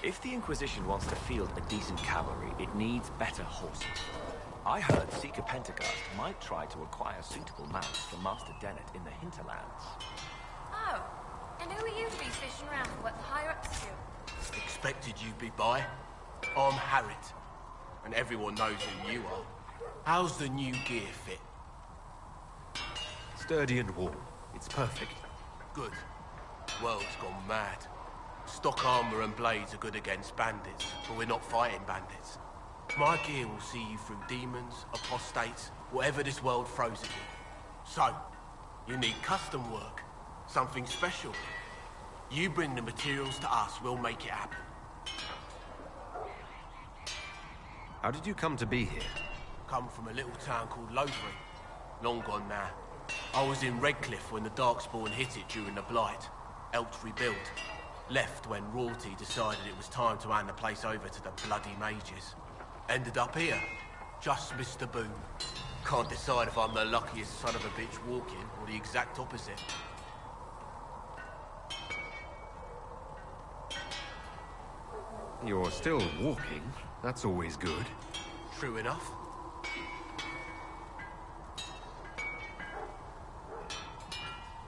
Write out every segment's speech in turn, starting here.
If the Inquisition wants to field a decent cavalry, it needs better horses. I heard Seeker Pentecost might try to acquire suitable mounts from Master Dennett in the hinterlands. Oh, and who are you to be fishing around for what the higher-ups do? Expected you'd be by. I'm Harriet, and everyone knows who you are. How's the new gear fit? Sturdy and warm. It's perfect. Good. World's gone mad. Stock armor and blades are good against bandits, but we're not fighting bandits. My gear will see you through demons, apostates, whatever this world throws at you. So, you need custom work. Something special. You bring the materials to us, we'll make it happen. How did you come to be here? Come from a little town called Lothering. Long gone now. I was in Redcliffe when the Darkspawn hit it during the Blight. Helped rebuild. Left when royalty decided it was time to hand the place over to the bloody mages. Ended up here. Just missed the boom. Can't decide if I'm the luckiest son of a bitch walking or the exact opposite. You're still walking. That's always good. True enough.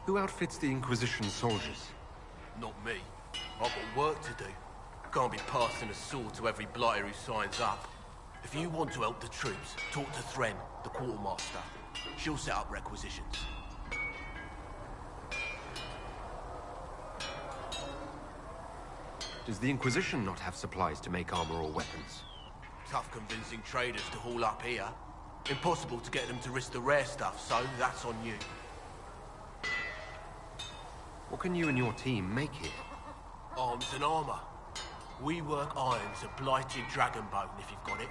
Who outfits the Inquisition soldiers? Not me. I've got work to do. Can't be passing a sword to every blighter who signs up. If you want to help the troops, talk to Thren, the quartermaster. She'll set up requisitions. Does the Inquisition not have supplies to make armor or weapons? Tough convincing traders to haul up here. Impossible to get them to risk the rare stuff, so that's on you. What can you and your team make here? Arms and armor. We work irons a blighted dragon bone, if you've got it.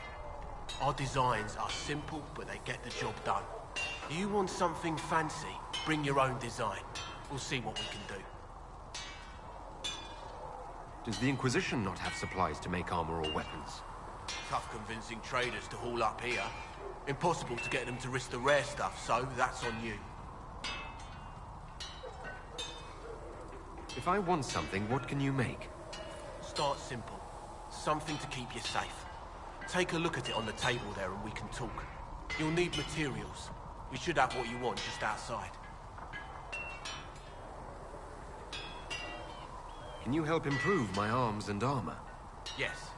Our designs are simple, but they get the job done. You want something fancy, bring your own design. We'll see what we can do. Does the Inquisition not have supplies to make armor or weapons? Tough convincing traders to haul up here. Impossible to get them to risk the rare stuff, so that's on you. If I want something, what can you make? Start simple. Something to keep you safe. Take a look at it on the table there and we can talk. You'll need materials. We should have what you want just outside. Can you help improve my arms and armor? Yes.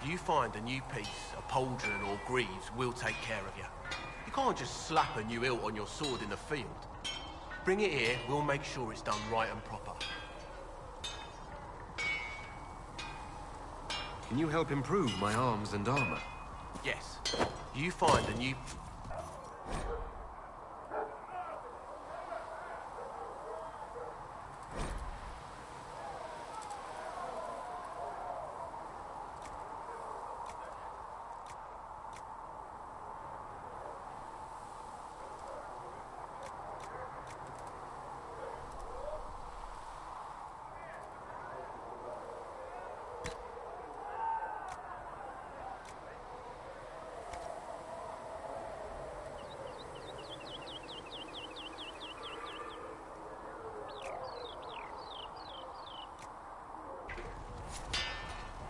If you find a new piece, a pauldron or greaves, we'll take care of you. You can't just slap a new hilt on your sword in the field. Bring it here, we'll make sure it's done right and proper. Can you help improve my arms and armor? Yes. You find a new...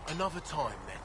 Another time, then.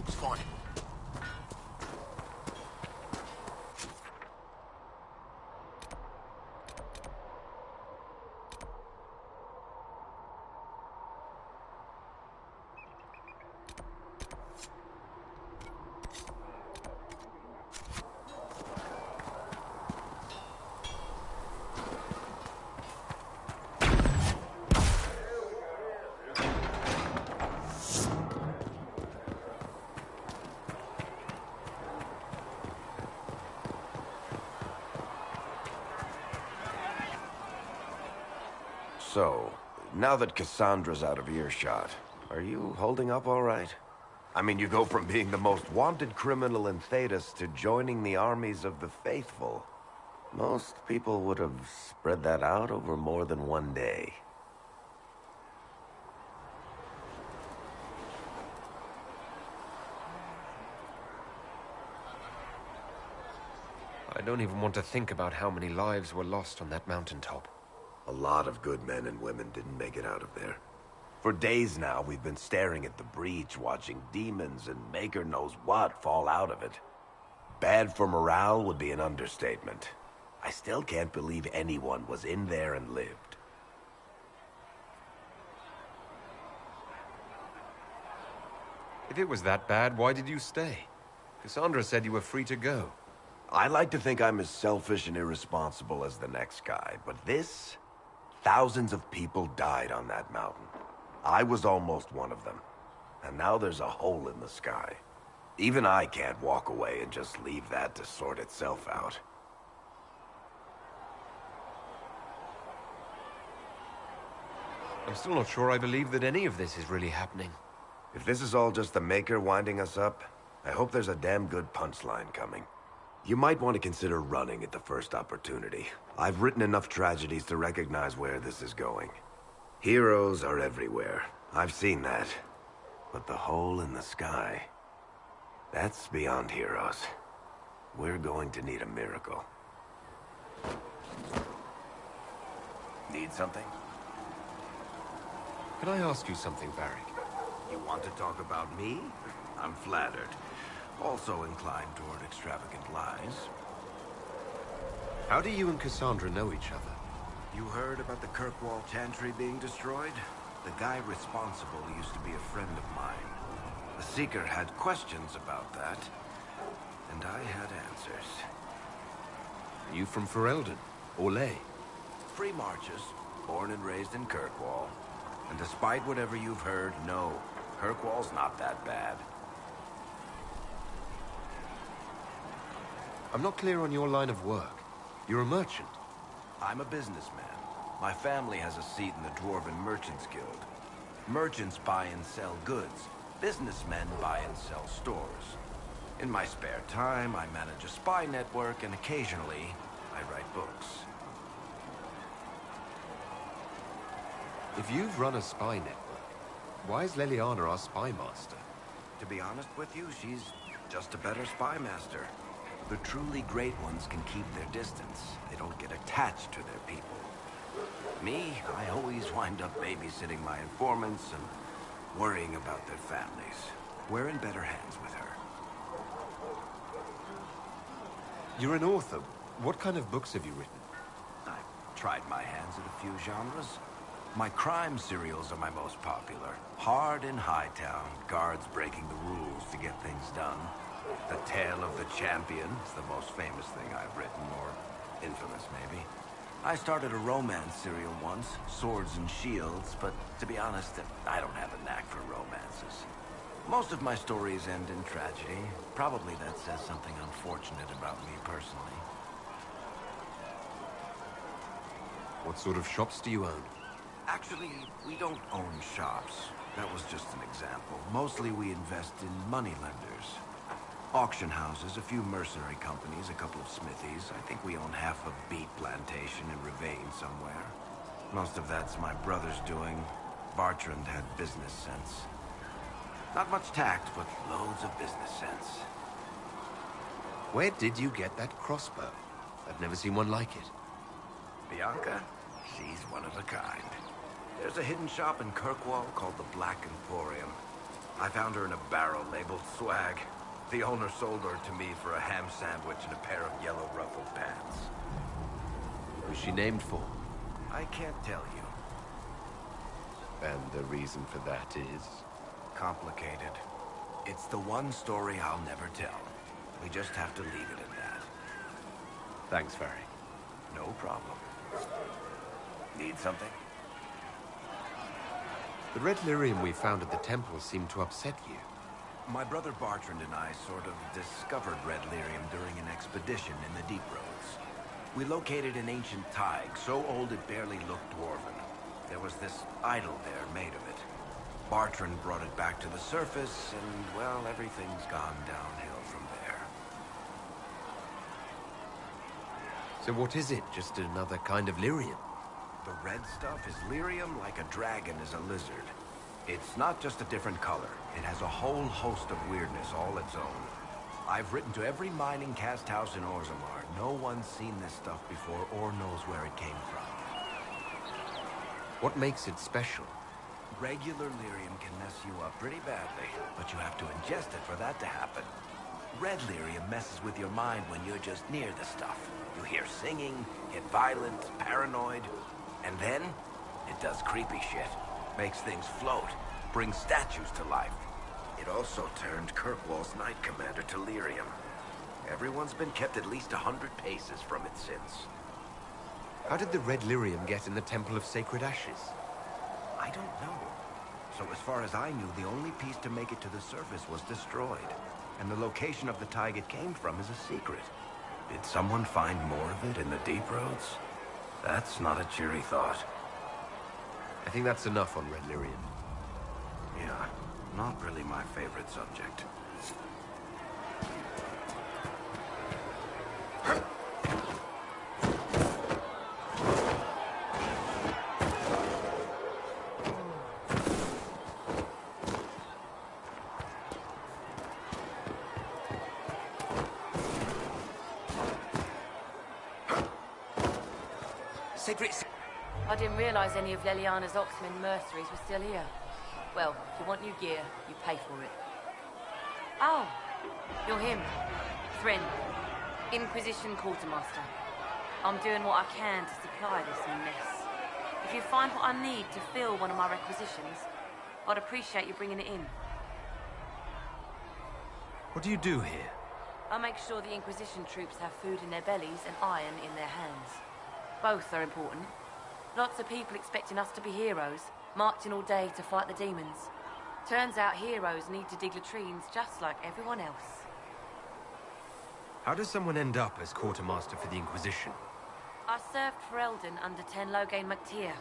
It's fine. So, now that Cassandra's out of earshot, are you holding up all right? I mean, you go from being the most wanted criminal in Thedas to joining the armies of the faithful. Most people would have spread that out over more than one day. I don't even want to think about how many lives were lost on that mountaintop. A lot of good men and women didn't make it out of there. For days now, we've been staring at the breach, watching demons and maker knows what fall out of it. Bad for morale would be an understatement. I still can't believe anyone was in there and lived. If it was that bad, why did you stay? Cassandra said you were free to go. I like to think I'm as selfish and irresponsible as the next guy, but this... Thousands of people died on that mountain. I was almost one of them. And now there's a hole in the sky. Even I can't walk away and just leave that to sort itself out. I'm still not sure I believe that any of this is really happening. If this is all just the Maker winding us up, I hope there's a damn good punchline coming. You might want to consider running at the first opportunity. I've written enough tragedies to recognize where this is going. Heroes are everywhere. I've seen that. But the hole in the sky... that's beyond heroes. We're going to need a miracle. Need something? Can I ask you something, Varric? You want to talk about me? I'm flattered. Also inclined toward extravagant lies. How do you and Cassandra know each other? You heard about the Kirkwall Chantry being destroyed? The guy responsible used to be a friend of mine. The Seeker had questions about that, and I had answers. Are you from Ferelden? Or Ley? Free Marches, born and raised in Kirkwall. And despite whatever you've heard, no, Kirkwall's not that bad. I'm not clear on your line of work. You're a merchant. I'm a businessman. My family has a seat in the Dwarven Merchants Guild. Merchants buy and sell goods. Businessmen buy and sell stores. In my spare time, I manage a spy network, and occasionally, I write books. If you've run a spy network, why is Leliana our spy master? To be honest with you, she's just a better spy master. The truly great ones can keep their distance. They don't get attached to their people. Me, I always wind up babysitting my informants and worrying about their families. We're in better hands with her. You're an author. What kind of books have you written? I've tried my hands at a few genres. My crime serials are my most popular. Hard in Hightown, guards breaking the rules to get things done. The Tale of the Champion is the most famous thing I've written, or infamous maybe. I started a romance serial once, Swords and Shields, but to be honest, I don't have a knack for romances. Most of my stories end in tragedy. Probably that says something unfortunate about me personally. What sort of shops do you own? Actually, we don't own shops. That was just an example. Mostly we invest in moneylenders. Auction houses, a few mercenary companies, a couple of smithies. I think we own half a beet plantation in Ravane somewhere. Most of that's my brother's doing. Bartrand had business sense. Not much tact, but loads of business sense. Where did you get that crossbow? I've never seen one like it. Bianca? She's one of a kind. There's a hidden shop in Kirkwall called the Black Emporium. I found her in a barrel labeled swag. The owner sold her to me for a ham sandwich and a pair of yellow ruffled pants. Who's she named for? I can't tell you. And the reason for that is? Complicated. It's the one story I'll never tell. We just have to leave it at that. Thanks, Ferry. No problem. Need something? The red lyrium we found at the temple seemed to upset you. My brother Bartrand and I sort of discovered red lyrium during an expedition in the deep roads. We located an ancient thaig, so old it barely looked dwarven. There was this idol there made of it. Bartrand brought it back to the surface, and, well, everything's gone downhill from there. So what is it? Just another kind of lyrium? The red stuff is lyrium like a dragon is a lizard. It's not just a different color. It has a whole host of weirdness all its own. I've written to every mining cast house in Orzammar. No one's seen this stuff before or knows where it came from. What makes it special? Regular lyrium can mess you up pretty badly, but you have to ingest it for that to happen. Red lyrium messes with your mind when you're just near the stuff. You hear singing, get violent, paranoid, and then it does creepy shit. Makes things float, brings statues to life. It also turned Kirkwall's Knight Commander to lyrium. Everyone's been kept at least 100 paces from it since. How did the red lyrium get in the Temple of Sacred Ashes? I don't know. So as far as I knew, the only piece to make it to the surface was destroyed. And the location of the thaig it came from is a secret. Did someone find more of it in the deep roads? That's not a cheery thought. I think that's enough on red lyrium. Yeah, not really my favorite subject. I didn't realize any of Leliana's Oxman mercenaries were still here. Well, if you want new gear, you pay for it. Oh, you're him. Thren, Inquisition Quartermaster. I'm doing what I can to supply this mess. If you find what I need to fill one of my requisitions, I'd appreciate you bringing it in. What do you do here? I make sure the Inquisition troops have food in their bellies and iron in their hands. Both are important. Lots of people expecting us to be heroes, marching all day to fight the demons. Turns out heroes need to dig latrines just like everyone else. How does someone end up as quartermaster for the Inquisition? I served for Eldon under Ten Loghain MacTír,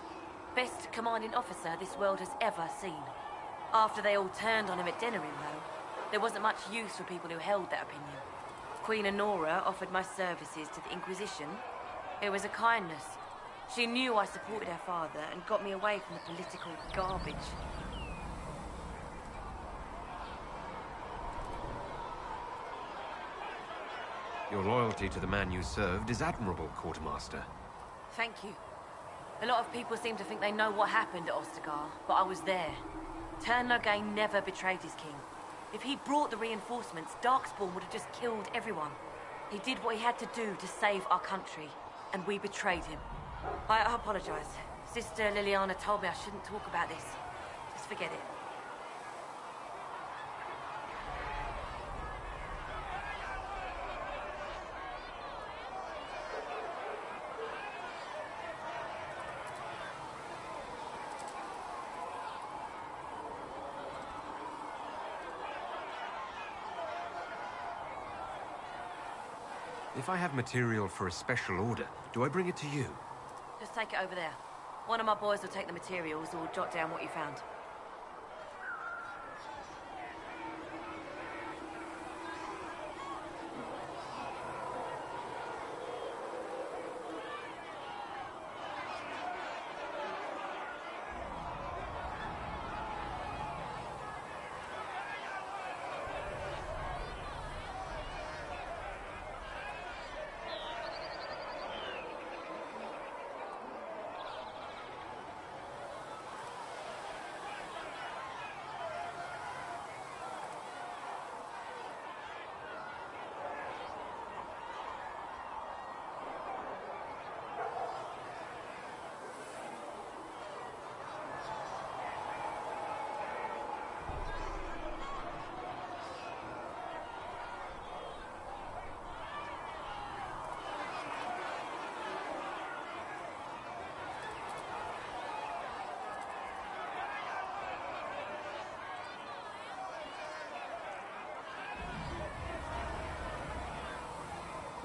best commanding officer this world has ever seen. After they all turned on him at Denerim, though, there wasn't much use for people who held that opinion. Queen Honora offered my services to the Inquisition. It was a kindness. She knew I supported her father and got me away from the political garbage. Your loyalty to the man you served is admirable, quartermaster. Thank you. A lot of people seem to think they know what happened at Ostagar, but I was there. Ten Loghain never betrayed his king. If he'd brought the reinforcements, Darkspawn would have just killed everyone. He did what he had to do to save our country, and we betrayed him. I apologize. Sister Liliana told me I shouldn't talk about this. Just forget it. If I have material for a special order, do I bring it to you? Just take it over there. One of my boys will take the materials or jot down what you found.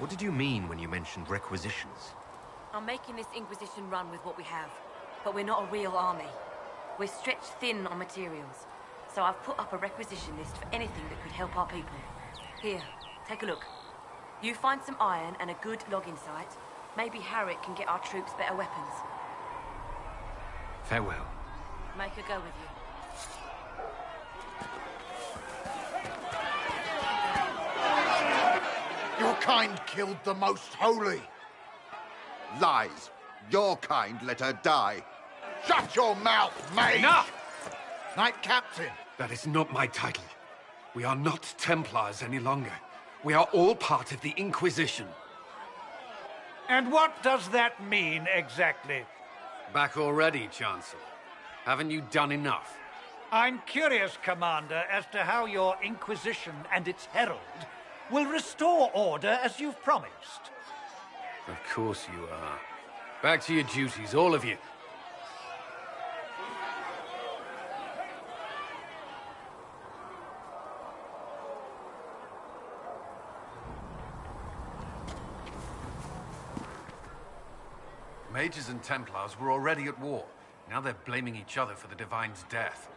What did you mean when you mentioned requisitions? I'm making this Inquisition run with what we have, but we're not a real army. We're stretched thin on materials, so I've put up a requisition list for anything that could help our people. Here, take a look. You find some iron and a good logging site. Maybe Harriet can get our troops better weapons. Farewell. Make her go with you. Your kind killed the most holy. Lies. Your kind let her die. Shut your mouth, mate! Enough! Knight Captain. That is not my title. We are not Templars any longer. We are all part of the Inquisition. And what does that mean, exactly? Back already, Chancellor. Haven't you done enough? I'm curious, Commander, as to how your Inquisition and its herald will restore order as you've promised. Of course you are. Back to your duties, all of you. Mages and Templars were already at war. Now they're blaming each other for the Divine's death.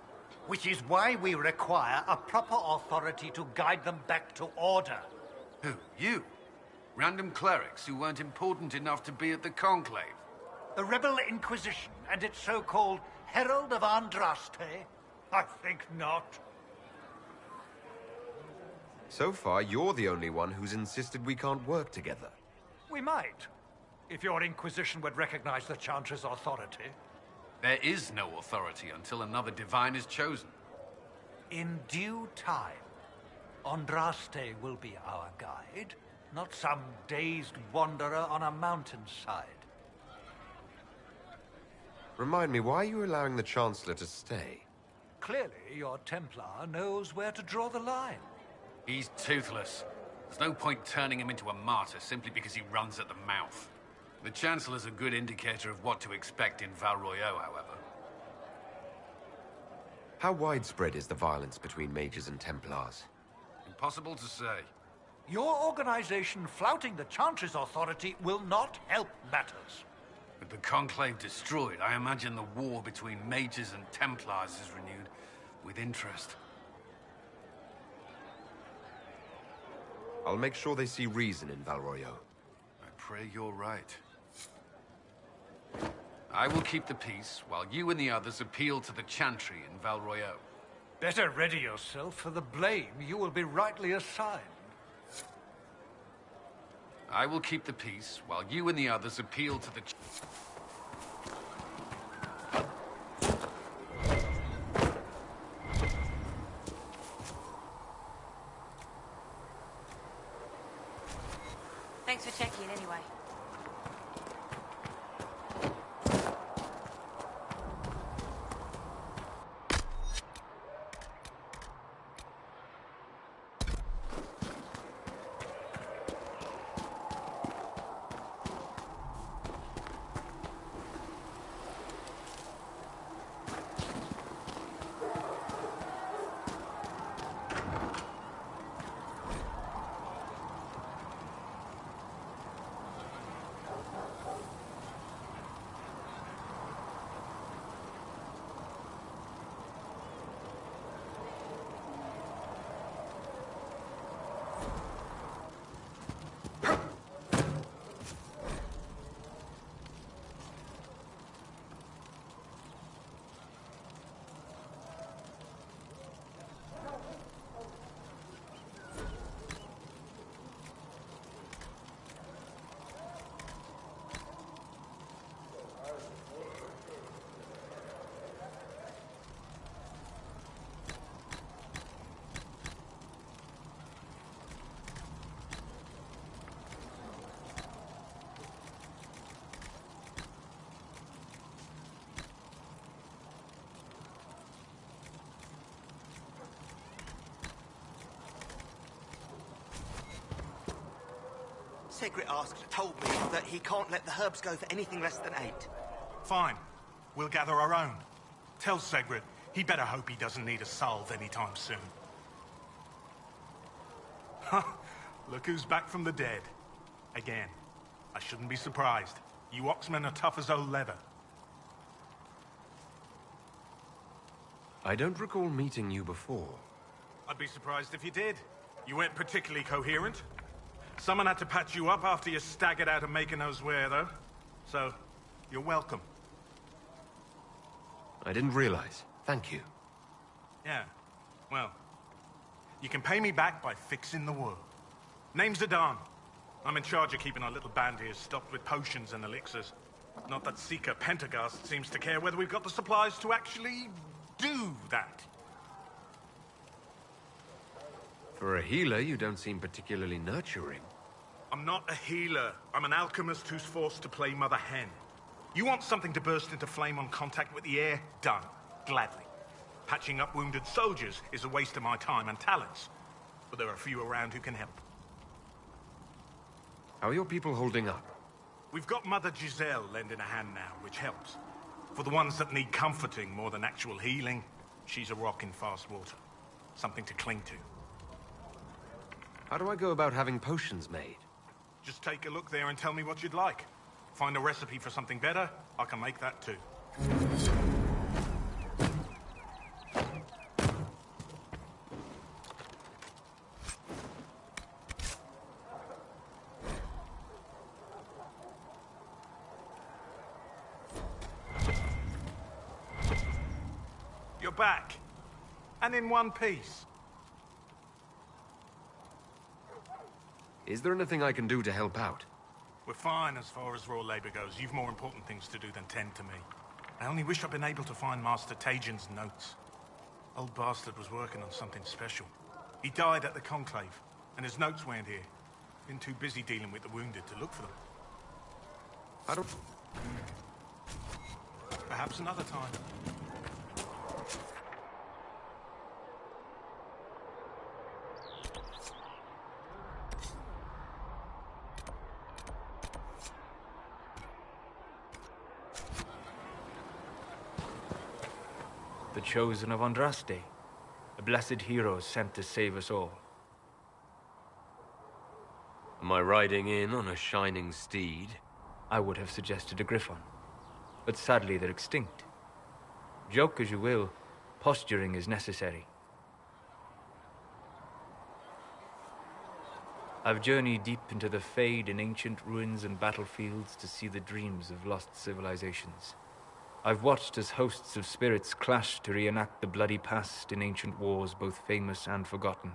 Which is why we require a proper authority to guide them back to order. Who? You? Random clerics who weren't important enough to be at the Conclave? The Rebel Inquisition and its so-called Herald of Andraste? I think not. So far, you're the only one who's insisted we can't work together. We might, if your Inquisition would recognize the Chancellor's authority. There is no authority until another Divine is chosen. In due time, Andraste will be our guide, not some dazed wanderer on a mountainside. Remind me, why are you allowing the Chancellor to stay? Clearly, your Templar knows where to draw the line. He's toothless. There's no point turning him into a martyr simply because he runs at the mouth. The Chancellor's a good indicator of what to expect in Val Royeaux, however. How widespread is the violence between mages and Templars? Impossible to say. Your organization flouting the Chancellor's authority will not help matters. With the Conclave destroyed, I imagine the war between mages and Templars is renewed with interest. I'll make sure they see reason in Val Royeaux. I pray you're right. I will keep the peace, while you and the others appeal to the Chantry in Val Royeaux. Better ready yourself for the blame you will be rightly assigned. I will keep the peace, while you and the others appeal to the... Thanks for checking anyway. Segret told me that he can't let the herbs go for anything less than 8. Fine. We'll gather our own. Tell Segret he better hope he doesn't need a salve anytime soon. Look who's back from the dead. Again. I shouldn't be surprised. You Oxmen are tough as old leather. I don't recall meeting you before. I'd be surprised if you did. You weren't particularly coherent. Someone had to patch you up after you staggered out of making those wear, though. So, you're welcome. I didn't realize. Thank you. Yeah. Well, you can pay me back by fixing the world. Name's Adan. I'm in charge of keeping our little band here stocked with potions and elixirs. Not that Seeker Pentagast seems to care whether we've got the supplies to actually do that. For a healer, you don't seem particularly nurturing. I'm not a healer. I'm an alchemist who's forced to play Mother Hen. You want something to burst into flame on contact with the air? Done. Gladly. Patching up wounded soldiers is a waste of my time and talents. But there are a few around who can help. How are your people holding up? We've got Mother Giselle lending a hand now, which helps. For the ones that need comforting more than actual healing, she's a rock in fast water. Something to cling to. How do I go about having potions made? Just take a look there and tell me what you'd like. Find a recipe for something better, I can make that too. You're back. And in one piece. Is there anything I can do to help out? We're fine as far as raw labor goes. You've more important things to do than tend to me. I only wish I'd been able to find Master Tajin's notes. Old bastard was working on something special. He died at the Conclave, and his notes weren't here. Been too busy dealing with the wounded to look for them. I don't... Perhaps another time. The chosen of Andraste, a blessed hero sent to save us all. Am I riding in on a shining steed? I would have suggested a griffon, but sadly they're extinct. Joke as you will, posturing is necessary. I've journeyed deep into the Fade in ancient ruins and battlefields to see the dreams of lost civilizations. I've watched as hosts of spirits clash to reenact the bloody past in ancient wars both famous and forgotten.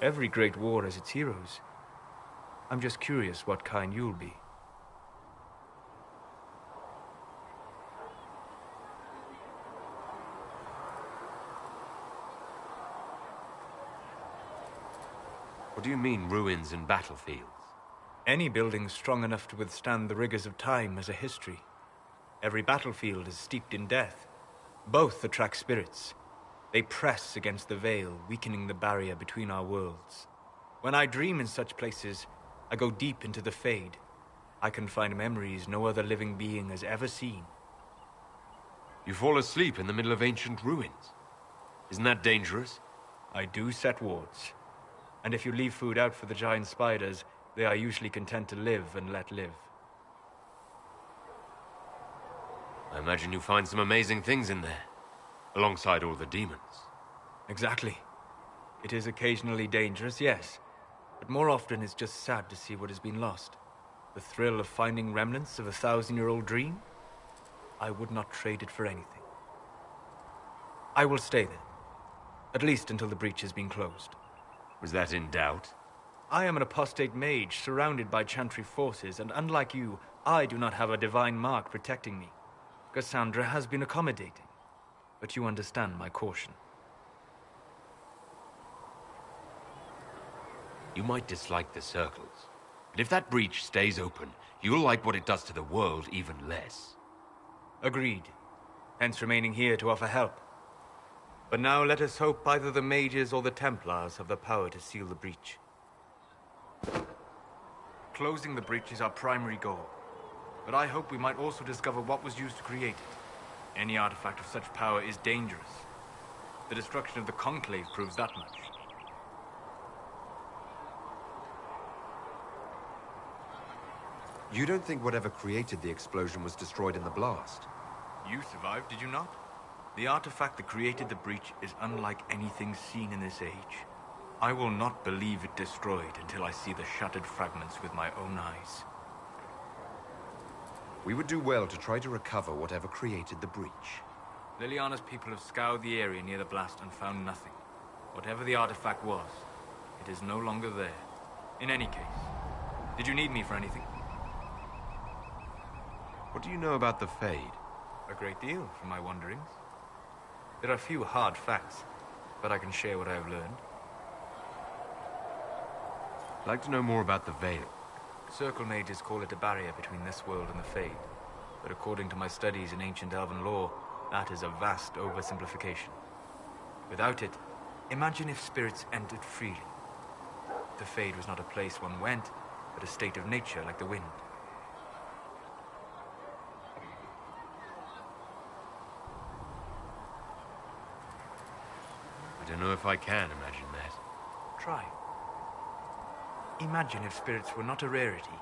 Every great war has its heroes. I'm just curious what kind you'll be. What do you mean, ruins and battlefields? Any building strong enough to withstand the rigors of time has a history. Every battlefield is steeped in death. Both attract spirits. They press against the veil, weakening the barrier between our worlds. When I dream in such places, I go deep into the Fade. I can find memories no other living being has ever seen. You fall asleep in the middle of ancient ruins. Isn't that dangerous? I do set wards. And if you leave food out for the giant spiders, they are usually content to live and let live. I imagine you find some amazing things in there, alongside all the demons. Exactly. It is occasionally dangerous, yes, but more often it's just sad to see what has been lost. The thrill of finding remnants of a 1,000-year-old dream? I would not trade it for anything. I will stay there, at least until the breach has been closed. Was that in doubt? I am an apostate mage surrounded by chantry forces, and unlike you, I do not have a divine mark protecting me. Cassandra has been accommodating, but you understand my caution. You might dislike the circles, but if that breach stays open, you'll like what it does to the world even less. Agreed. Hence remaining here to offer help. But now let us hope either the mages or the Templars have the power to seal the breach. Closing the breach is our primary goal, but I hope we might also discover what was used to create it. Any artifact of such power is dangerous. The destruction of the Conclave proves that much. You don't think whatever created the explosion was destroyed in the blast? You survived, did you not? The artifact that created the breach is unlike anything seen in this age. I will not believe it destroyed until I see the shattered fragments with my own eyes. We would do well to try to recover whatever created the breach. Liliana's people have scoured the area near the blast and found nothing. Whatever the artifact was, it is no longer there. In any case, did you need me for anything? What do you know about the Fade? A great deal from my wanderings. There are few hard facts, but I can share what I have learned. I'd like to know more about the Veil. Circle mages call it a barrier between this world and the Fade, but according to my studies in ancient elven lore, that is a vast oversimplification. Without it, imagine if spirits entered freely. The Fade was not a place one went, but a state of nature like the wind. I don't know if I can imagine that. Try. Imagine if spirits were not a rarity,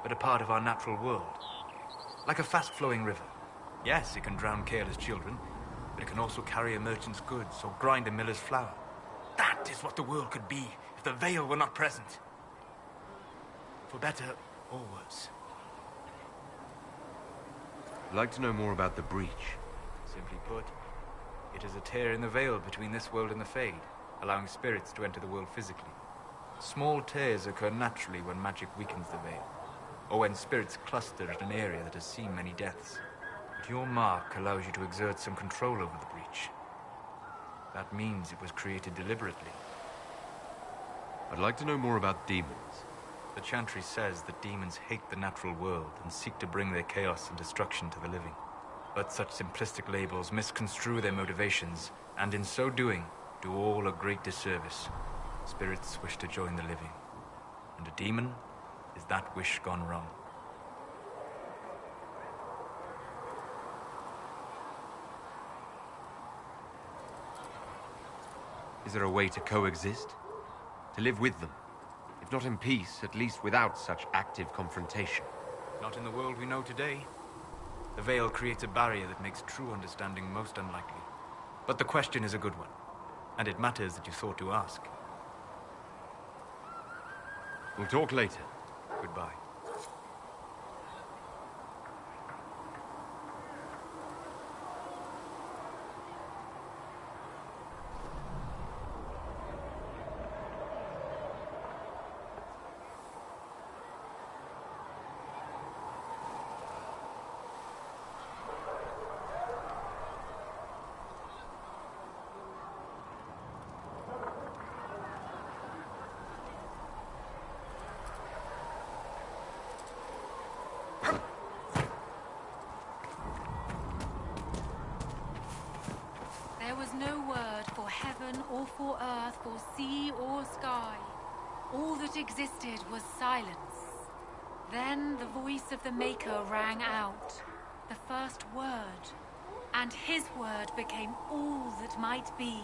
but a part of our natural world. Like a fast-flowing river. Yes, it can drown careless children, but it can also carry a merchant's goods or grind a miller's flour. That is what the world could be if the Veil were not present. For better or worse. I'd like to know more about the breach. Simply put, it is a tear in the veil between this world and the Fade, allowing spirits to enter the world physically. Small tears occur naturally when magic weakens the veil, or when spirits cluster at an area that has seen many deaths. But your mark allows you to exert some control over the breach. That means it was created deliberately. I'd like to know more about demons. The Chantry says that demons hate the natural world and seek to bring their chaos and destruction to the living. But such simplistic labels misconstrue their motivations, and in so doing, do all a great disservice. Spirits wish to join the living, and a demon is that wish gone wrong. Is there a way to coexist? To live with them? If not in peace, at least without such active confrontation? Not in the world we know today. The Veil creates a barrier that makes true understanding most unlikely. But the question is a good one, and it matters that you thought to ask. We'll talk later. Goodbye. There was no word for heaven or for earth, for sea or sky. All that existed was silence. Then the voice of the Maker rang out, the first word, and his word became all that might be.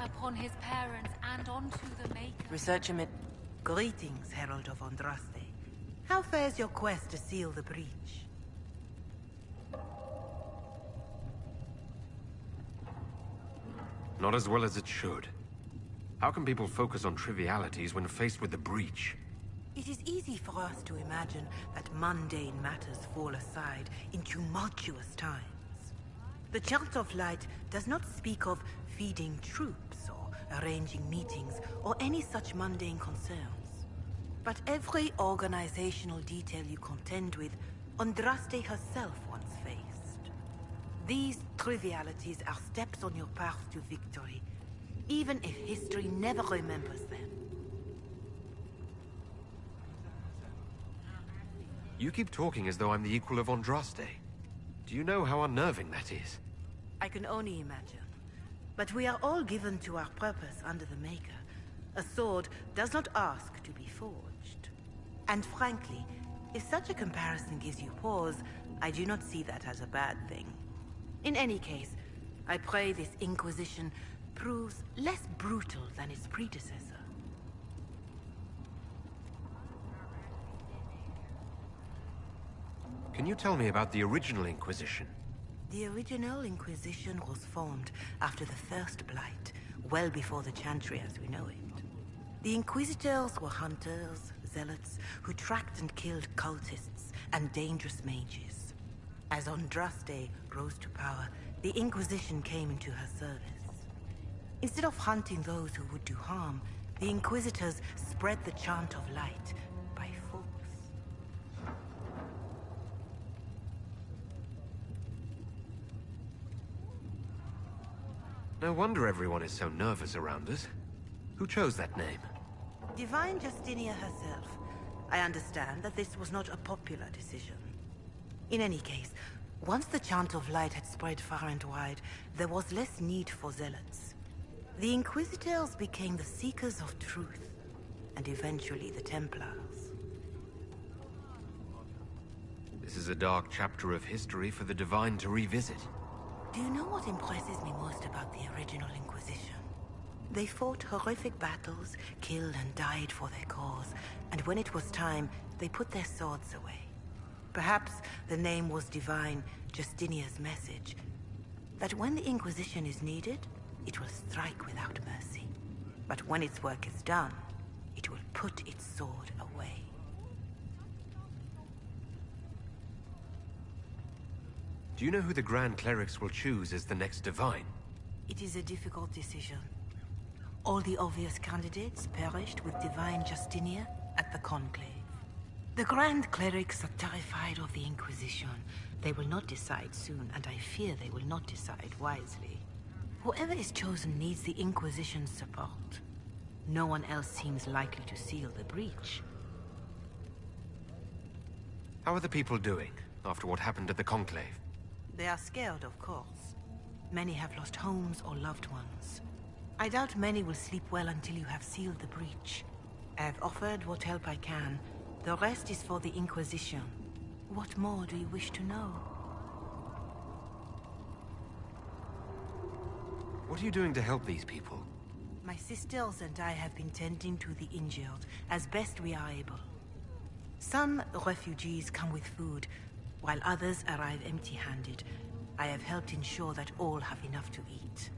Upon his parents and onto the Maker. Researcher mid... Greetings, Herald of Andraste. How fares your quest to seal the breach? Not as well as it should. How can people focus on trivialities when faced with the breach? It is easy for us to imagine that mundane matters fall aside in tumultuous times. The Chant of Light does not speak of feeding troops or arranging meetings or any such mundane concerns. But every organizational detail you contend with, Andraste herself once faced. These trivialities are steps on your path to victory, even if history never remembers them. You keep talking as though I'm the equal of Andraste. Do you know how unnerving that is? I can only imagine. But we are all given to our purpose under the Maker. A sword does not ask to be forged. And frankly, if such a comparison gives you pause, I do not see that as a bad thing. In any case, I pray this Inquisition proves less brutal than its predecessor. Can you tell me about the original Inquisition? The original Inquisition was formed after the First Blight, well before the Chantry as we know it. The Inquisitors were hunters, zealots, who tracked and killed cultists and dangerous mages. As Andraste rose to power, the Inquisition came into her service. Instead of hunting those who would do harm, the Inquisitors spread the Chant of Light by force. No wonder everyone is so nervous around us. Who chose that name? Divine Justinia herself. I understand that this was not a popular decision. In any case, once the Chant of Light had spread far and wide, there was less need for zealots. The Inquisitors became the seekers of truth, and eventually the Templars. This is a dark chapter of history for the Divine to revisit. Do you know what impresses me most about the original Inquisition? They fought horrific battles, killed and died for their cause, and when it was time, they put their swords away. Perhaps the name was Divine Justinia's message, that when the Inquisition is needed, it will strike without mercy. But when its work is done, it will put its sword away. Do you know who the Grand Clerics will choose as the next Divine? It is a difficult decision. All the obvious candidates perished with Divine Justinia at the Conclave. The Grand Clerics are terrified of the Inquisition. They will not decide soon, and I fear they will not decide wisely. Whoever is chosen needs the Inquisition's support. No one else seems likely to seal the breach. How are the people doing after what happened at the Conclave? They are scared, of course. Many have lost homes or loved ones. I doubt many will sleep well until you have sealed the breach. I have offered what help I can. The rest is for the Inquisition. What more do you wish to know? What are you doing to help these people? My sisters and I have been tending to the injured as best we are able. Some refugees come with food, while others arrive empty-handed. I have helped ensure that all have enough to eat.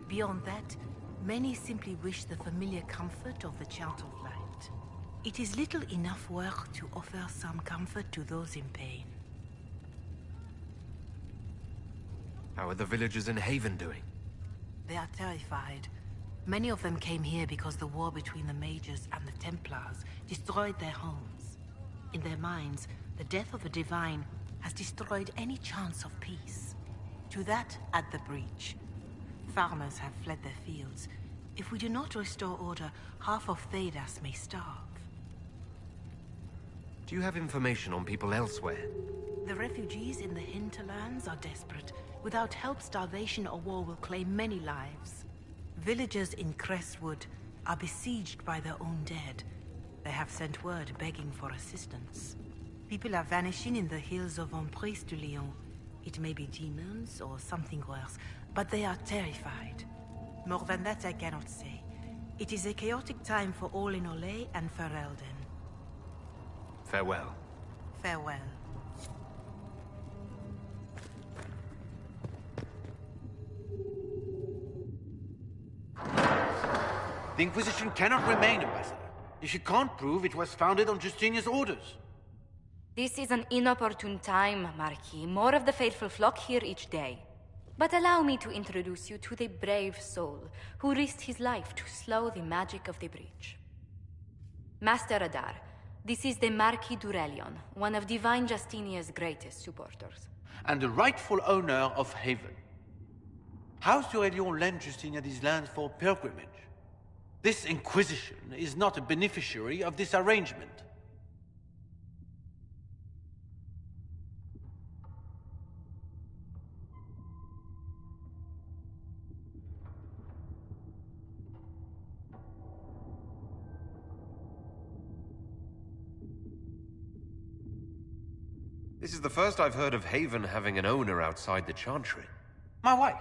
Beyond that, many simply wish the familiar comfort of the Chant of Light. It is little enough work to offer some comfort to those in pain. How are the villagers in Haven doing? They are terrified. Many of them came here because the war between the Mages and the Templars destroyed their homes. In their minds, the death of the Divine has destroyed any chance of peace. To that, add the breach. Farmers have fled their fields. If we do not restore order, half of Thedas may starve. Do you have information on people elsewhere? The refugees in the hinterlands are desperate. Without help, starvation or war will claim many lives. Villagers in Crestwood are besieged by their own dead. They have sent word begging for assistance. People are vanishing in the hills of Emprise de Lyon. It may be demons or something worse, but they are terrified. More than that I cannot say. It is a chaotic time for all in Olay and Ferelden. Farewell. Farewell. The Inquisition cannot remain, Ambassador, if you can't prove it was founded on Justinia's orders. This is an inopportune time, Marquis. More of the faithful flock here each day. But allow me to introduce you to the brave soul who risked his life to slow the magic of the breach. Master Adar, this is the Marquis d'Aurelion, one of Divine Justinia's greatest supporters. And the rightful owner of Haven. House d'Aurelion lent Justinia these lands for pilgrimage. This Inquisition is not a beneficiary of this arrangement. This is the first I've heard of Haven having an owner outside the Chantry. My wife,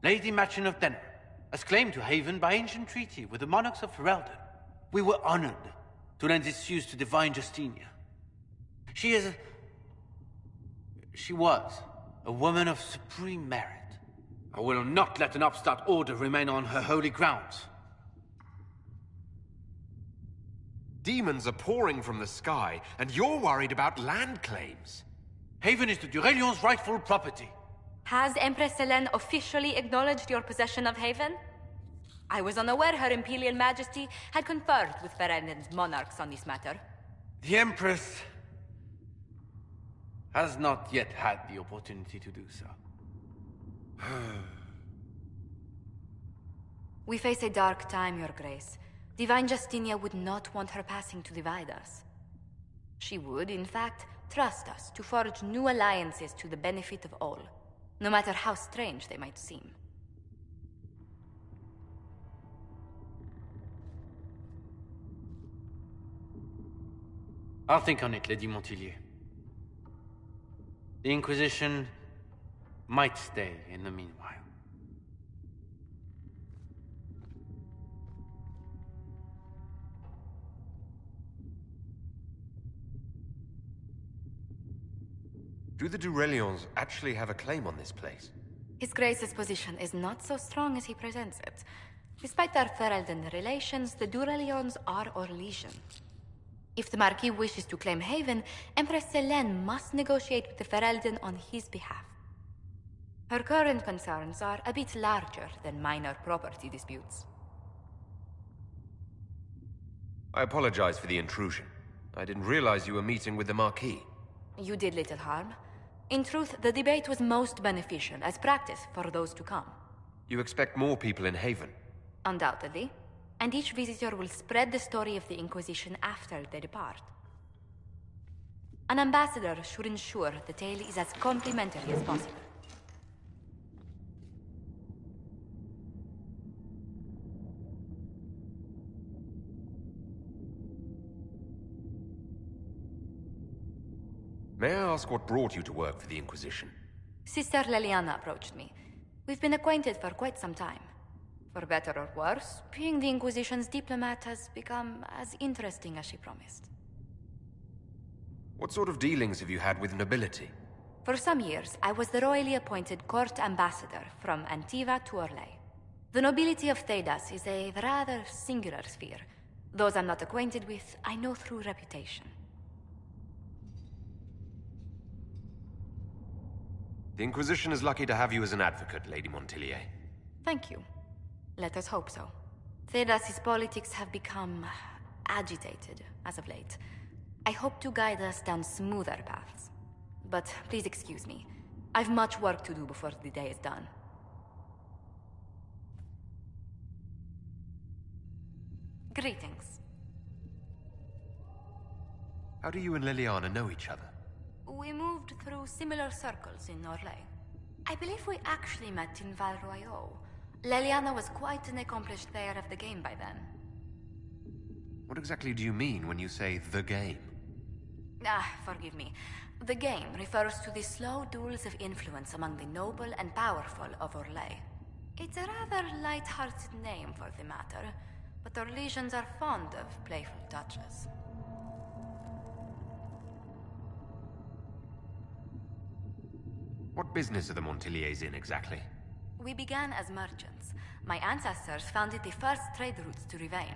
Lady Machin of Denner, has claimed to Haven by ancient treaty with the monarchs of Ferelden. We were honored to lend its use to Divine Justinia. She was a woman of supreme merit. I will not let an upstart order remain on her holy grounds. Demons are pouring from the sky, and you're worried about land claims. Haven is the d'Aurelion's rightful property. Has Empress Selene officially acknowledged your possession of Haven? I was unaware Her Imperial Majesty had conferred with Ferelden's monarchs on this matter. The Empress has not yet had the opportunity to do so. We face a dark time, Your Grace. Divine Justinia would not want her passing to divide us. She would, in fact, trust us to forge new alliances to the benefit of all, no matter how strange they might seem. I'll think on it, Lady Montillier. The Inquisition might stay in the meanwhile. Do the d'Aurelions actually have a claim on this place? His Grace's position is not so strong as he presents it. Despite our Ferelden relations, the d'Aurelions are Orlesian. If the Marquis wishes to claim Haven, Empress Selene must negotiate with the Ferelden on his behalf. Her current concerns are a bit larger than minor property disputes. I apologize for the intrusion. I didn't realize you were meeting with the Marquis. You did little harm. In truth, the debate was most beneficial as practice for those to come. You expect more people in Haven? Undoubtedly. And each visitor will spread the story of the Inquisition after they depart. An ambassador should ensure the tale is as complimentary as possible. May I ask what brought you to work for the Inquisition? Sister Leliana approached me. We've been acquainted for quite some time. For better or worse, being the Inquisition's diplomat has become as interesting as she promised. What sort of dealings have you had with nobility? For some years, I was the royally appointed court ambassador from Antiva to Orlais. The nobility of Thedas is a rather singular sphere. Those I'm not acquainted with, I know through reputation. The Inquisition is lucky to have you as an advocate, Lady Montillier. Thank you. Let us hope so. Thedas' politics have become agitated as of late. I hope to guide us down smoother paths. But please excuse me. I've much work to do before the day is done. Greetings. How do you and Liliana know each other? We moved through similar circles in Orlais. I believe we actually met in Val Royaux. Leliana was quite an accomplished player of the game by then. What exactly do you mean when you say the game? Forgive me. The game refers to the slow duels of influence among the noble and powerful of Orlais. It's a rather light-hearted name for the matter, but Orlesians are fond of playful touches. What business are the Montilliers in exactly? We began as merchants. My ancestors founded the first trade routes to Rivain.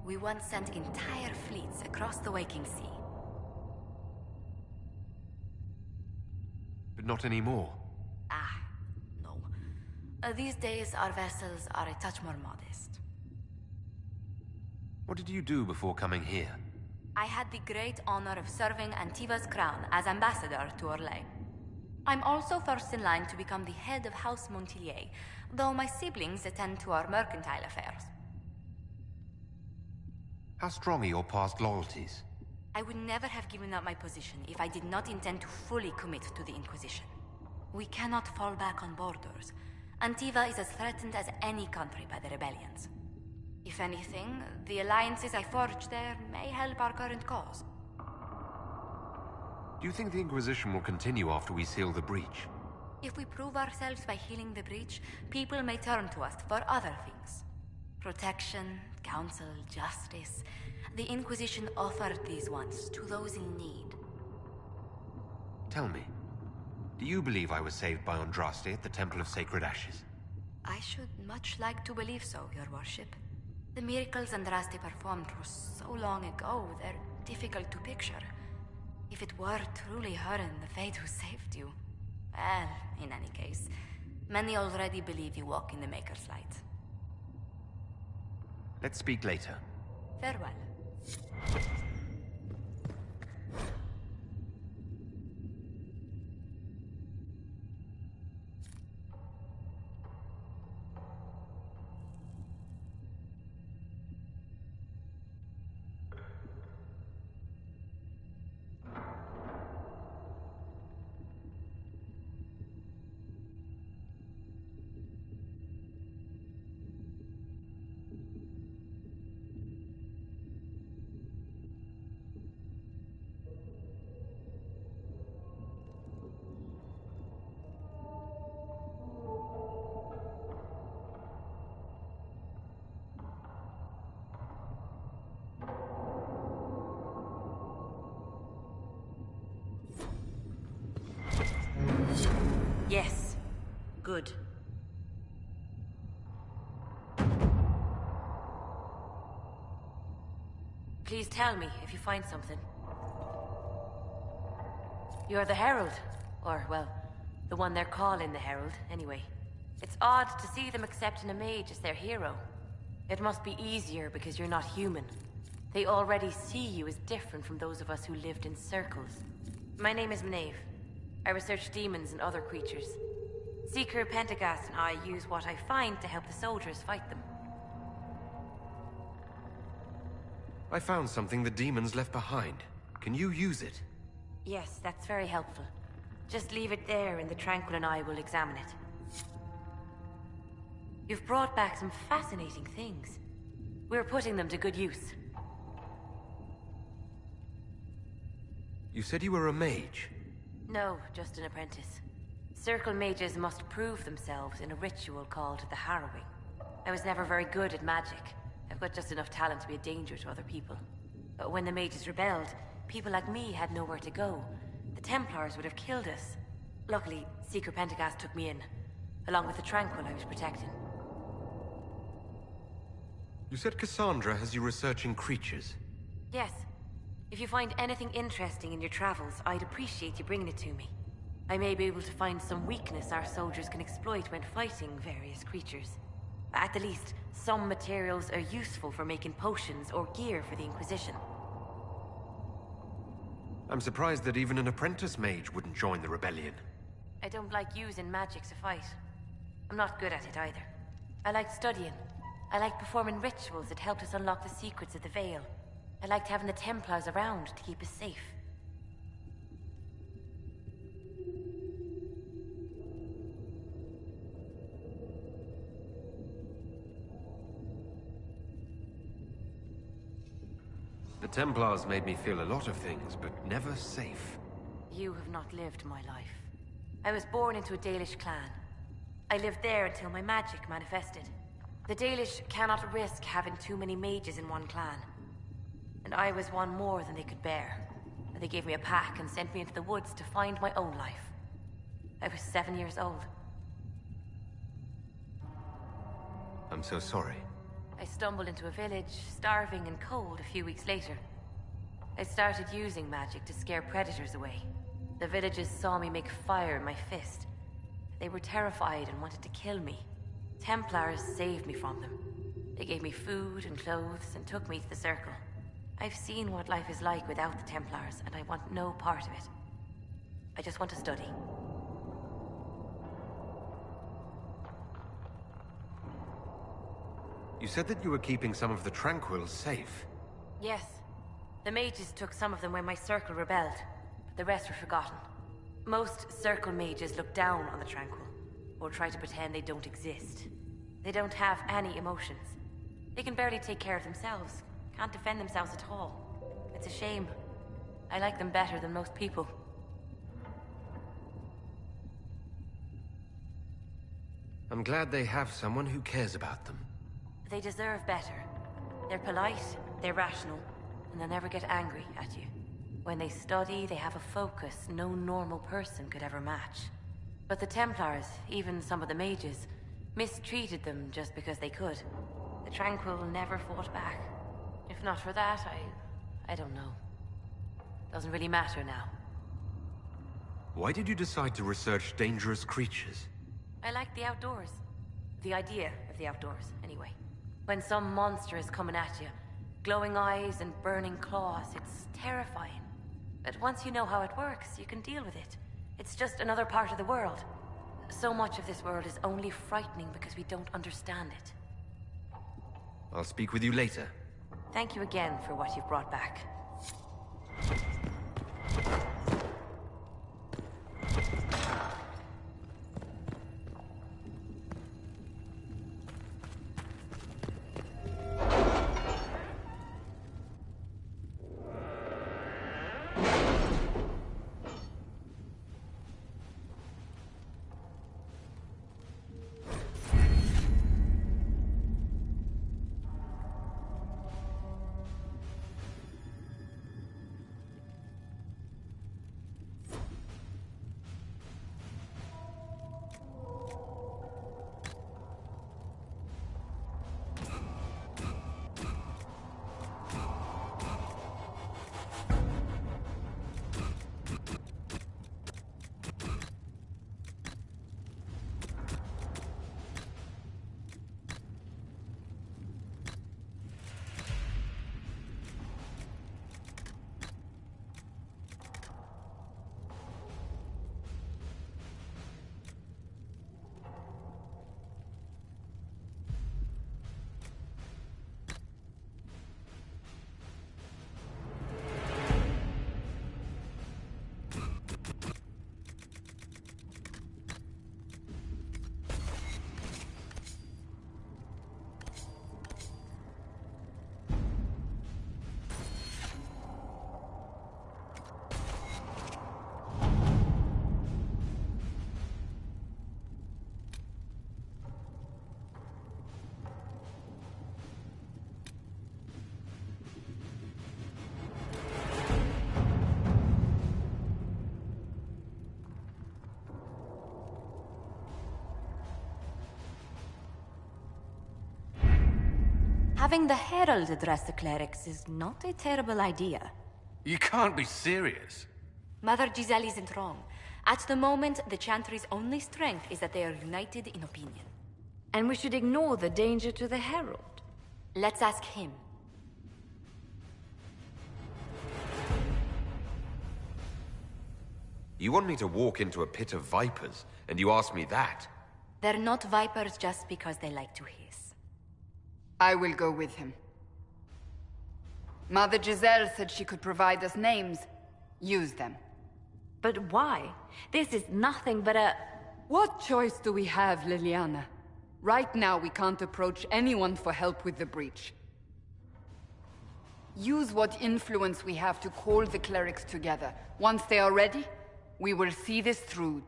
We once sent entire fleets across the Waking Sea. But not anymore. No. These days, our vessels are a touch more modest. What did you do before coming here? I had the great honor of serving Antiva's crown as ambassador to Orlais. I'm also first in line to become the head of House Montilier, though my siblings attend to our mercantile affairs. How strong are your past loyalties? I would never have given up my position if I did not intend to fully commit to the Inquisition. We cannot fall back on borders. Antiva is as threatened as any country by the rebellions. If anything, the alliances I forged there may help our current cause. Do you think the Inquisition will continue after we seal the breach? If we prove ourselves by healing the breach, people may turn to us for other things. Protection, counsel, justice. The Inquisition offered these once to those in need. Tell me, do you believe I was saved by Andraste at the Temple of Sacred Ashes? I should much like to believe so, Your Worship. The miracles Andraste performed were so long ago, they're difficult to picture. If it were truly her and the Fate who saved you... Well, in any case, many already believe you walk in the Maker's light. Let's speak later. Farewell. Yes. Good. Please tell me if you find something. You're the Herald. Or, well, the one they're calling the Herald, anyway. It's odd to see them accepting a mage as their hero. It must be easier because you're not human. They already see you as different from those of us who lived in circles. My name is Maeve. I research demons and other creatures. Seeker Pentagast and I use what I find to help the soldiers fight them. I found something the demons left behind. Can you use it? Yes, that's very helpful. Just leave it there and the Tranquil and I will examine it. You've brought back some fascinating things. We're putting them to good use. You said you were a mage? No, just an apprentice. Circle mages must prove themselves in a ritual called the Harrowing. I was never very good at magic. I've got just enough talent to be a danger to other people. But when the mages rebelled, people like me had nowhere to go. The Templars would have killed us. Luckily, Seeker Pentagast took me in, along with the Tranquil I was protecting. You said Cassandra has you researching creatures? Yes. If you find anything interesting in your travels, I'd appreciate you bringing it to me. I may be able to find some weakness our soldiers can exploit when fighting various creatures. At the least, some materials are useful for making potions or gear for the Inquisition. I'm surprised that even an apprentice mage wouldn't join the rebellion. I don't like using magic to fight. I'm not good at it either. I like studying. I like performing rituals that helped us unlock the secrets of the Veil. I liked having the Templars around to keep us safe. The Templars made me feel a lot of things, but never safe. You have not lived my life. I was born into a Dalish clan. I lived there until my magic manifested. The Dalish cannot risk having too many mages in one clan. And I was one more than they could bear. They gave me a pack and sent me into the woods to find my own life. I was 7 years old. I'm so sorry. I stumbled into a village, starving and cold a few weeks later. I started using magic to scare predators away. The villagers saw me make fire in my fist. They were terrified and wanted to kill me. Templars saved me from them. They gave me food and clothes and took me to the Circle. I've seen what life is like without the Templars, and I want no part of it. I just want to study. You said that you were keeping some of the Tranquils safe. Yes. The mages took some of them when my Circle rebelled, but the rest were forgotten. Most Circle mages look down on the Tranquil, or try to pretend they don't exist. They don't have any emotions. They can barely take care of themselves, can't defend themselves at all. It's a shame. I like them better than most people. I'm glad they have someone who cares about them. They deserve better. They're polite, they're rational, and they'll never get angry at you. When they study, they have a focus no normal person could ever match. But the Templars, even some of the mages, mistreated them just because they could. The Tranquil never fought back. If not for that, I don't know. Doesn't really matter now. Why did you decide to research dangerous creatures? I like the outdoors. The idea of the outdoors, anyway. When some monster is coming at you, glowing eyes and burning claws, it's terrifying. But once you know how it works, you can deal with it. It's just another part of the world. So much of this world is only frightening because we don't understand it. I'll speak with you later. Thank you again for what you've brought back. Having the Herald address the clerics is not a terrible idea. You can't be serious. Mother Giselle isn't wrong. At the moment, the Chantry's only strength is that they are united in opinion. And we should ignore the danger to the Herald. Let's ask him. You want me to walk into a pit of vipers, and you ask me that? They're not vipers just because they like to hiss. I will go with him. Mother Giselle said she could provide us names. Use them. But why? This is nothing but a... What choice do we have, Liliana? Right now, we can't approach anyone for help with the breach. Use what influence we have to call the clerics together. Once they are ready, we will see this through.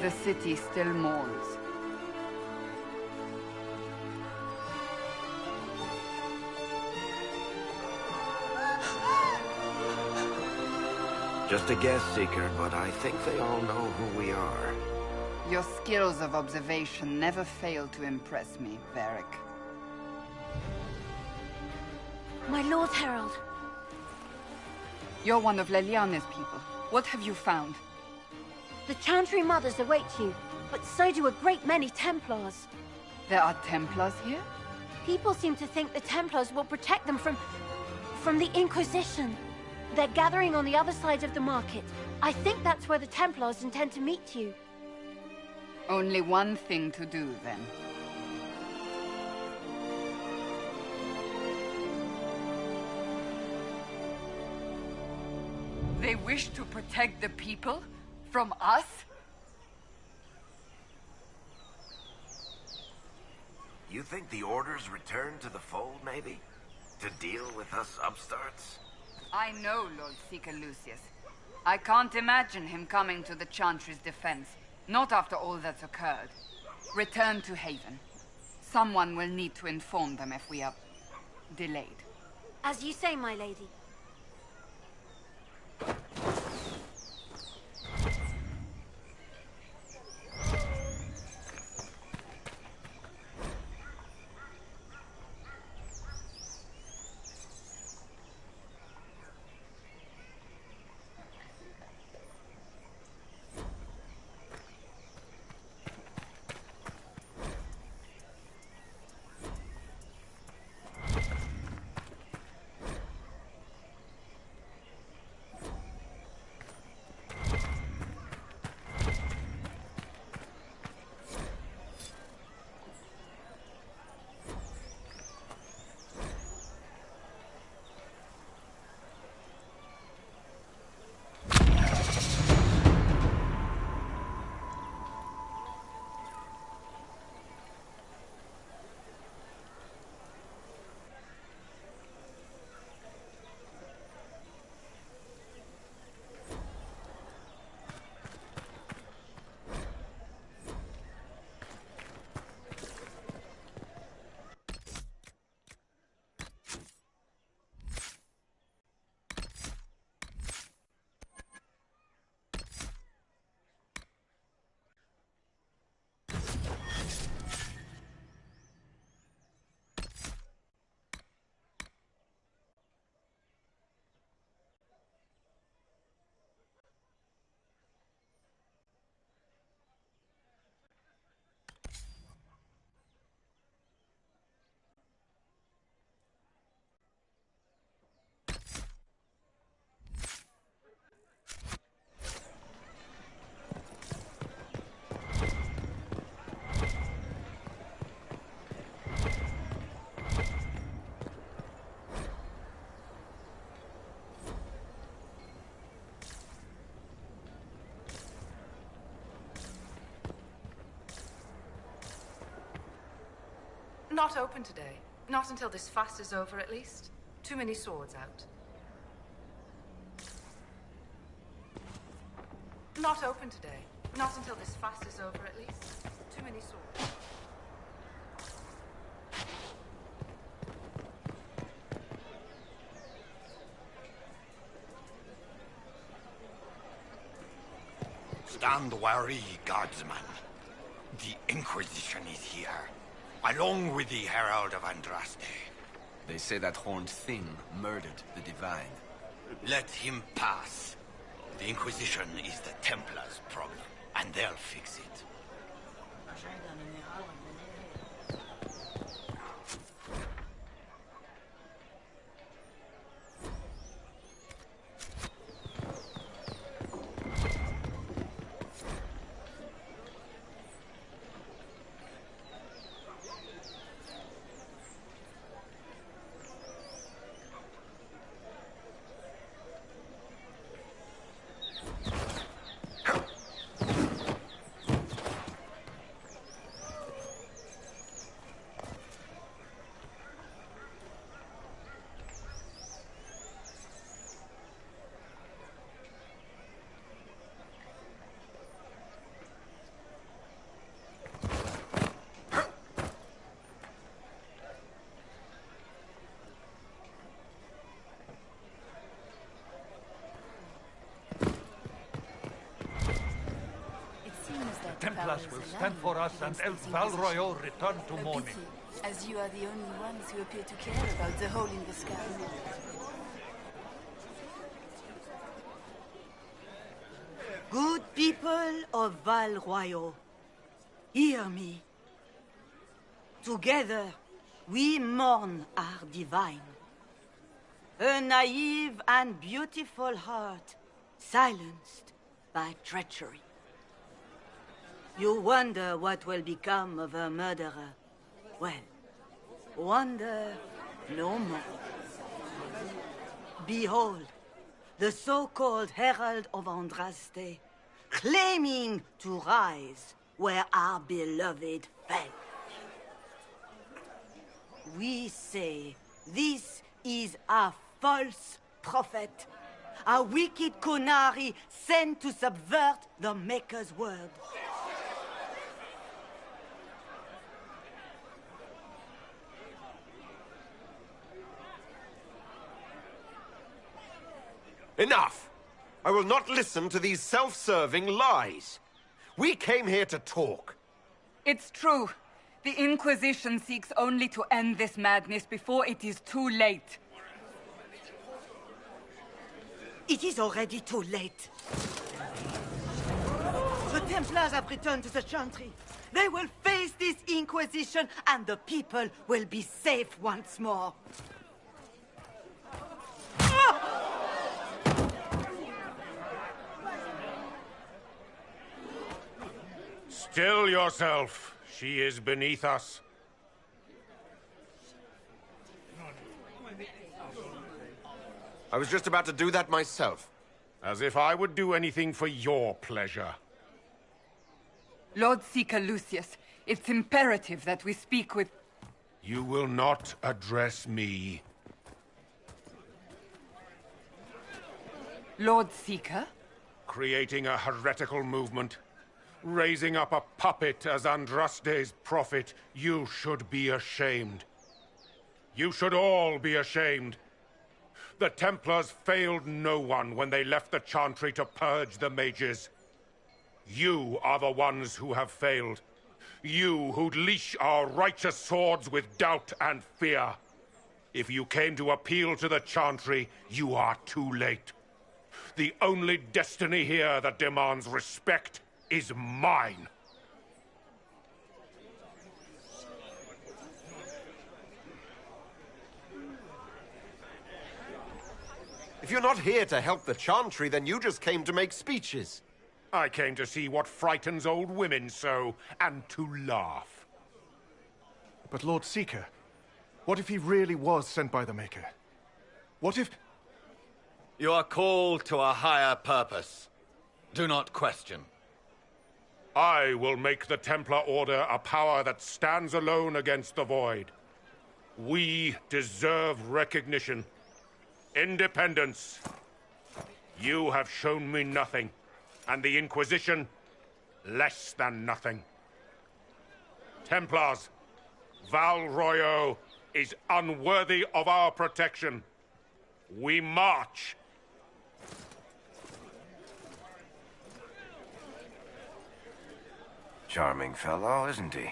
The city still mourns. Just a guess, Seeker, but I think they all know who we are. Your skills of observation never fail to impress me, Varric. My Lord Herald. You're one of Leliane's people. What have you found? The Chantry Mothers await you, but so do a great many Templars. There are Templars here? People seem to think the Templars will protect them from the Inquisition. They're gathering on the other side of the market. I think that's where the Templars intend to meet you. Only one thing to do, then. They wish to protect the people? From us? You think the Order's returned to the fold, maybe? To deal with us upstarts? I know Lord Seeker Lucius. I can't imagine him coming to the Chantry's defense. Not after all that's occurred. Return to Haven. Someone will need to inform them if we are delayed. As you say, my lady. Not open today. Not until this fast is over, at least. Too many swords out. Not open today. Not until this fast is over, at least. Too many swords. Stand wary, guardsman. The Inquisition is here, along with the Herald of Andraste. They say that horned thing murdered the Divine. Let him pass. The Inquisition is the Templars' problem, and they'll fix it. The Templars will stand for us and El Valroyo return to mourning. As you are the only ones who appear to care about the hole in the sky. Good people of Val Royal, hear me. Together, we mourn our divine. A naive and beautiful heart, silenced by treachery. You wonder what will become of a murderer. Well, wonder no more. Behold, the so-called Herald of Andraste, claiming to rise where our beloved fell. We say this is a false prophet, a wicked Konari sent to subvert the Maker's word. Enough! I will not listen to these self-serving lies. We came here to talk. It's true. The Inquisition seeks only to end this madness before it is too late. It is already too late. The Templars have returned to the Chantry. They will face this Inquisition, and the people will be safe once more. Still yourself. She is beneath us. I was just about to do that myself. As if I would do anything for your pleasure. Lord Seeker Lucius, it's imperative that we speak with... You will not address me. Lord Seeker? Creating a heretical movement. Raising up a puppet as Andraste's prophet. You should be ashamed. You should all be ashamed. The Templars failed no one when they left the Chantry to purge the mages. You are the ones who have failed. You who'd leash our righteous swords with doubt and fear. If you came to appeal to the Chantry, you are too late. The only destiny here that demands respect is mine. If you're not here to help the Chantry, then you just came to make speeches. I came to see what frightens old women so, and to laugh. But Lord Seeker, what if he really was sent by the Maker? What if... You are called to a higher purpose. Do not question. I will make the Templar Order a power that stands alone against the Void. We deserve recognition. Independence. You have shown me nothing, and the Inquisition, less than nothing. Templars, Val Royo is unworthy of our protection. We march. Charming fellow, isn't he?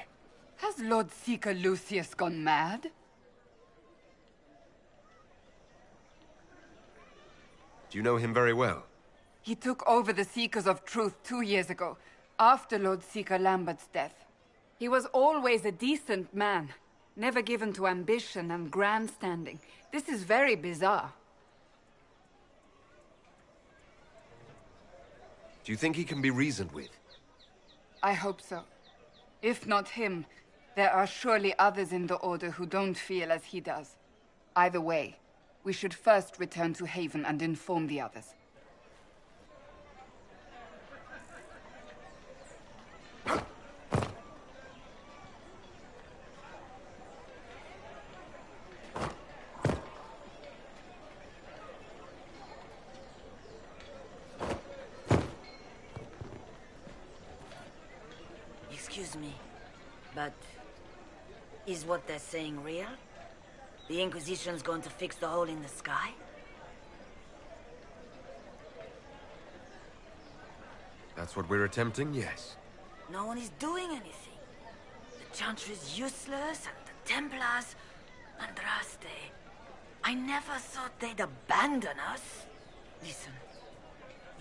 Has Lord Seeker Lucius gone mad? Do you know him very well? He took over the Seekers of Truth 2 years ago, after Lord Seeker Lambert's death. He was always a decent man, never given to ambition and grandstanding. This is very bizarre. Do you think he can be reasoned with? I hope so. If not him, there are surely others in the Order who don't feel as he does. Either way, we should first return to Haven and inform the others. Excuse me, but is what they're saying real? The Inquisition's going to fix the hole in the sky? That's what we're attempting, yes. No one is doing anything. The Chantry is useless, and the Templars... Andraste. I never thought they'd abandon us. Listen,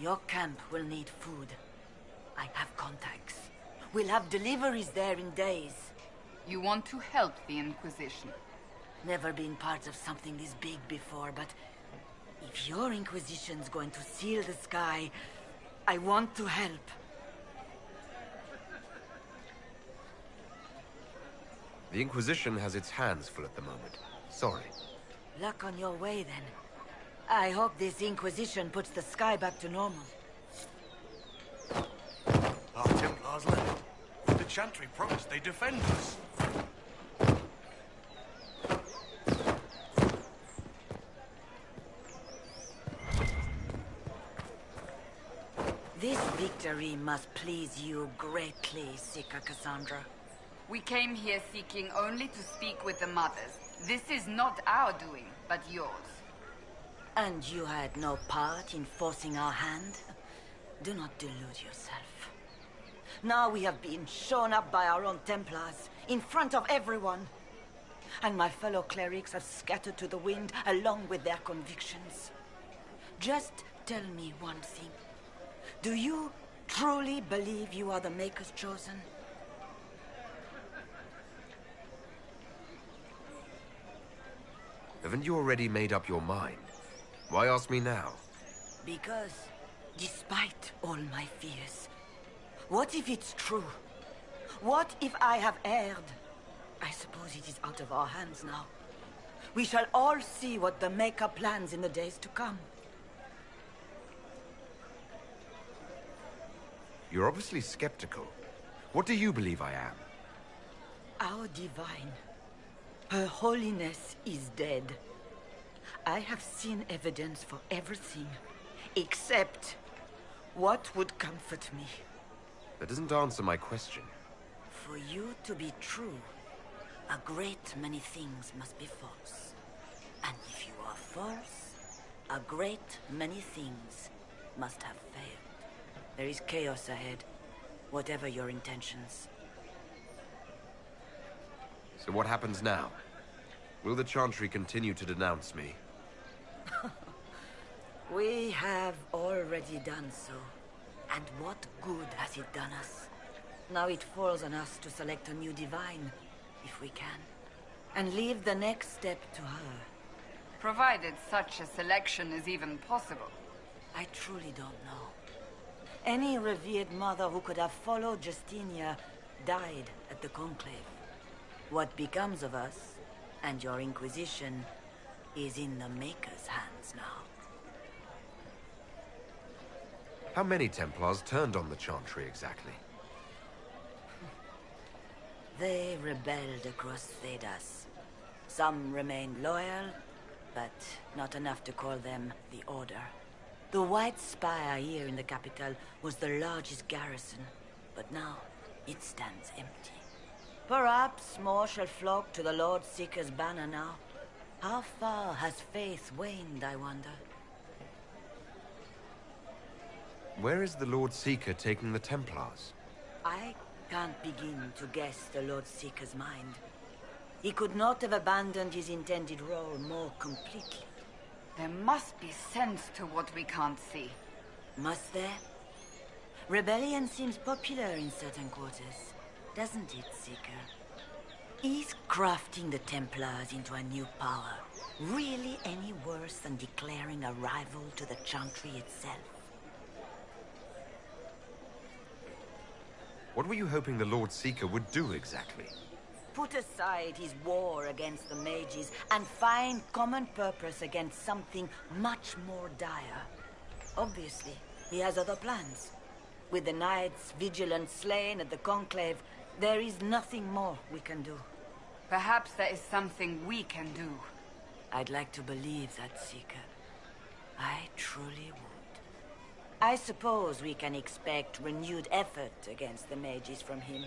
your camp will need food. I have contacts. We'll have deliveries there in days. You want to help the Inquisition? Never been part of something this big before, but if your Inquisition's going to seal the sky, I want to help. The Inquisition has its hands full at the moment. Sorry. Luck on your way, then. I hope this Inquisition puts the sky back to normal. Our Templars left. The Chantry promised they'd defend us. This victory must please you greatly, Sika Cassandra. We came here seeking only to speak with the mothers. This is not our doing, but yours. And you had no part in forcing our hand? Do not delude yourself. Now we have been shown up by our own Templars, in front of everyone. And my fellow clerics have scattered to the wind along with their convictions. Just tell me one thing. Do you truly believe you are the Maker's chosen? Haven't you already made up your mind? Why ask me now? Because, despite all my fears, what if it's true? What if I have erred? I suppose it is out of our hands now. We shall all see what the Maker plans in the days to come. You're obviously skeptical. What do you believe I am? Our divine. Her holiness is dead. I have seen evidence for everything, except what would comfort me. That doesn't answer my question. For you to be true, a great many things must be false. And if you are false, a great many things must have failed. There is chaos ahead, whatever your intentions. So what happens now? Will the Chantry continue to denounce me? We have already done so. And what good has it done us? Now it falls on us to select a new divine, if we can. And leave the next step to her. Provided such a selection is even possible. I truly don't know. Any revered mother who could have followed Justinia died at the Conclave. What becomes of us, and your Inquisition, is in the Maker's hands now. How many Templars turned on the Chantry exactly? They rebelled across Thedas. Some remained loyal, but not enough to call them the Order. The White Spire here in the capital was the largest garrison, but now it stands empty. Perhaps more shall flock to the Lord Seeker's banner now. How far has faith waned, I wonder? Where is the Lord Seeker taking the Templars? I can't begin to guess the Lord Seeker's mind. He could not have abandoned his intended role more completely. There must be sense to what we can't see. Must there? Rebellion seems popular in certain quarters, doesn't it, Seeker? Is crafting the Templars into a new power really any worse than declaring a rival to the Chantry itself? What were you hoping the Lord Seeker would do exactly? Put aside his war against the mages and find common purpose against something much more dire. Obviously, he has other plans. With the knights vigilant slain at the Conclave, there is nothing more we can do. Perhaps there is something we can do. I'd like to believe that, Seeker. I truly would. I suppose we can expect renewed effort against the mages from him,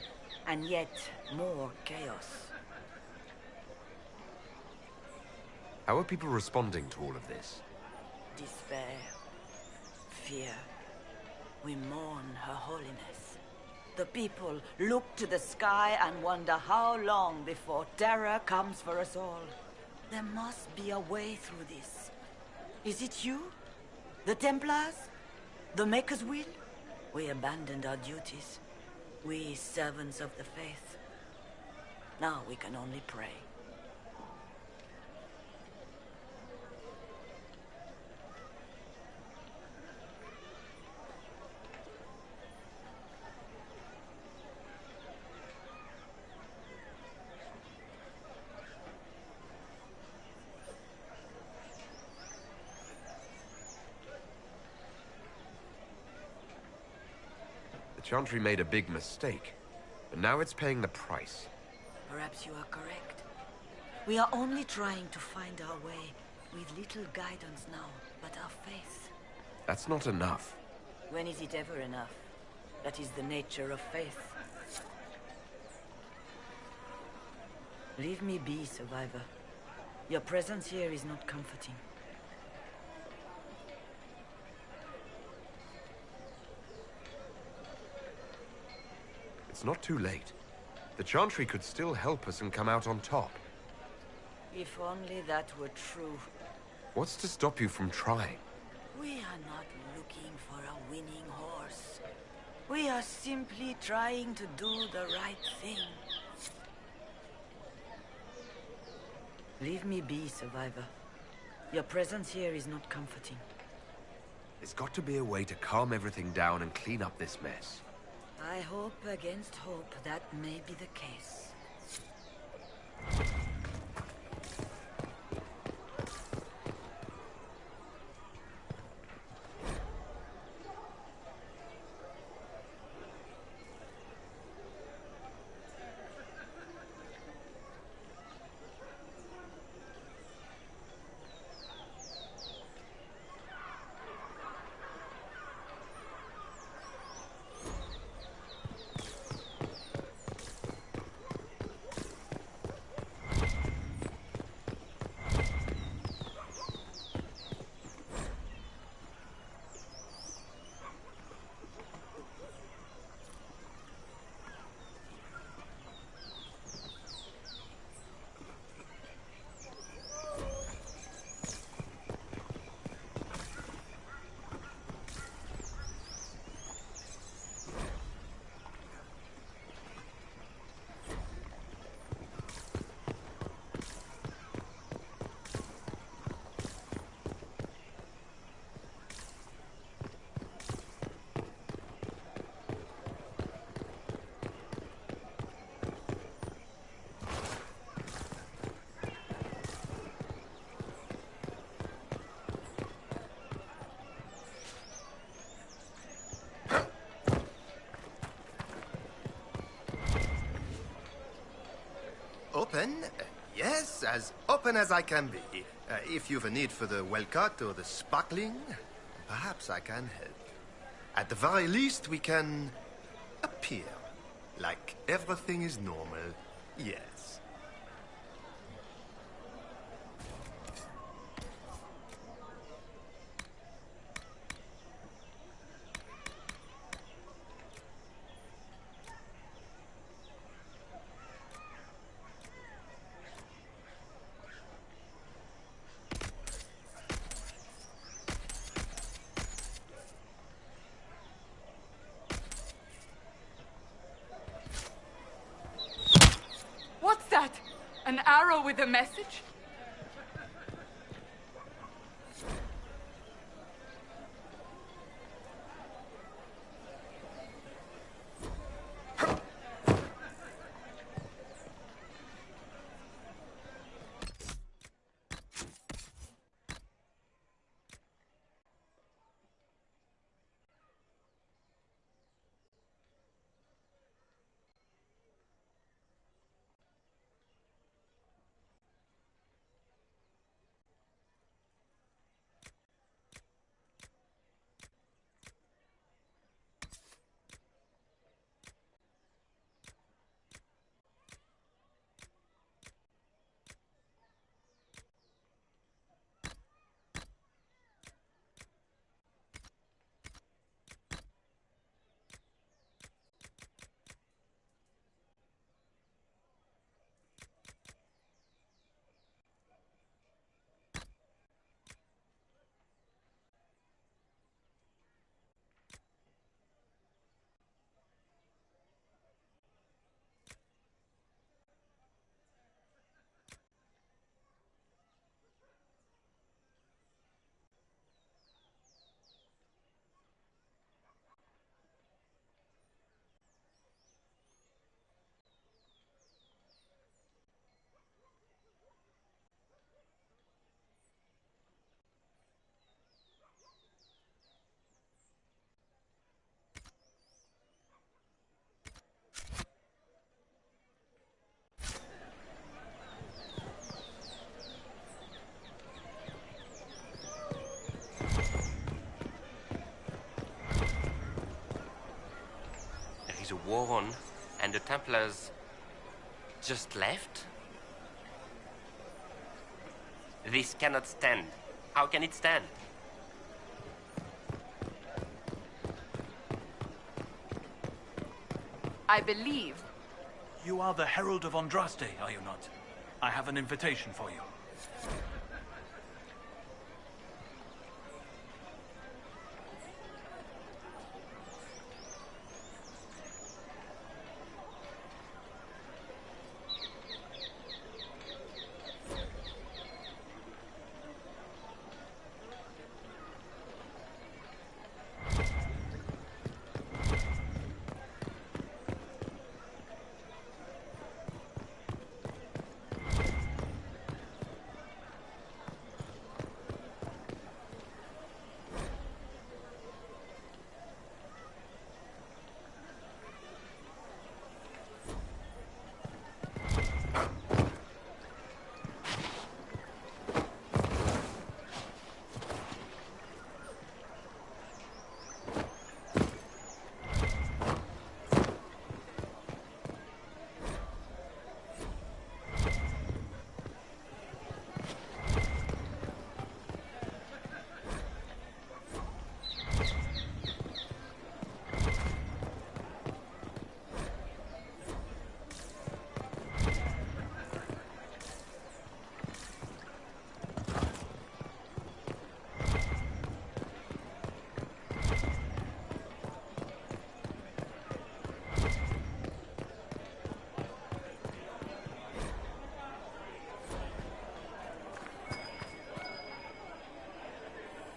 and yet more chaos. How are people responding to all of this? Despair. Fear. We mourn her holiness. The people look to the sky and wonder how long before terror comes for us all. There must be a way through this. Is it you? The Templars? The Maker's Will? We abandoned our duties. We servants of the faith. Now we can only pray. The Chantry made a big mistake, but now it's paying the price. Perhaps you are correct. We are only trying to find our way, with little guidance now, but our faith. That's not enough. When is it ever enough? That is the nature of faith. Leave me be, survivor. Your presence here is not comforting. It's not too late. The Chantry could still help us and come out on top. If only that were true. What's to stop you from trying? We are not looking for a winning horse. We are simply trying to do the right thing. Leave me be, survivor. Your presence here is not comforting. There's got to be a way to calm everything down and clean up this mess. I hope against hope that may be the case. Open? Yes, as open as I can be. If you've a need for the well-cut or the sparkling, perhaps I can help. At the very least, we can appear like everything is normal. Yes. What's that? An arrow with a message? war on, and the Templars just left? This cannot stand. How can it stand? I believe. You are the Herald of Andraste, are you not? I have an invitation for you.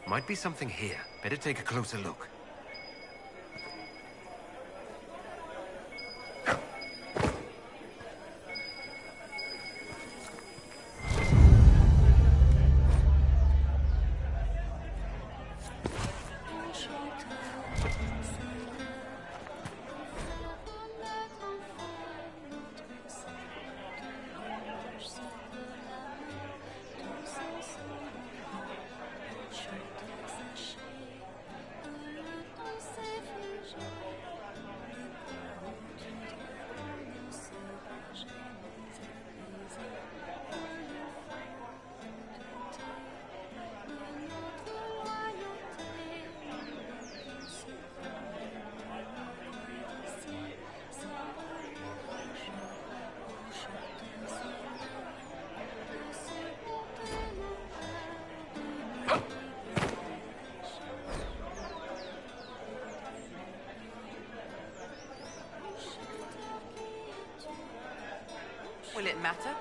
Might be something here. Better take a closer look. Will it matter?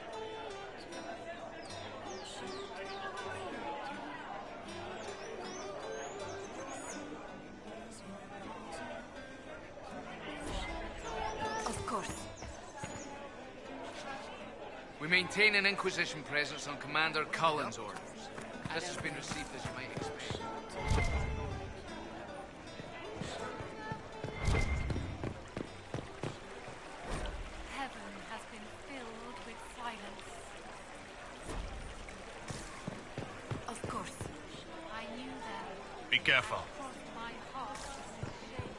Of course. We maintain an Inquisition presence on Commander Cullen's orders. This has been received as you might expect. Heaven has been filled with silence. Of course. I knew that. Be careful. Crossed my heart with shame.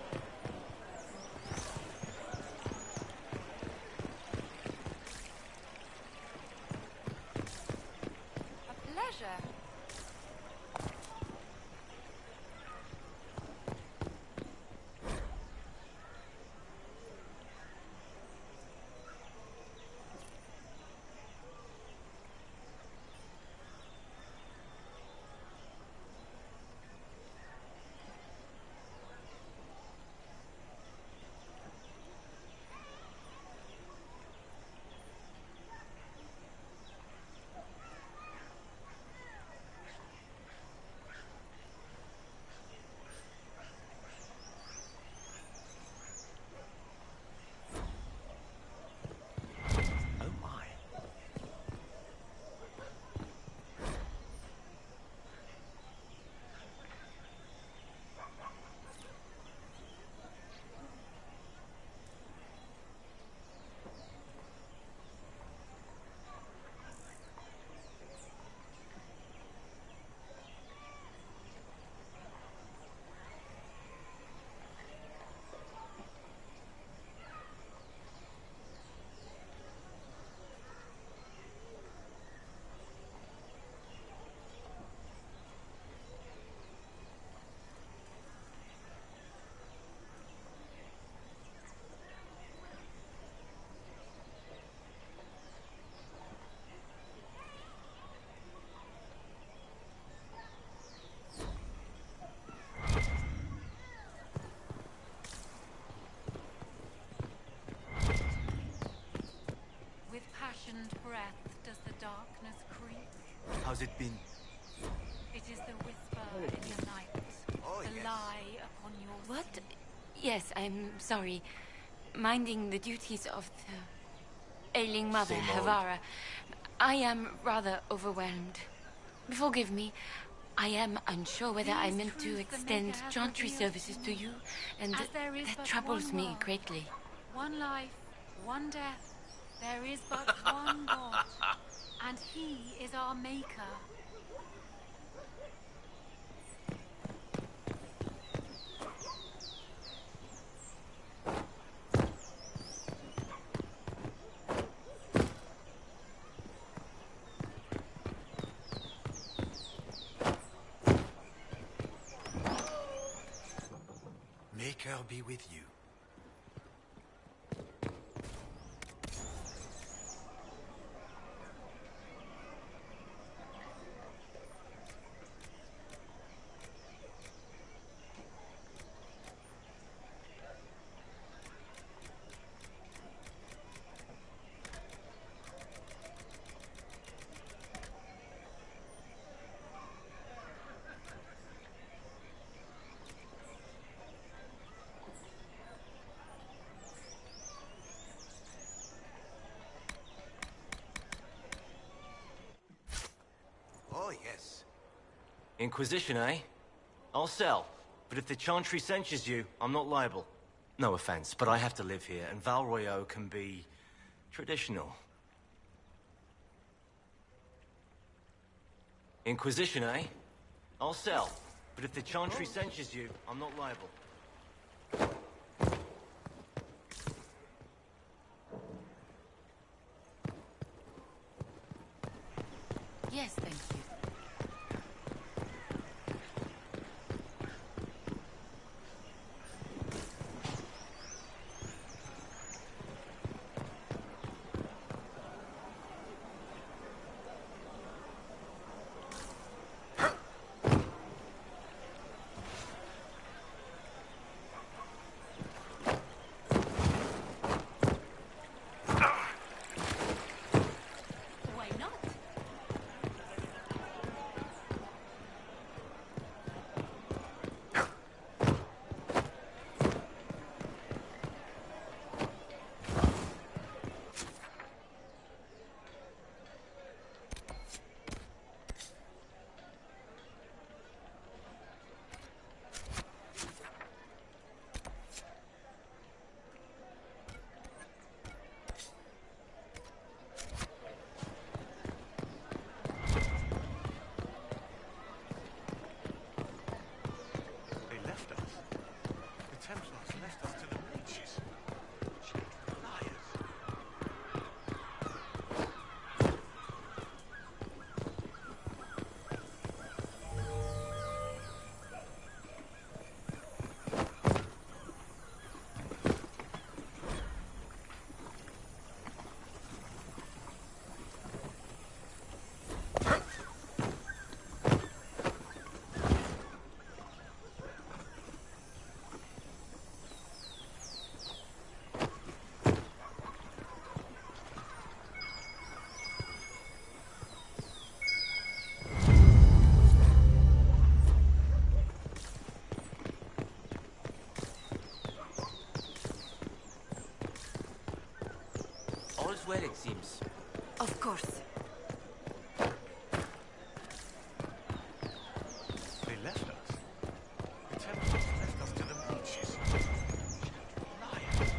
A pleasure. cushioned breath does the darkness creep. How's it been? It is the whisper in the night, the lie upon your What? sleep. Yes, I'm sorry. Minding the duties of the ailing mother, Same old. Havara. I am rather overwhelmed. Forgive me. I am unsure whether I meant to extend chantry services to you, and As there is that but troubles one me world, greatly. One life, one death. There is but one God, and He is our Maker. Maker be with you. Oh, yes. Inquisition, eh? I'll sell. But if the Chantry censures you, I'm not liable. No offense, but I have to live here, and Val Royeaux can be traditional. Inquisition, eh? I'll sell. But if the Chantry censures you, I'm not liable. Yes, thank you. Why not? They left us. The Templars left us to the mages. Liars. All's well, it seems. Of course. They left us. The Templars left us to the mages. Liars.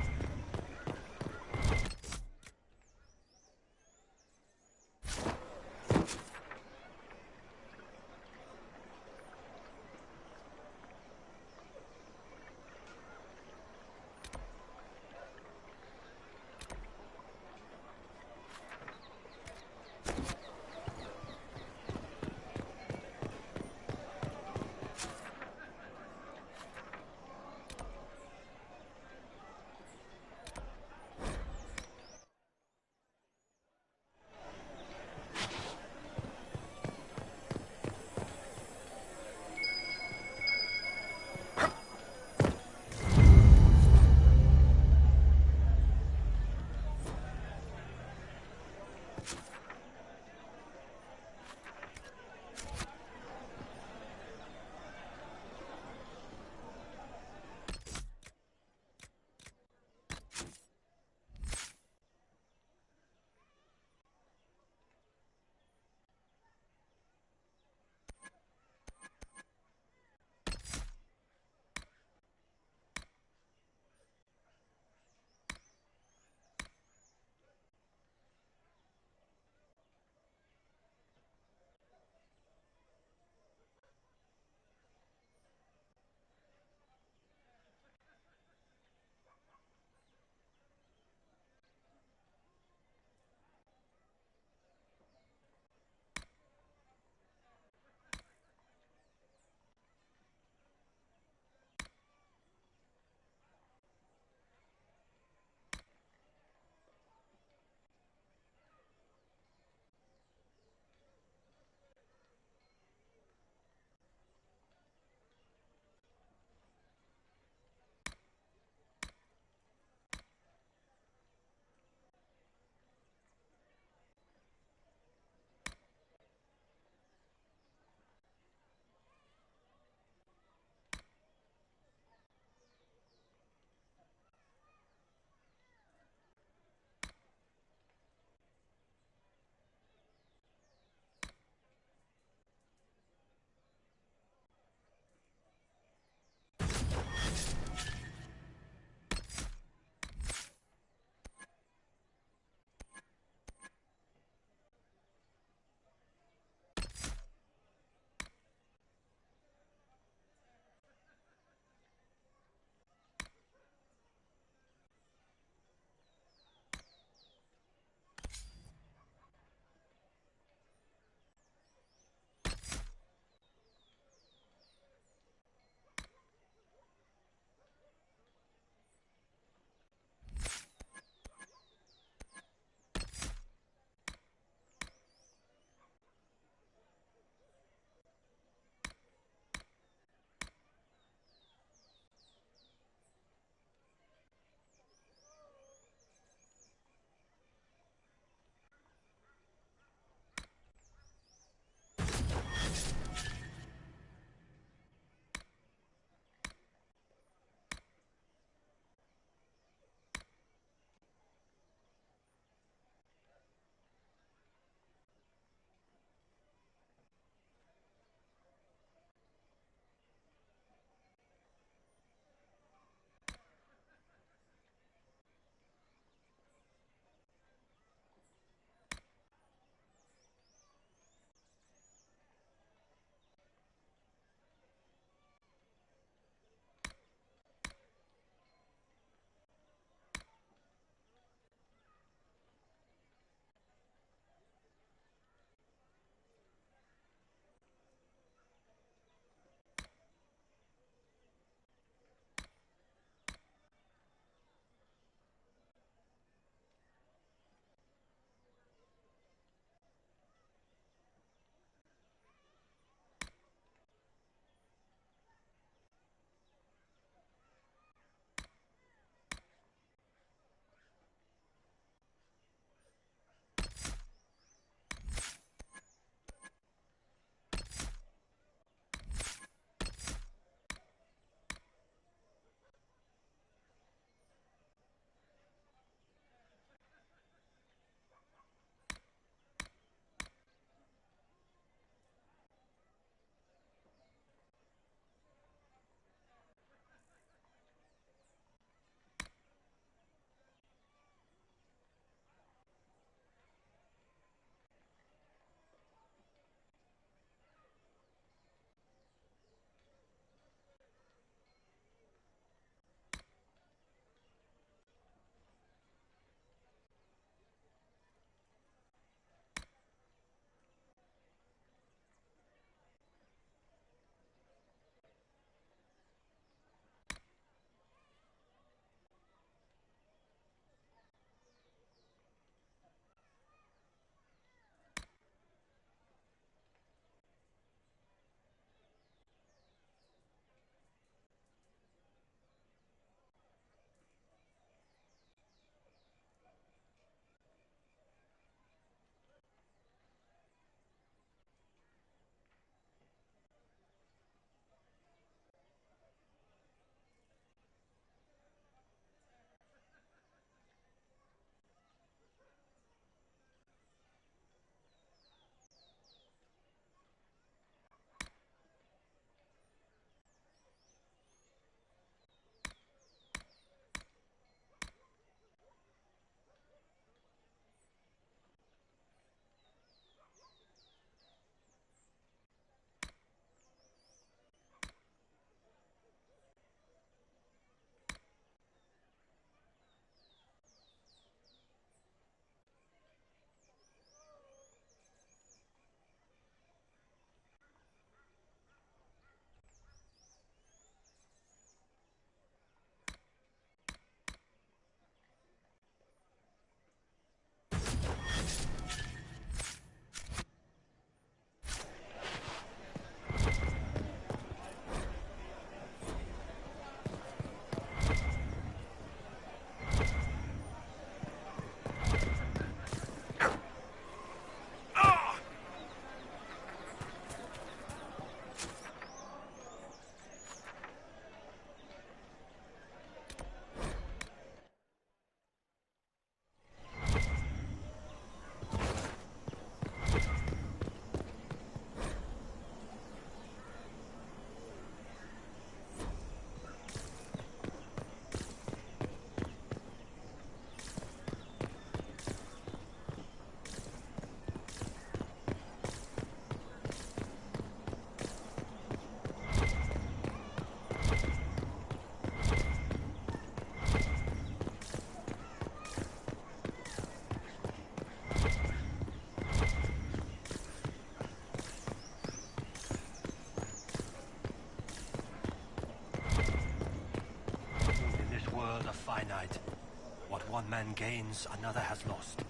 one gains, another has lost.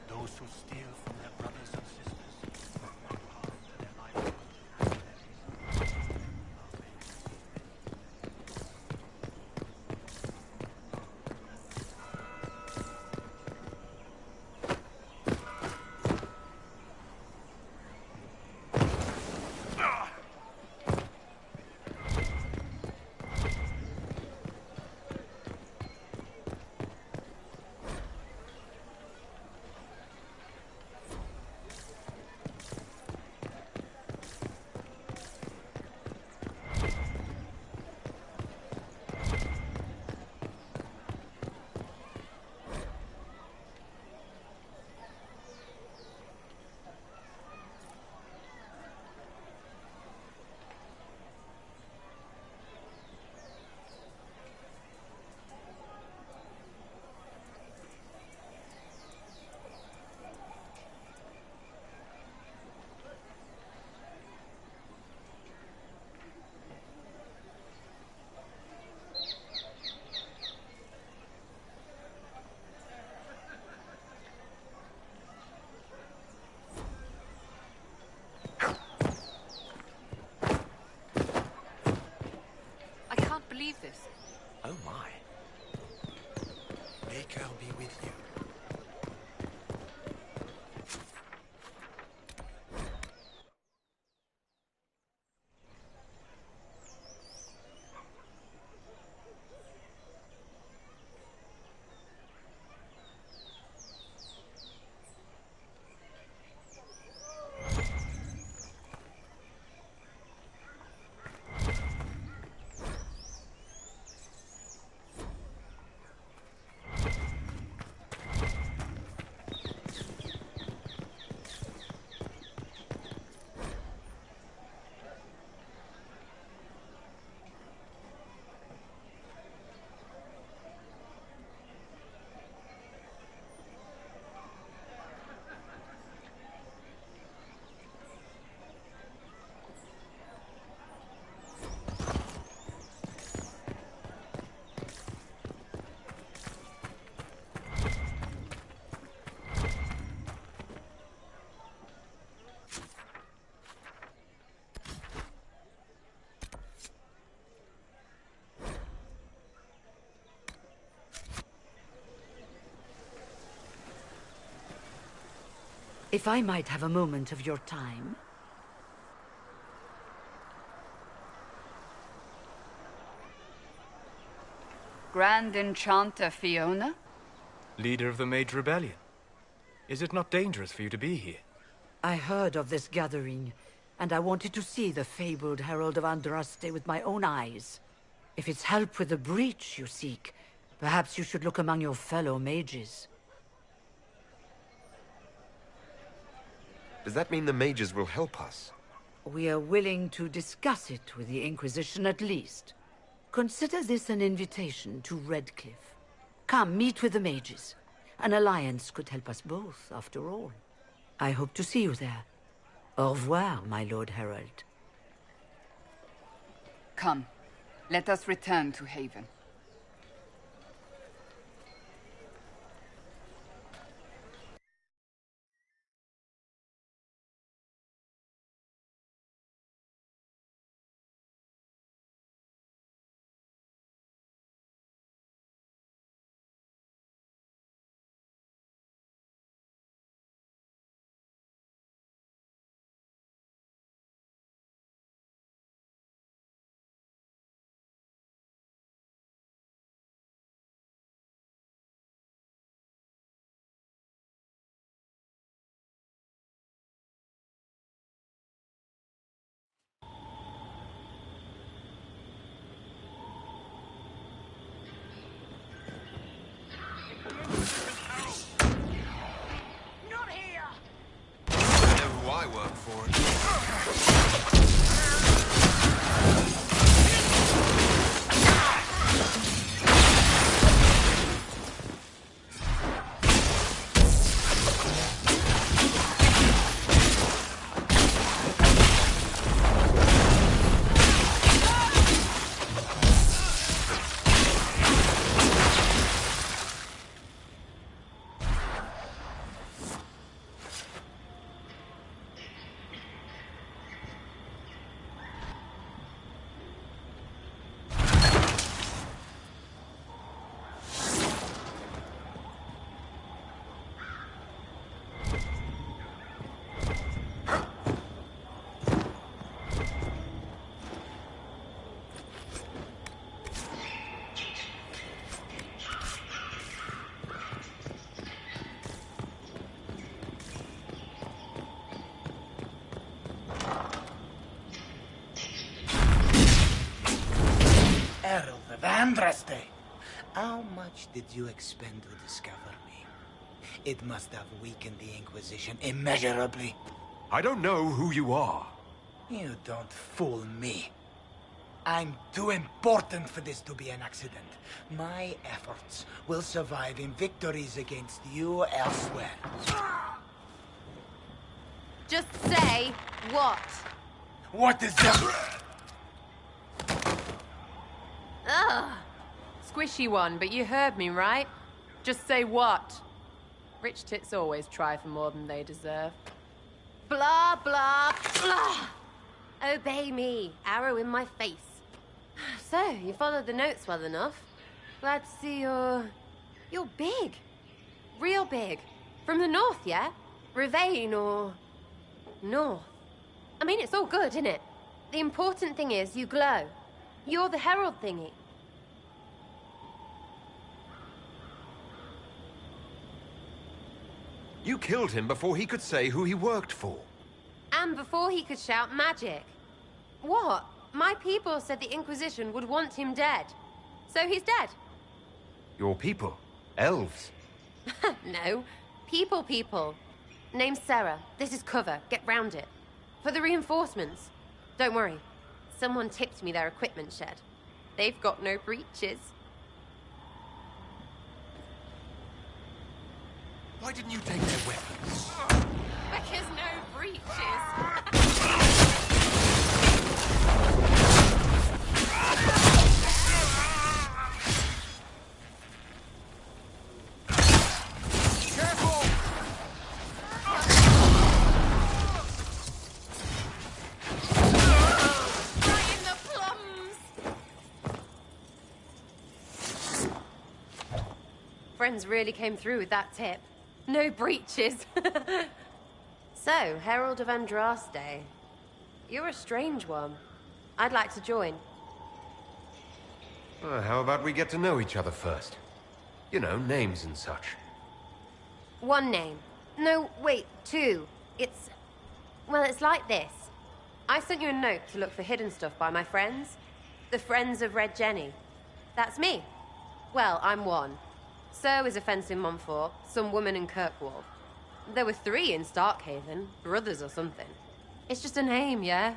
Those who steal from their brothers and sisters. Their life. Believe this. Oh my. Maker be with you. If I might have a moment of your time. Grand Enchanter Fiona? Leader of the Mage Rebellion. Is it not dangerous for you to be here? I heard of this gathering, and I wanted to see the fabled Herald of Andraste with my own eyes. If it's help with the breach you seek, perhaps you should look among your fellow mages. Does that mean the mages will help us? We are willing to discuss it with the Inquisition at least. Consider this an invitation to Redcliffe. Come, meet with the mages. An alliance could help us both, after all. I hope to see you there. Au revoir, my Lord Herald. Come, let us return to Haven. Andraste, how much did you expend to discover me? It must have weakened the Inquisition immeasurably. I don't know who you are. You don't fool me. I'm too important for this to be an accident. My efforts will survive in victories against you elsewhere. Just say what? What is that? Ugh. Squishy one, but you heard me, right? Just say what? Rich tits always try for more than they deserve. Blah, blah, blah. Obey me. Arrow in my face. So, you followed the notes well enough. Glad to see you're big. Real big. From the north, yeah? Ravane or... north. I mean, it's all good, isn't it? The important thing is you glow. You're the herald thingy. You killed him before he could say who he worked for. And before he could shout magic. What? My people said the Inquisition would want him dead. So he's dead. Your people? Elves? No. People. Name's Sarah. This is cover. Get round it. For the reinforcements. Don't worry. Someone tipped me their equipment shed. They've got no breaches. Why didn't you take their weapons? Because no breaches. Friends really came through with that tip. No breaches. So, Herald of Andraste. You're a strange one. I'd like to join. How about we get to know each other first? You know, names and such. One name. No, wait, two. Well, it's like this. I sent you a note to look for hidden stuff by my friends. The Friends of Red Jenny. That's me. Well, I'm one. So is a fence in Montfort, some woman in Kirkwall. There were 3 in Starkhaven, brothers or something. It's just a name, yeah?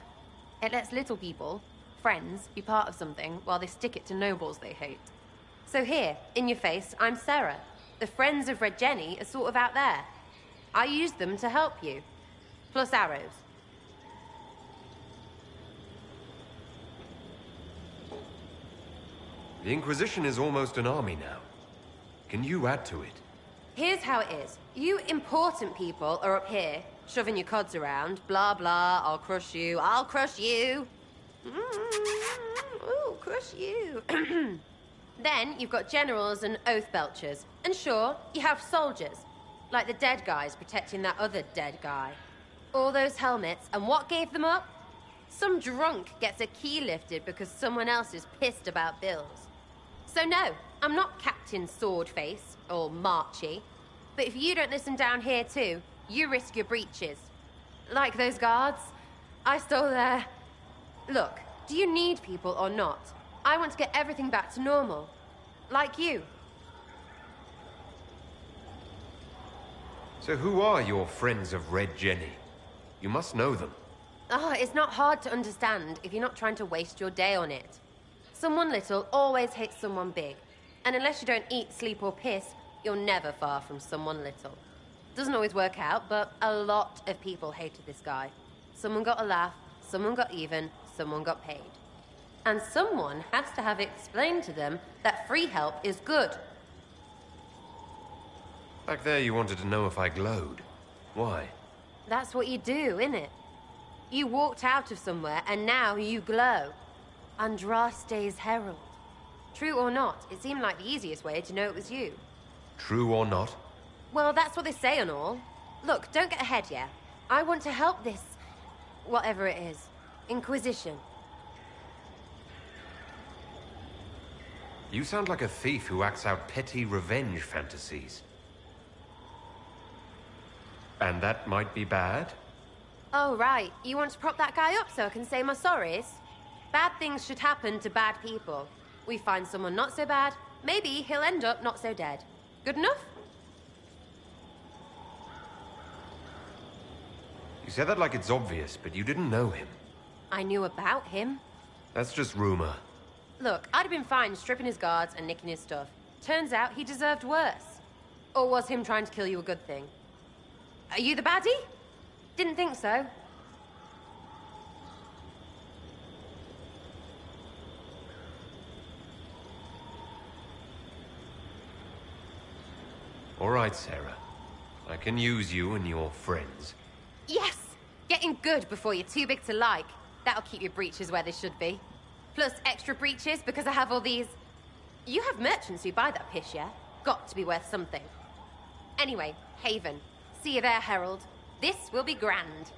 It lets little people, friends, be part of something while they stick it to nobles they hate. So here, in your face, I'm Sarah. The Friends of Red Jenny are sort of out there. I used them to help you. Plus arrows. The Inquisition is almost an army now. Can you add to it? Here's how it is. You important people are up here, shoving your cods around. Blah, blah, I'll crush you. Ooh, crush you. Then you've got generals and oath belchers. And sure, you have soldiers. Like the dead guys protecting that other dead guy. All those helmets, and what gave them up? Some drunk gets a key lifted because someone else is pissed about bills. So no, I'm not Captain Swordface, or Marchy. But if you don't listen down here too, you risk your breeches. Like those guards. I stole their... Look, do you need people or not? I want to get everything back to normal. Like you. So who are your Friends of Red Jenny? You must know them. Oh, it's not hard to understand if you're not trying to waste your day on it. Someone little always hates someone big. And unless you don't eat, sleep, or piss, you're never far from someone little. Doesn't always work out, but a lot of people hated this guy. Someone got a laugh, someone got even, someone got paid. And someone has to have explained to them that free help is good. Back there you wanted to know if I glowed. Why? That's what you do, innit? You walked out of somewhere, and now you glow. Andraste's herald. True or not, it seemed like the easiest way to know it was you. True or not? Well, that's what they say and all. Look, don't get ahead yet. I want to help this... whatever it is. Inquisition. You sound like a thief who acts out petty revenge fantasies. And that might be bad? Oh, right. You want to prop that guy up so I can say my sorries? Bad things should happen to bad people. We find someone not so bad. Maybe he'll end up not so dead. Good enough? You said that like it's obvious, but you didn't know him. I knew about him. That's just rumor. Look, I'd have been fine stripping his guards and nicking his stuff. Turns out he deserved worse. Or was him trying to kill you a good thing? Are you the baddie? Didn't think so. All right, Sarah. I can use you and your friends. Yes! Getting good before you're too big to like. That'll keep your breeches where they should be. Plus extra breeches because I have all these... You have merchants who buy that piss, yeah? Got to be worth something. Anyway, Haven. See you there, Herald. This will be grand.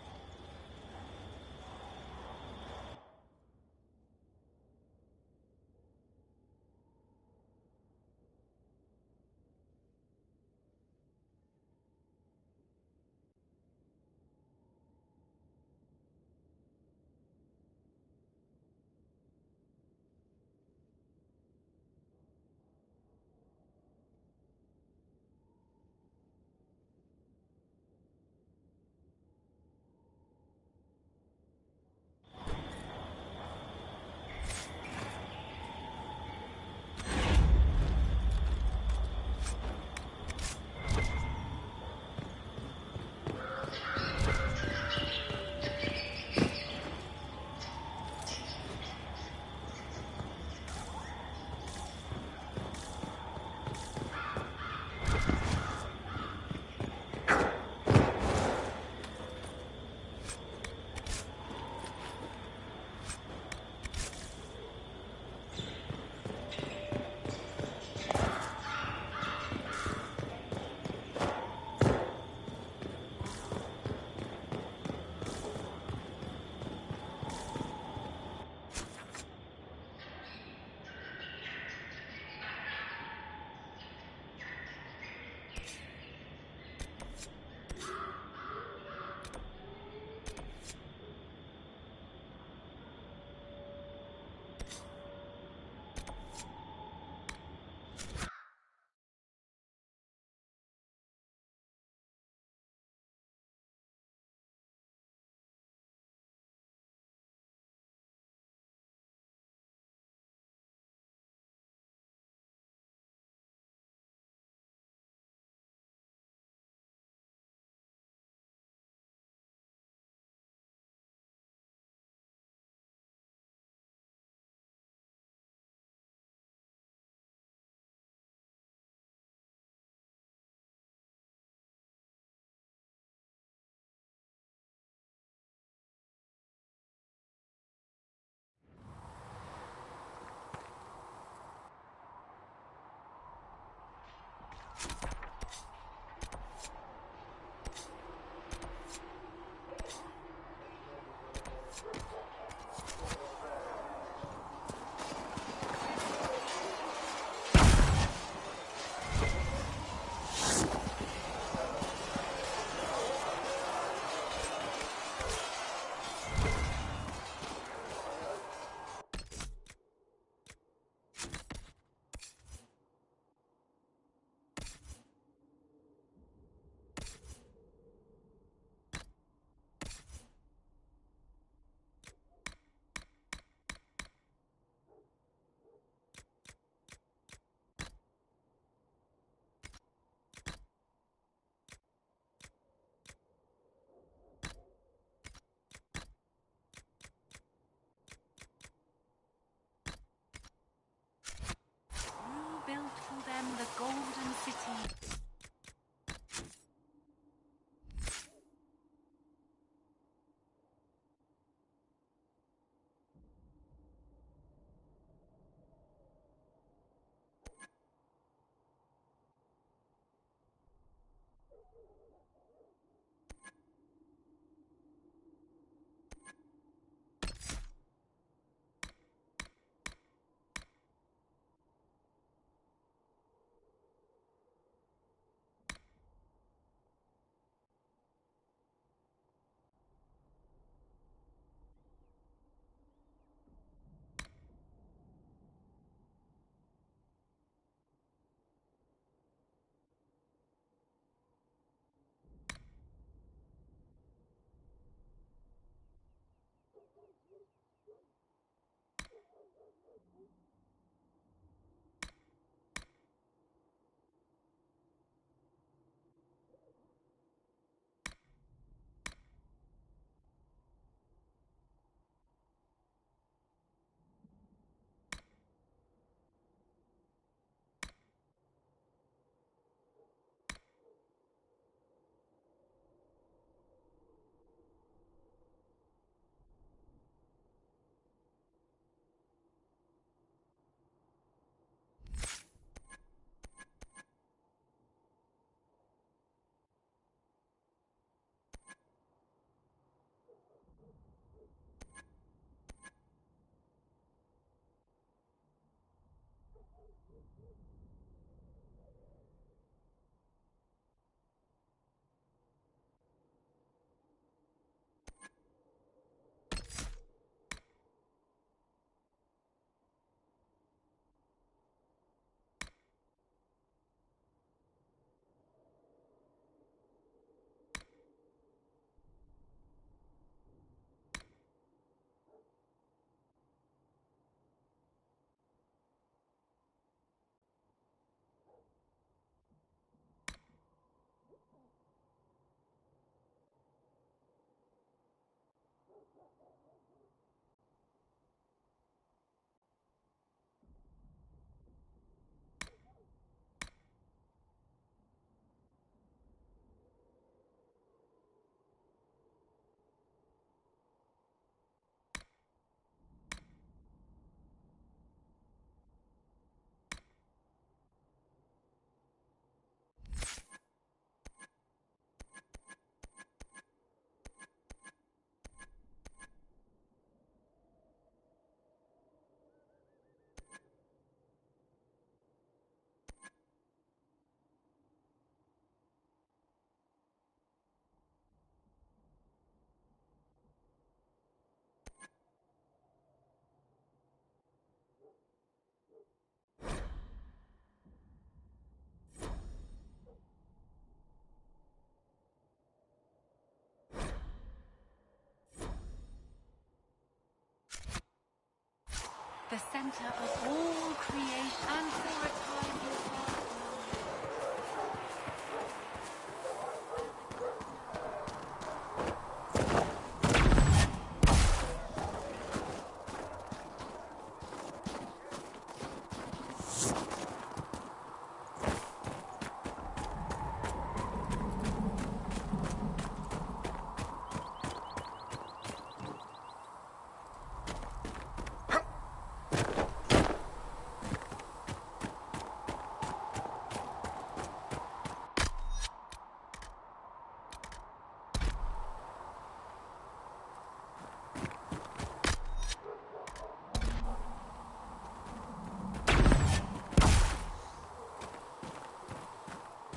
center of all creation, and for a time you are.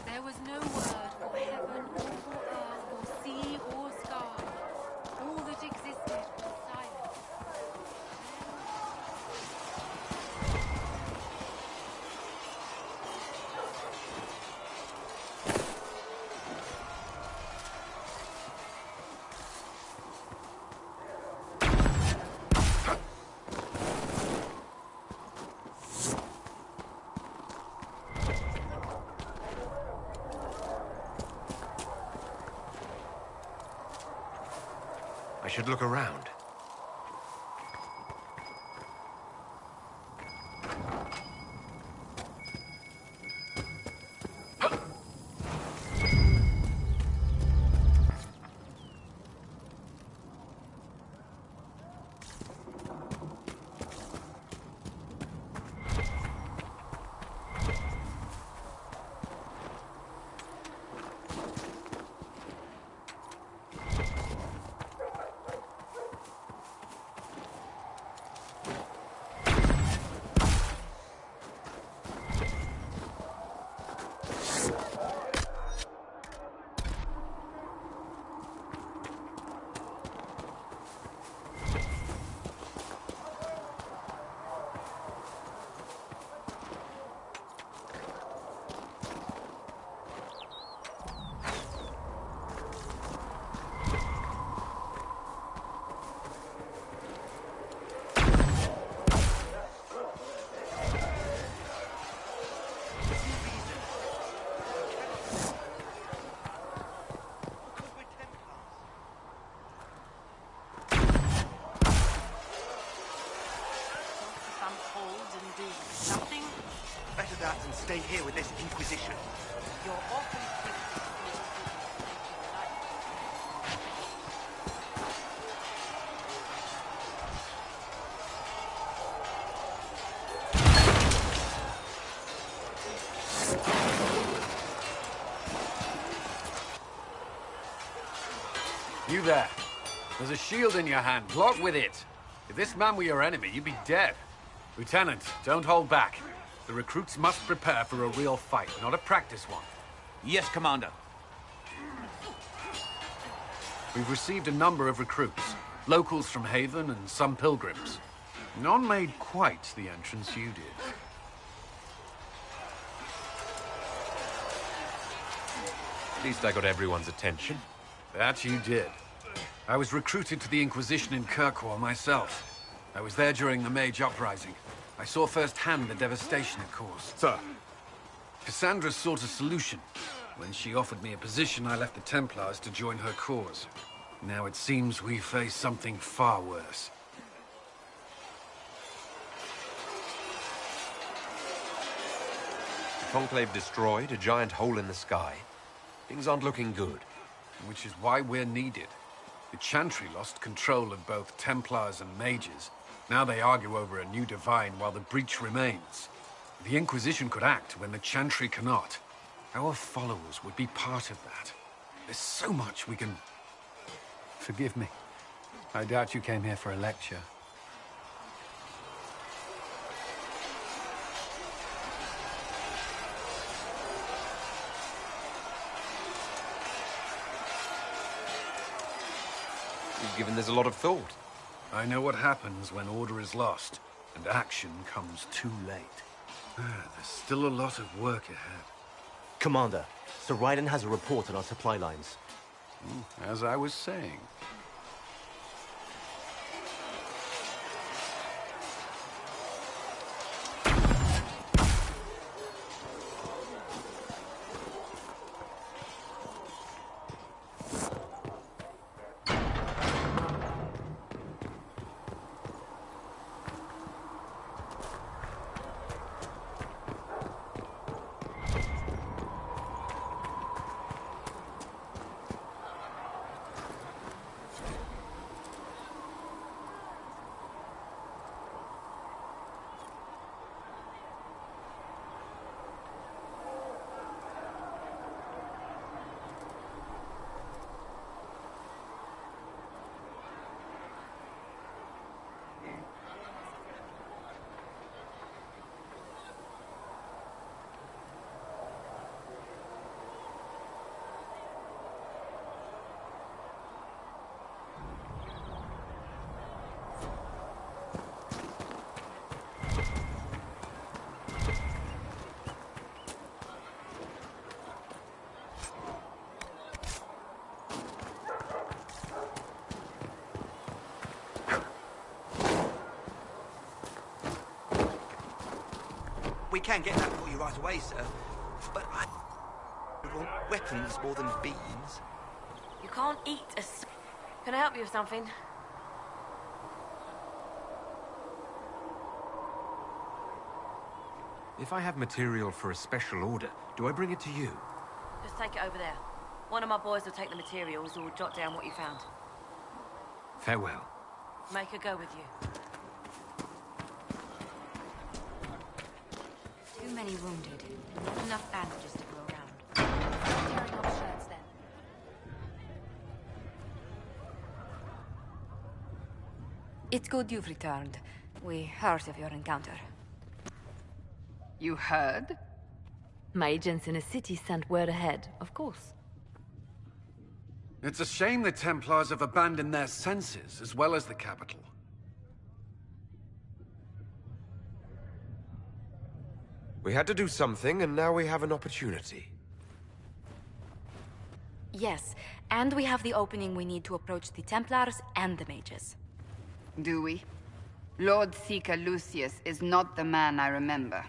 There was no word for heaven or for earth or sea or sky. All that existed was silence. I should look around. Better that than stay here with this Inquisition. You're often You there. There's a shield in your hand. Block with it. If this man were your enemy, you'd be dead. Lieutenant, don't hold back. The recruits must prepare for a real fight, not a practice one. Yes, Commander. We've received a number of recruits. Locals from Haven and some pilgrims. None made quite the entrance you did. At least I got everyone's attention. That you did. I was recruited to the Inquisition in Kirkwall myself. I was there during the Mage Uprising. I saw firsthand the devastation it caused. Sir. Cassandra sought a solution. When she offered me a position, I left the Templars to join her cause. Now it seems we face something far worse. The Conclave destroyed, a giant hole in the sky. Things aren't looking good. Which is why we're needed. The Chantry lost control of both Templars and Mages. Now they argue over a new divine while the breach remains. The Inquisition could act when the Chantry cannot. Our followers would be part of that. There's so much we can... Forgive me. I doubt you came here for a lecture. You've given this a lot of thought. I know what happens when order is lost, and action comes too late. There's still a lot of work ahead. Commander, Sir Raiden has a report on our supply lines. As I was saying. can get that for you right away, sir. But I want weapons more than beans. You can't eat a... Can I help you with something? If I have material for a special order, do I bring it to you? Just take it over there. One of my boys will take the materials or jot down what you found. Farewell. Make her go with you. Too many wounded. Not enough bandages to go around. Tearing off shirts then. It's good you've returned. We heard of your encounter. You heard? My agents in the city sent word ahead, of course. It's a shame the Templars have abandoned their senses, as well as the capital. We had to do something, and now we have an opportunity. Yes, and we have the opening we need to approach the Templars and the mages. Do we? Lord Seeker Lucius is not the man I remember.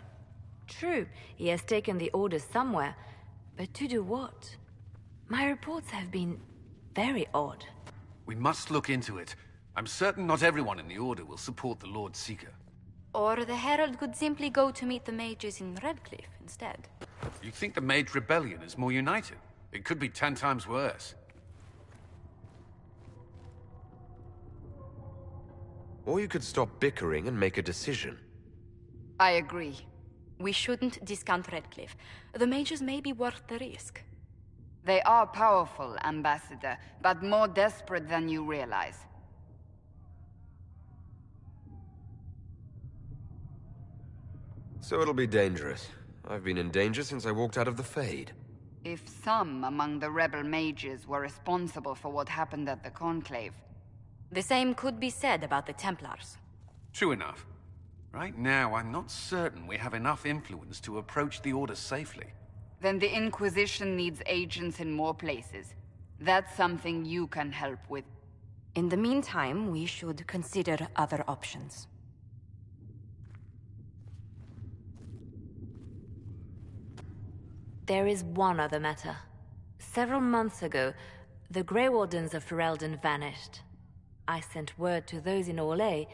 True, he has taken the orders somewhere, but to do what? My reports have been very odd. We must look into it. I'm certain not everyone in the Order will support the Lord Seeker. Or the Herald could simply go to meet the mages in Redcliffe instead. You think the Mage Rebellion is more united? It could be 10 times worse. Or you could stop bickering and make a decision. I agree. We shouldn't discount Redcliffe. The mages may be worth the risk. They are powerful, Ambassador, but more desperate than you realize. So it'll be dangerous. I've been in danger since I walked out of the Fade. If some among the rebel mages were responsible for what happened at the Conclave... The same could be said about the Templars. True enough. Right now, I'm not certain we have enough influence to approach the Order safely. Then the Inquisition needs agents in more places. That's something you can help with. In the meantime, we should consider other options. There is one other matter. Several months ago, the Grey Wardens of Ferelden vanished. I sent word to those in Orlais,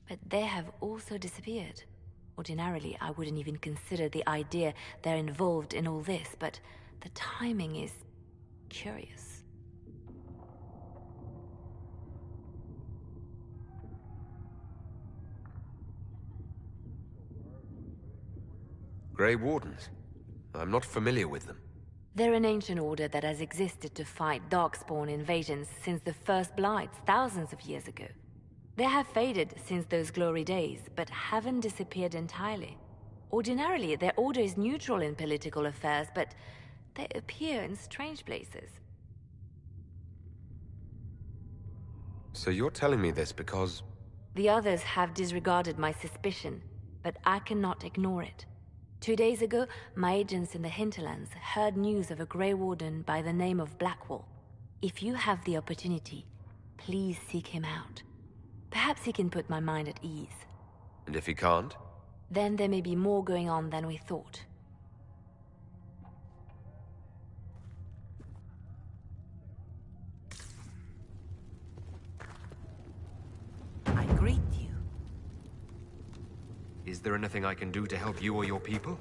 but they have also disappeared. Ordinarily, I wouldn't even consider the idea they're involved in all this, but the timing is curious. Grey Wardens? I'm not familiar with them. They're an ancient order that has existed to fight Darkspawn invasions since the First Blights thousands of years ago. They have faded since those glory days, but haven't disappeared entirely. Ordinarily, their order is neutral in political affairs, but they appear in strange places. So you're telling me this because... The others have disregarded my suspicion, but I cannot ignore it. 2 days ago, my agents in the hinterlands heard news of a Grey Warden by the name of Blackwall. If you have the opportunity, please seek him out. Perhaps he can put my mind at ease. And if he can't? Then there may be more going on than we thought. I greet you. Is there anything I can do to help you or your people?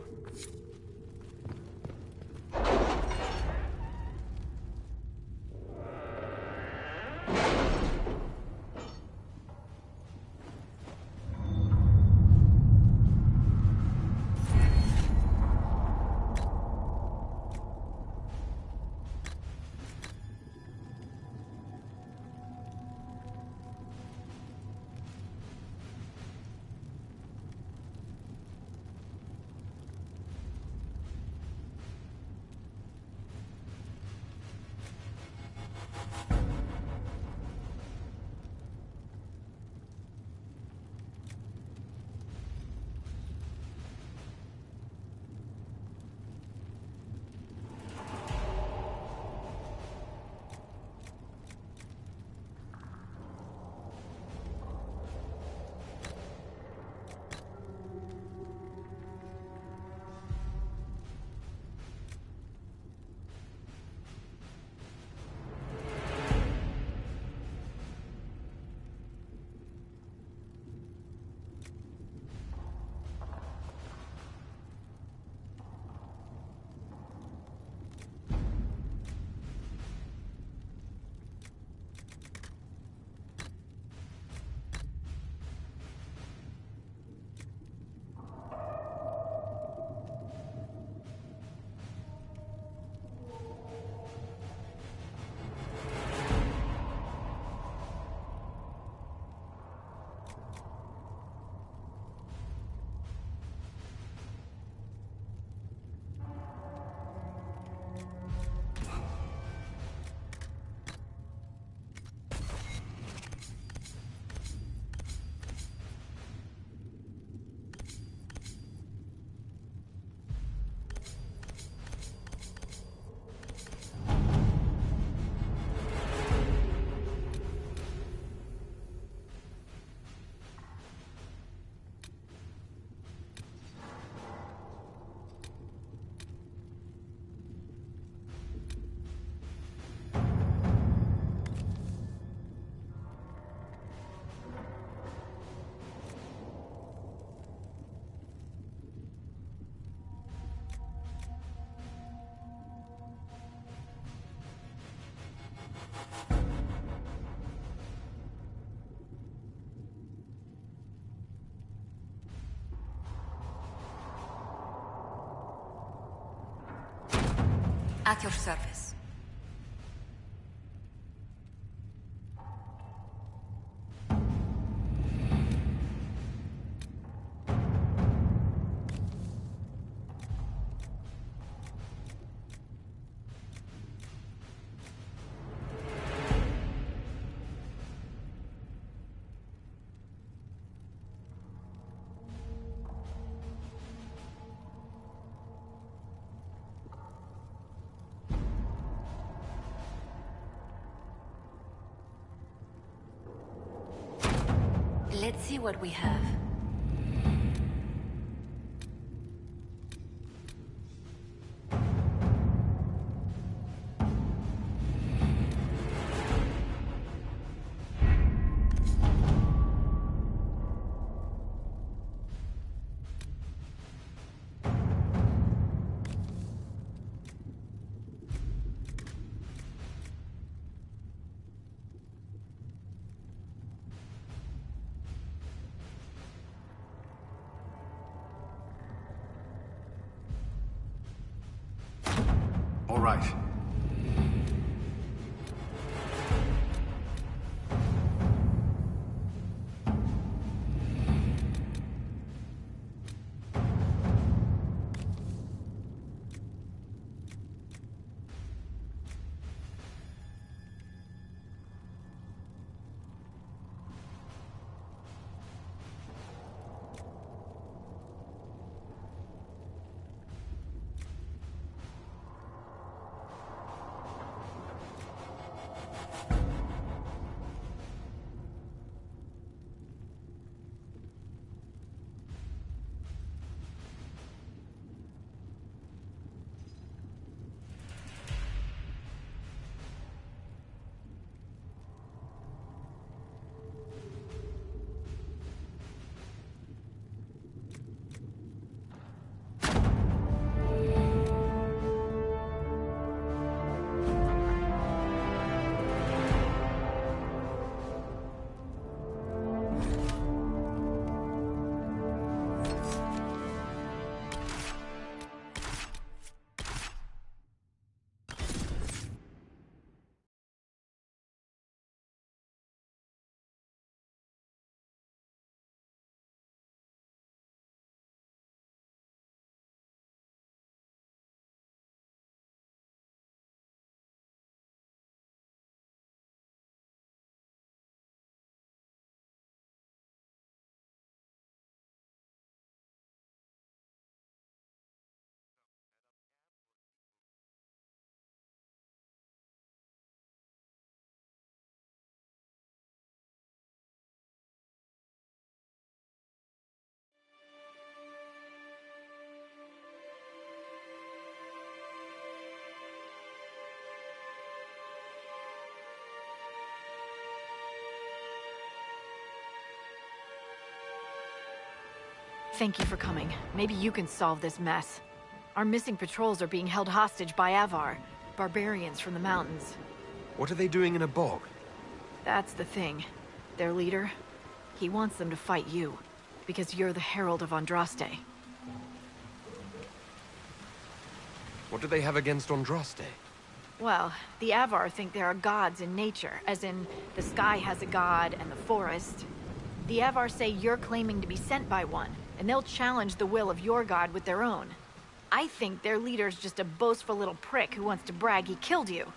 At your service. Let's see what we have. All right. Thank you for coming. Maybe you can solve this mess. Our missing patrols are being held hostage by Avar, barbarians from the mountains. What are they doing in a bog? That's the thing. Their leader, he wants them to fight you, because you're the Herald of Andraste. What do they have against Andraste? Well, the Avar think there are gods in nature, as in the sky has a god and the forest. The Avar say you're claiming to be sent by one, and they'll challenge the will of your god with their own. I think their leader's just a boastful little prick who wants to brag he killed you.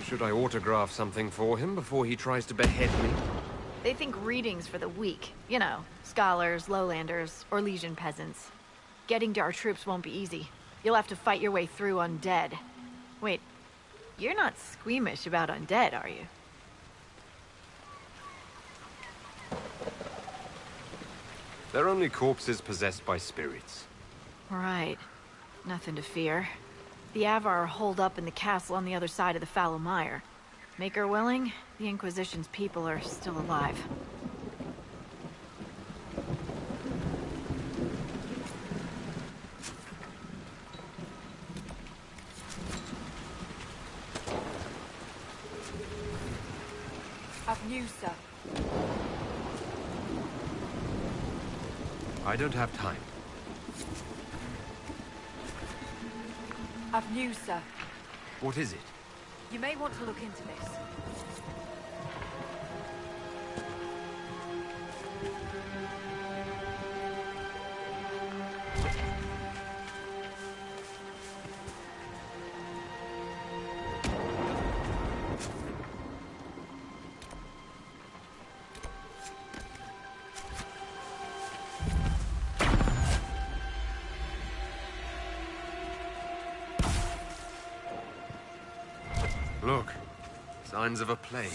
Should I autograph something for him before he tries to behead me? They think readings for the weak. You know, scholars, lowlanders, or legion peasants. Getting to our troops won't be easy. You'll have to fight your way through undead. Wait, you're not squeamish about undead, are you? They're only corpses possessed by spirits. Right. Nothing to fear. The Avar are holed up in the castle on the other side of the fallow mire. Make her willing, the Inquisition's people are still alive. Of news, sir. I don't have time. I've news, sir. What is it? You may want to look into this. Look, signs of a plague.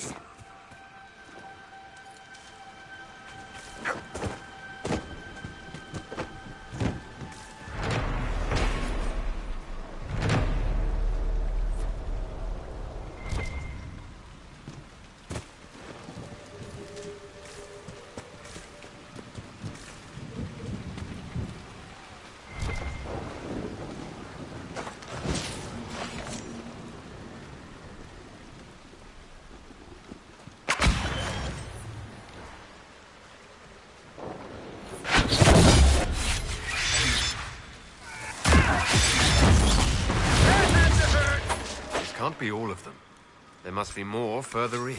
Can't be all of them. There must be more further in.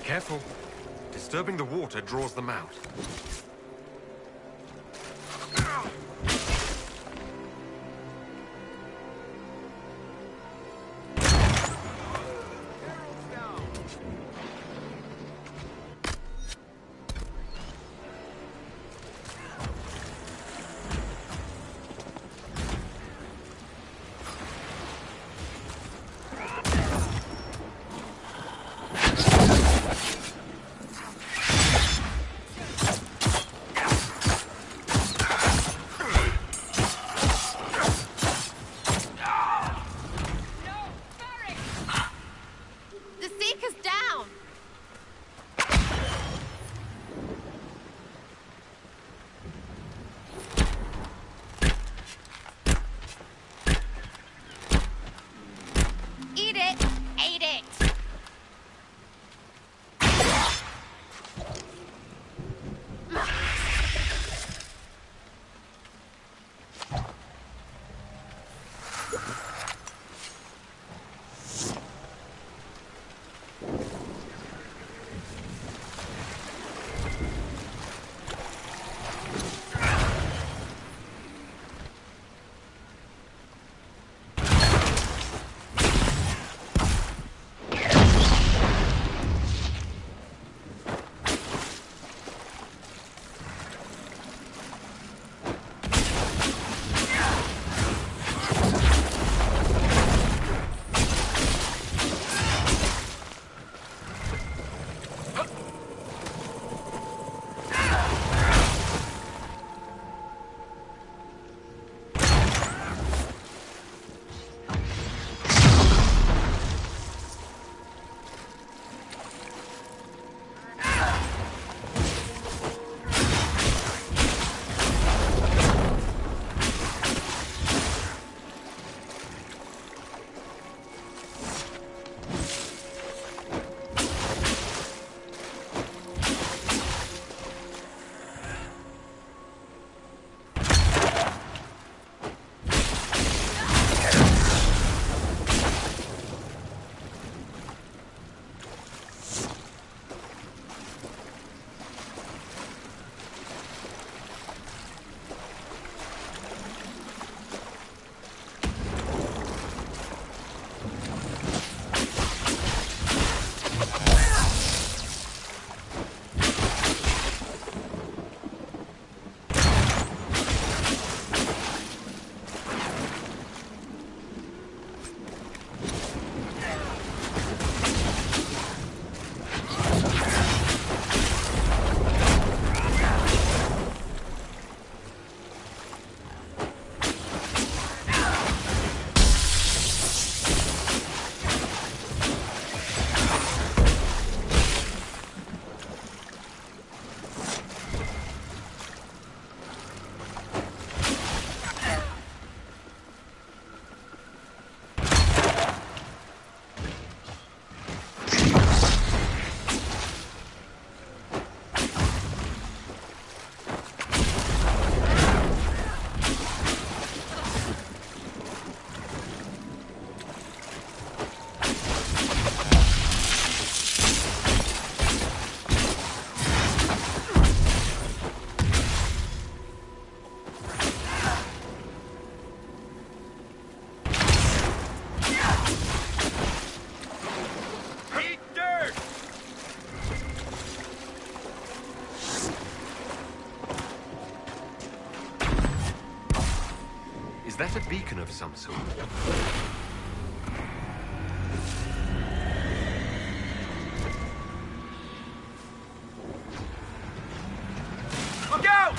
Careful. Disturbing the water draws them out. that a beacon of some sort? Look out!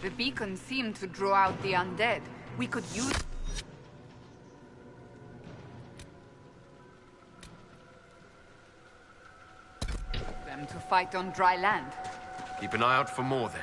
The beacon seemed to draw out the undead. We could use them to fight on dry land. Keep an eye out for more, then.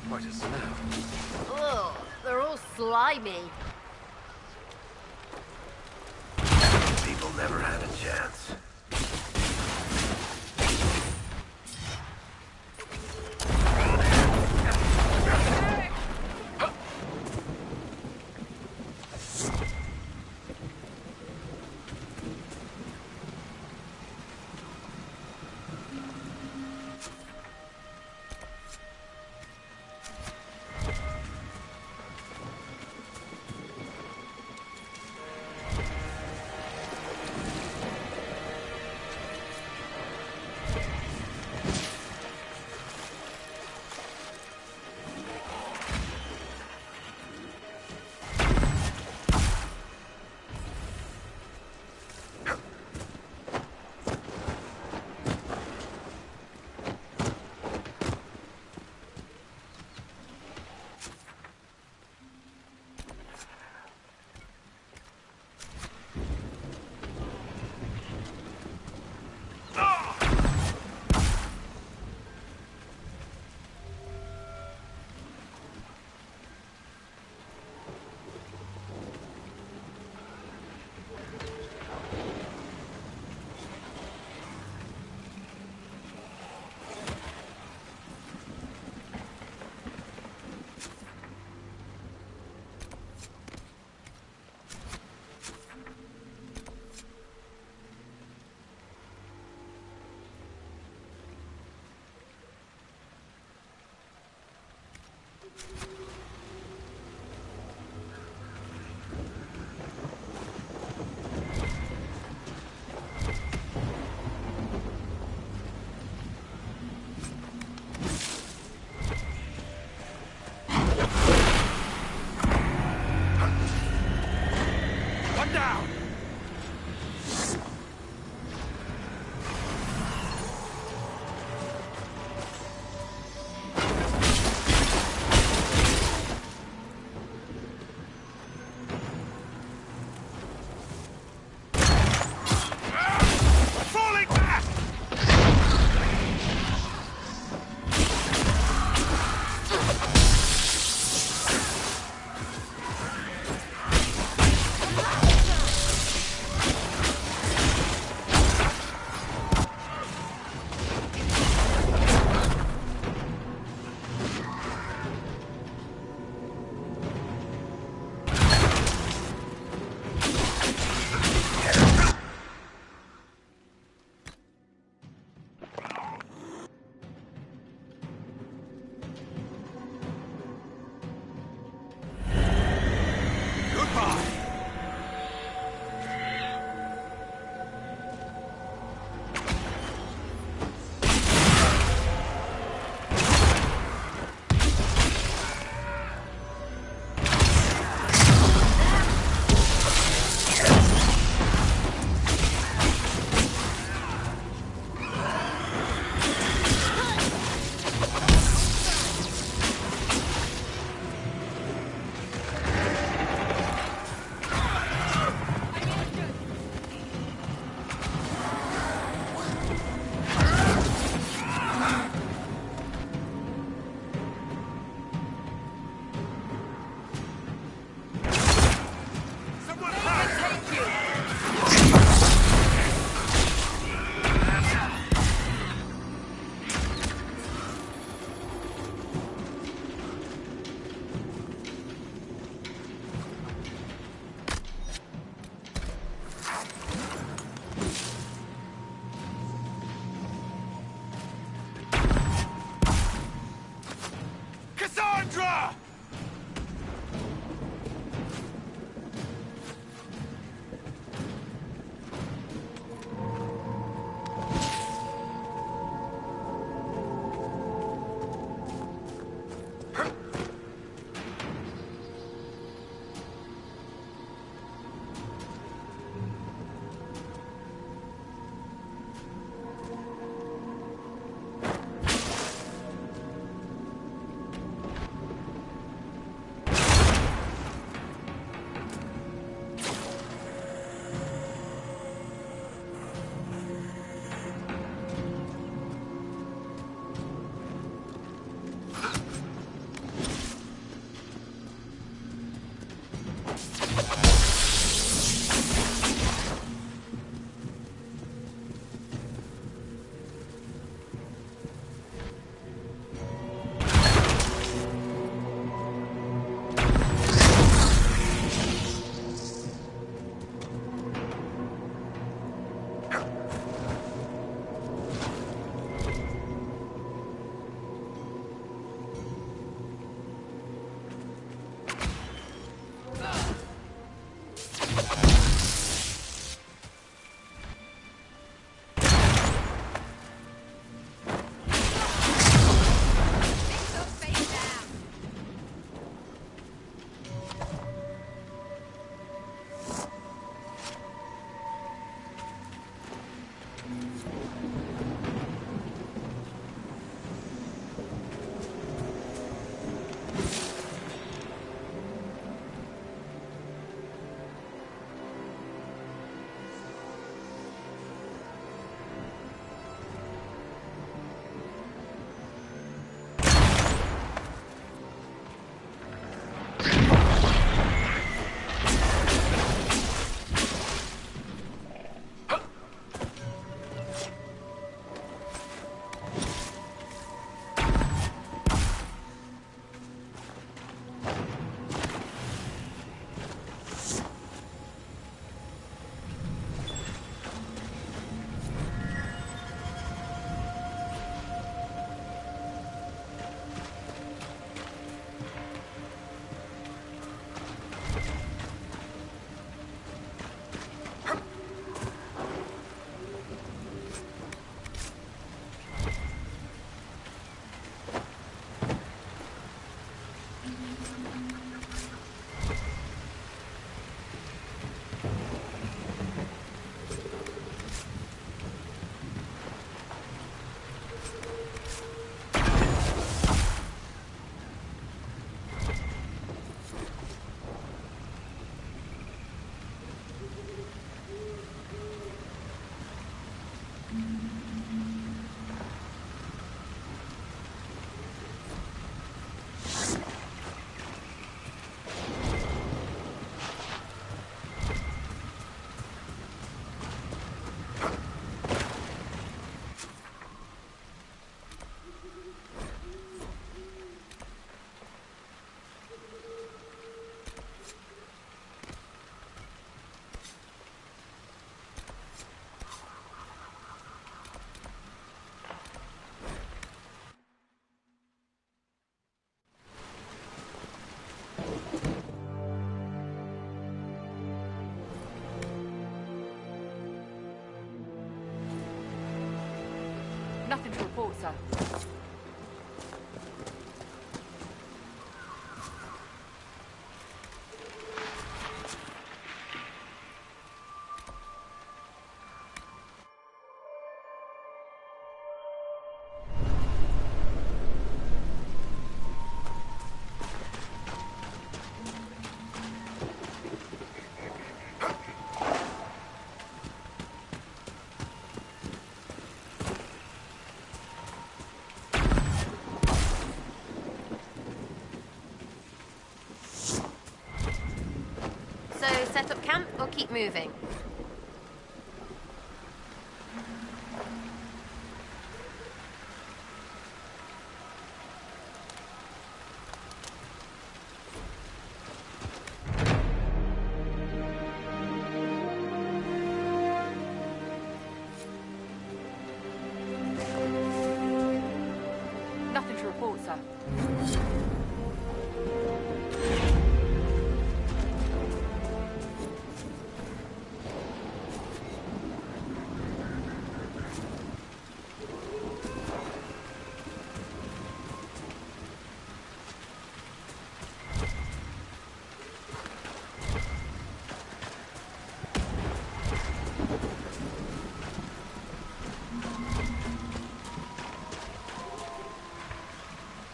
Quite a smell. Ugh, they're all slimy. People never had a chance. Stand down! Falling back! Cassandra! Nothing to report, sir. So, set up camp or keep moving? Nothing to report, sir.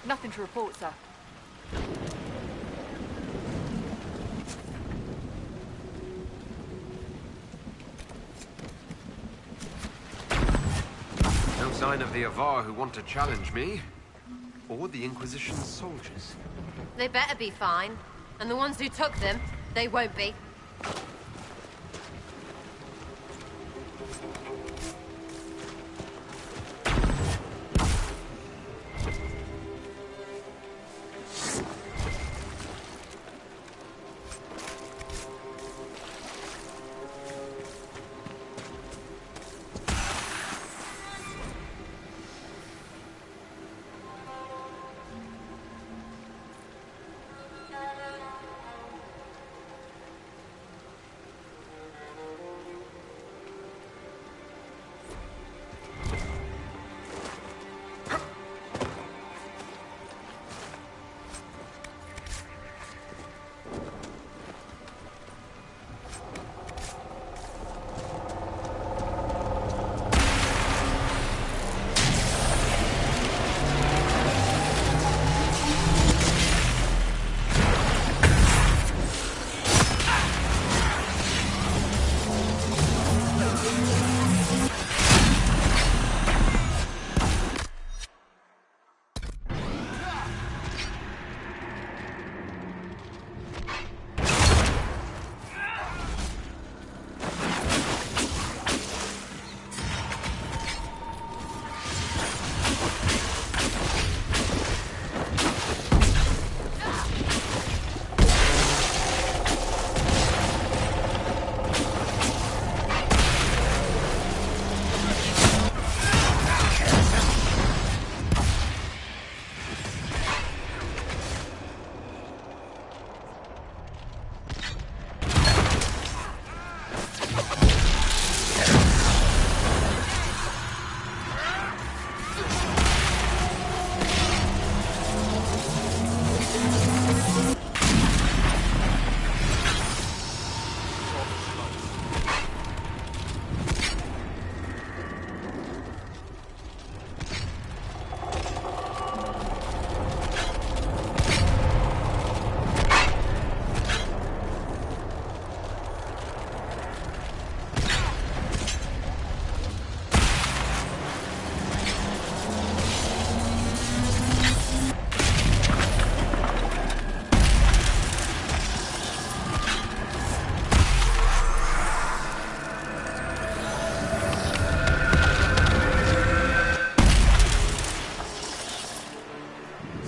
Nothing to report, sir. No sign of the Avar who want to challenge me, or the Inquisition's soldiers. They better be fine. And the ones who took them, they won't be.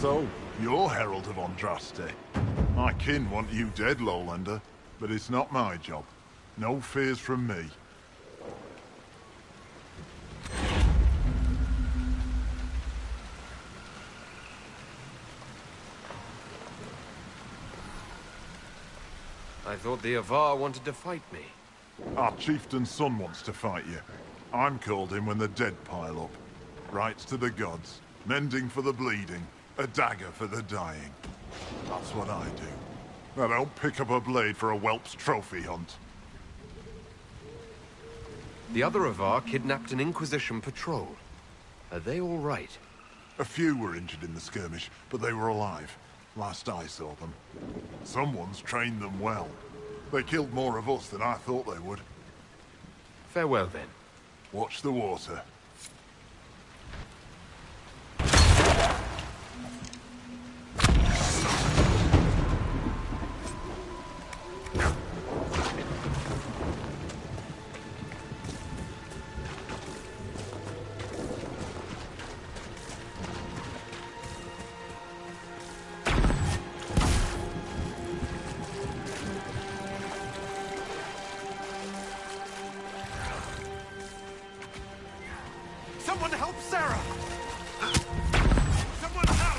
So, you're Herald of Andraste. My kin want you dead, Lowlander, but it's not my job. No fears from me. I thought the Avar wanted to fight me. Our chieftain's son wants to fight you. I'm called in when the dead pile up. Rights to the gods. Mending for the bleeding. A dagger for the dying. That's what I do. I don't pick up a blade for a whelp's trophy hunt. The other Avar kidnapped an Inquisition patrol. Are they all right? A few were injured in the skirmish, but they were alive. Last I saw them. Someone's trained them well. They killed more of us than I thought they would. Farewell, then. Watch the water. Someone help Sarah! Someone help!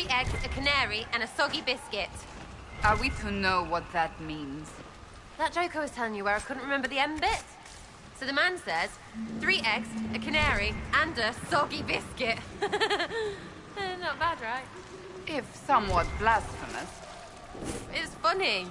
Eggs, a canary, and a soggy biscuit. Are we to know what that means? That joke I was telling you where I couldn't remember the end bit. So the man says, 3 eggs, a canary, and a soggy biscuit. Not bad, right? If somewhat blasphemous. It's funny.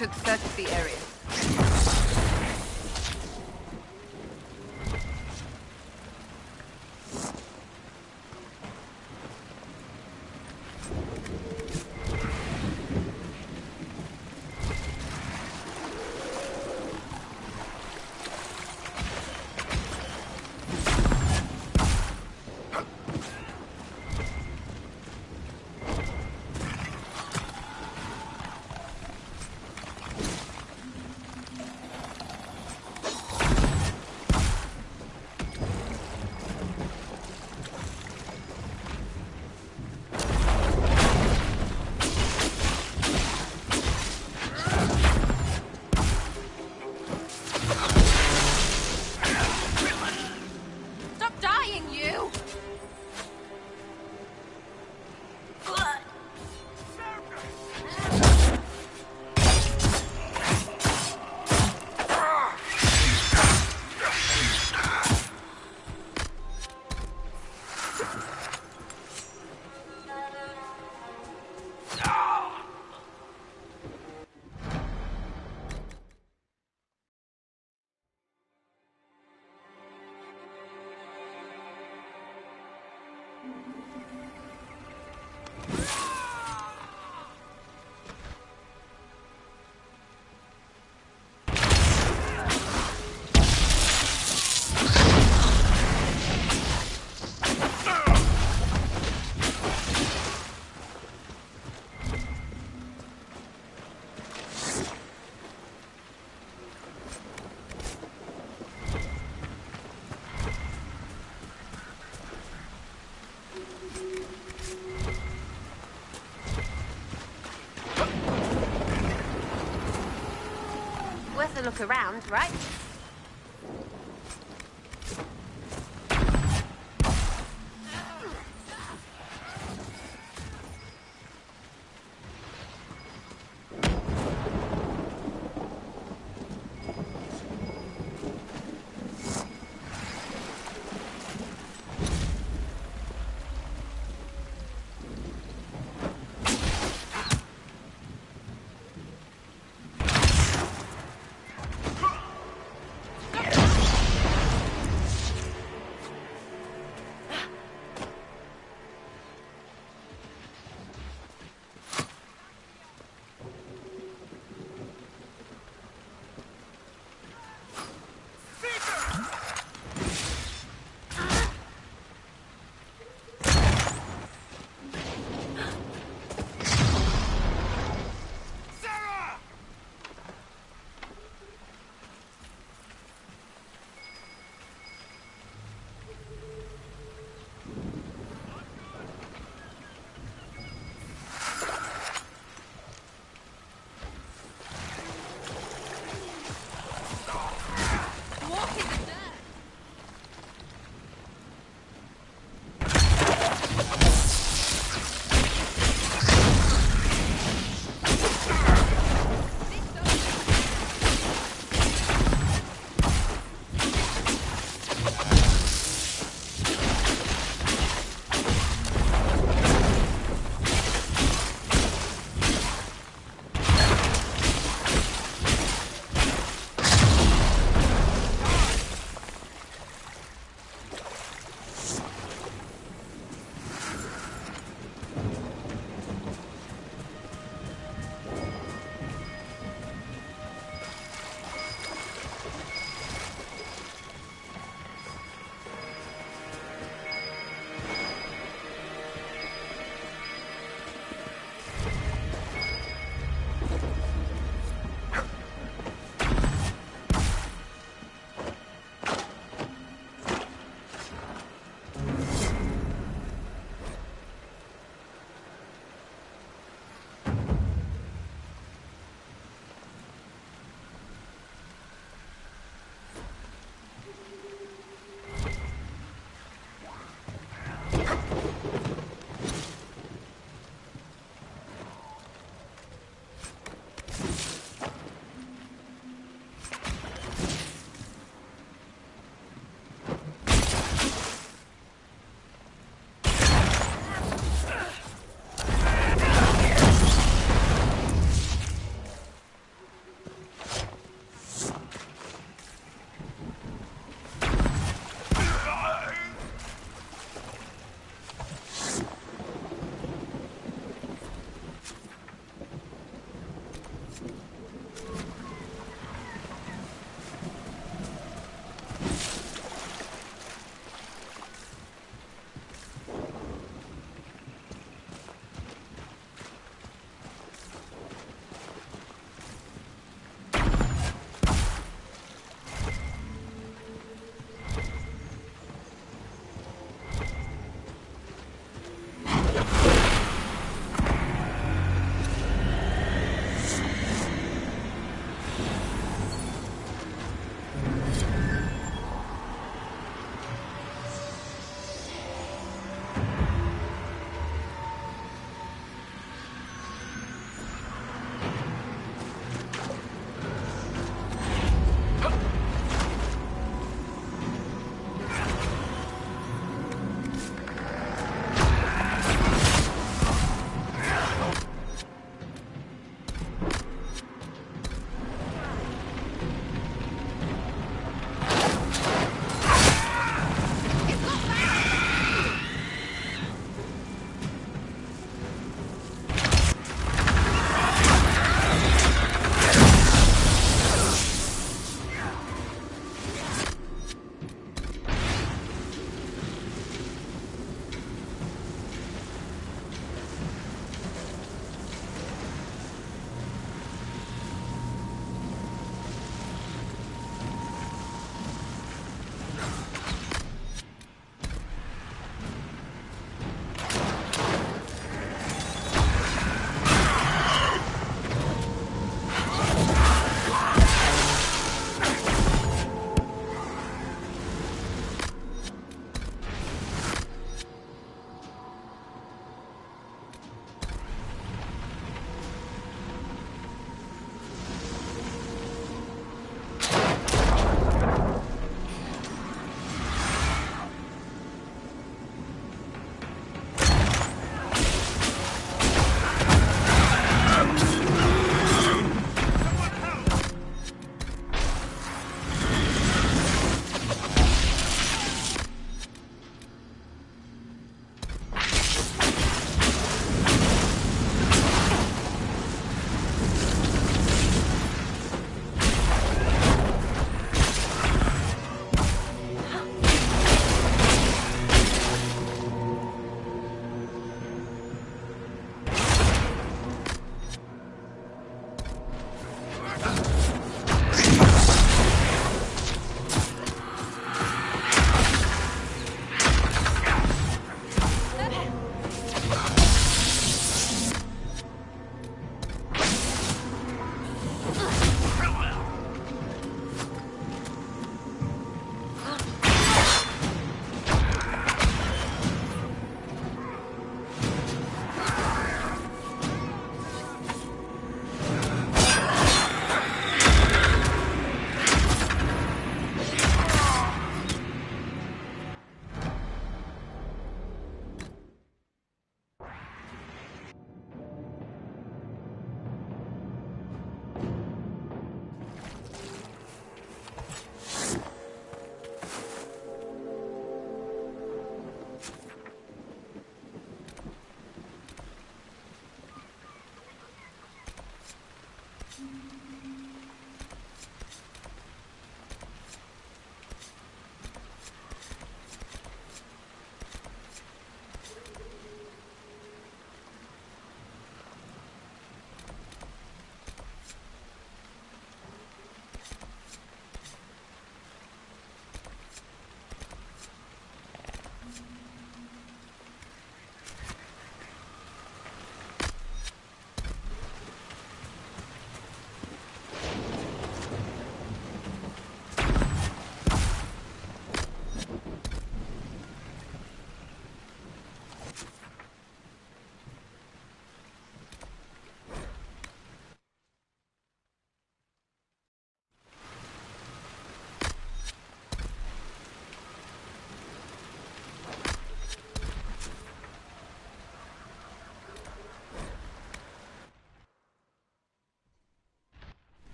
should search the area. Worth a look around, right?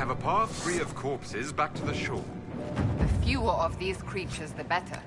have a path free of corpses back to the shore. The fewer of these creatures, the better.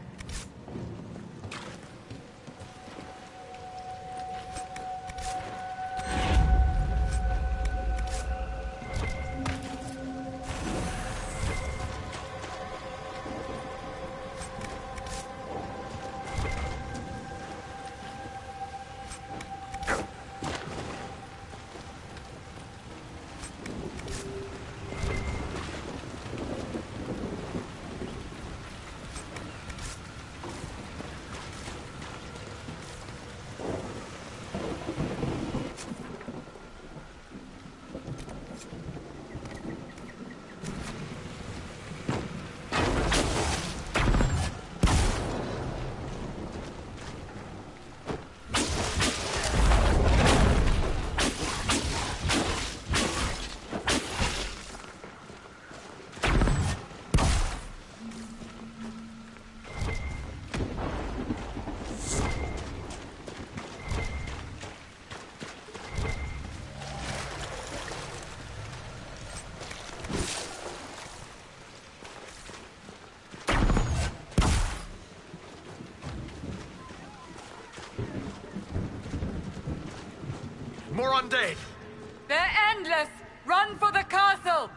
More undead! They're endless! Run for the castle!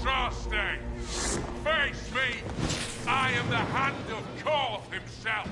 Andraste! Face me! I am the hand of Korth himself!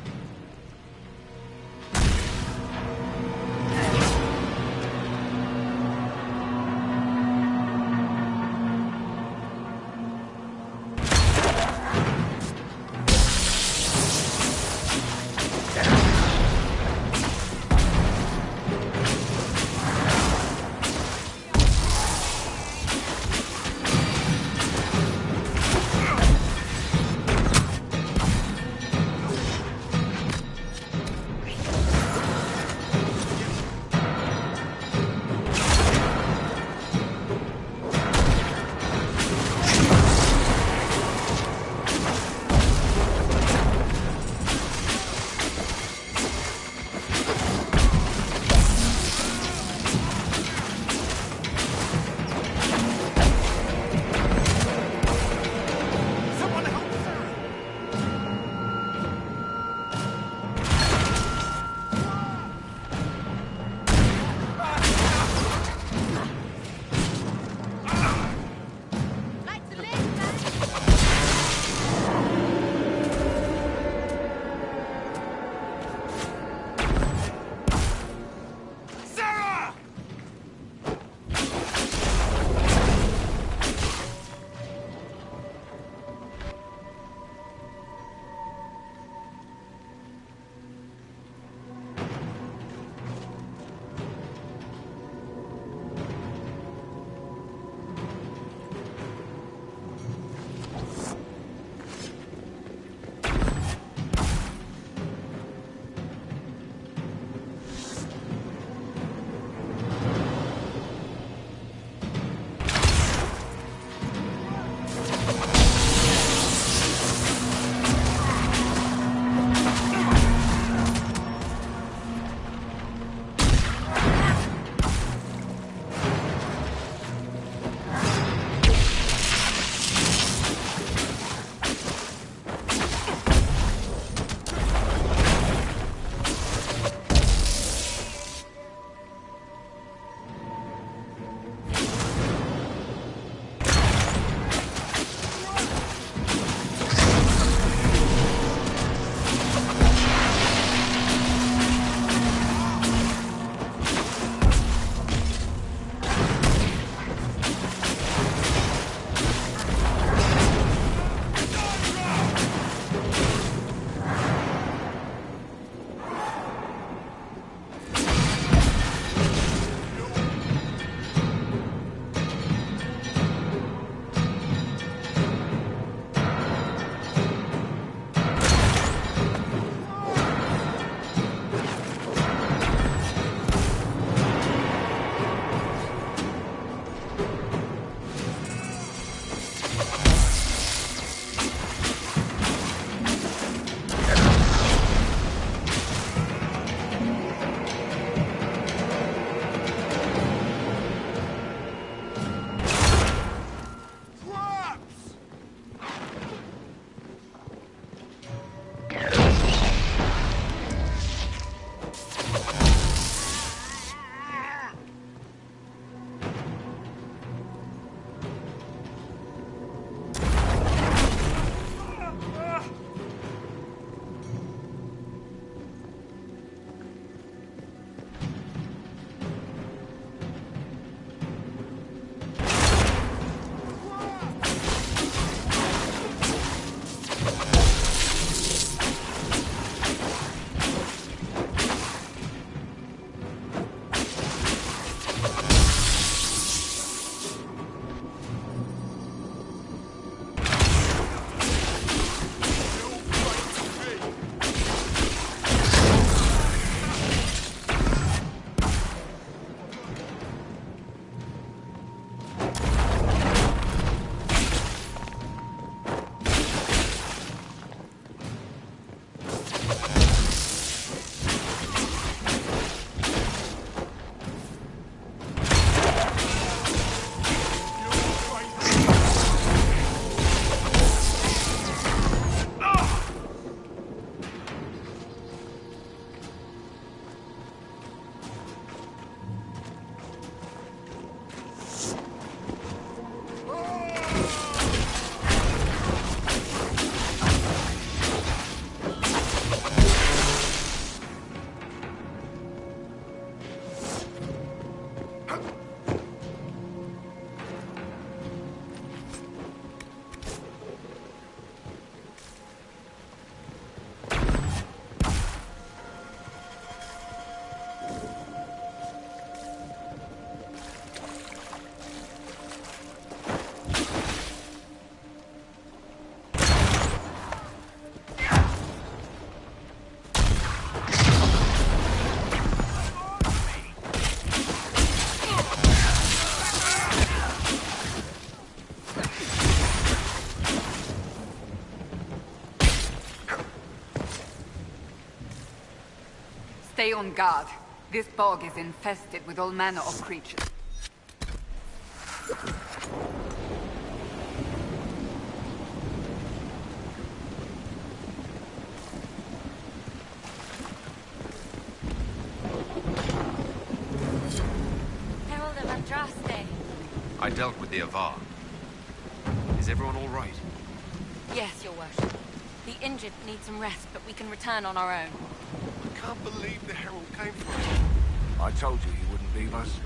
Stay on guard. This bog is infested with all manner of creatures. Herald of Andraste. I dealt with the Avar. Is everyone all right? Yes, Your Worship. The injured need some rest, but we can return on our own. I can't believe the Herald came for us. I told you he wouldn't leave us.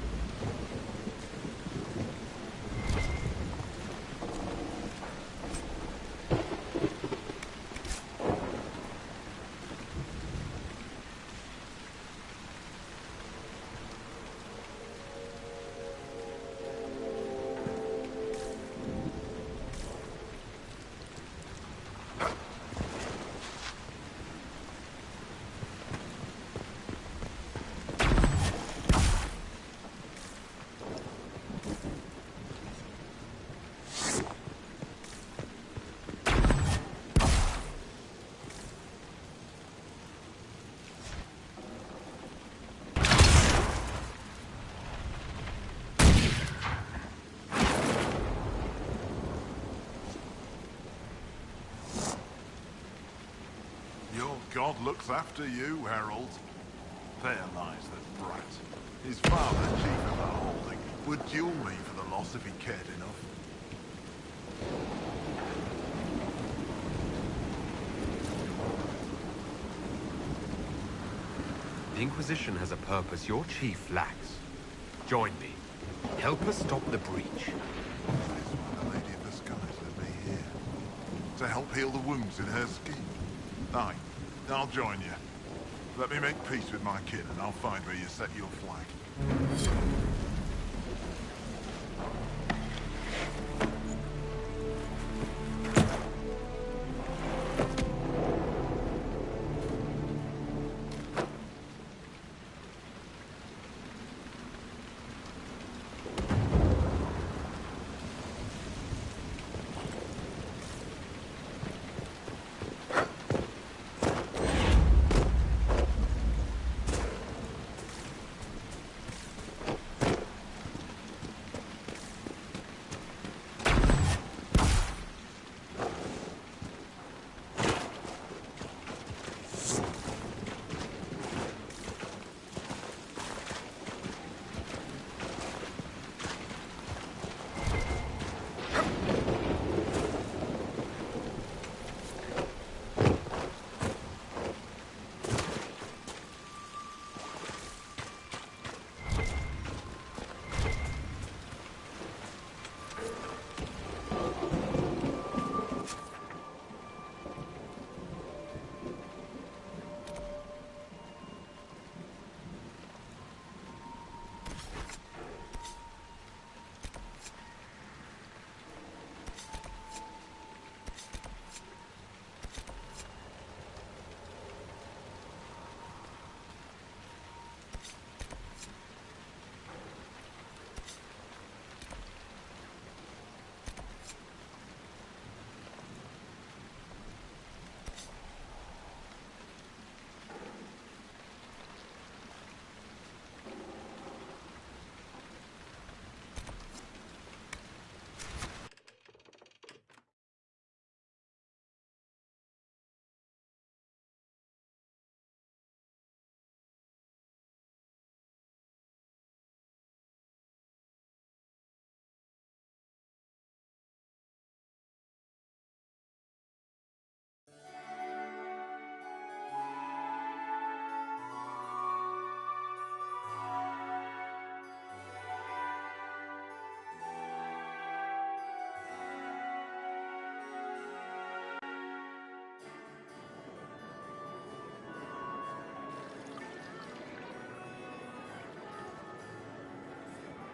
God looks after you, Herald. There lies the brat. His father, chief of the holding, would duel me for the loss if he cared enough. The Inquisition has a purpose your chief lacks. Join me. Help us stop the breach. This is why the Lady of the Skies led me here. To help heal the wounds in her skin. Aye, I'll join you. Let me make peace with my kin and I'll find where you set your flag.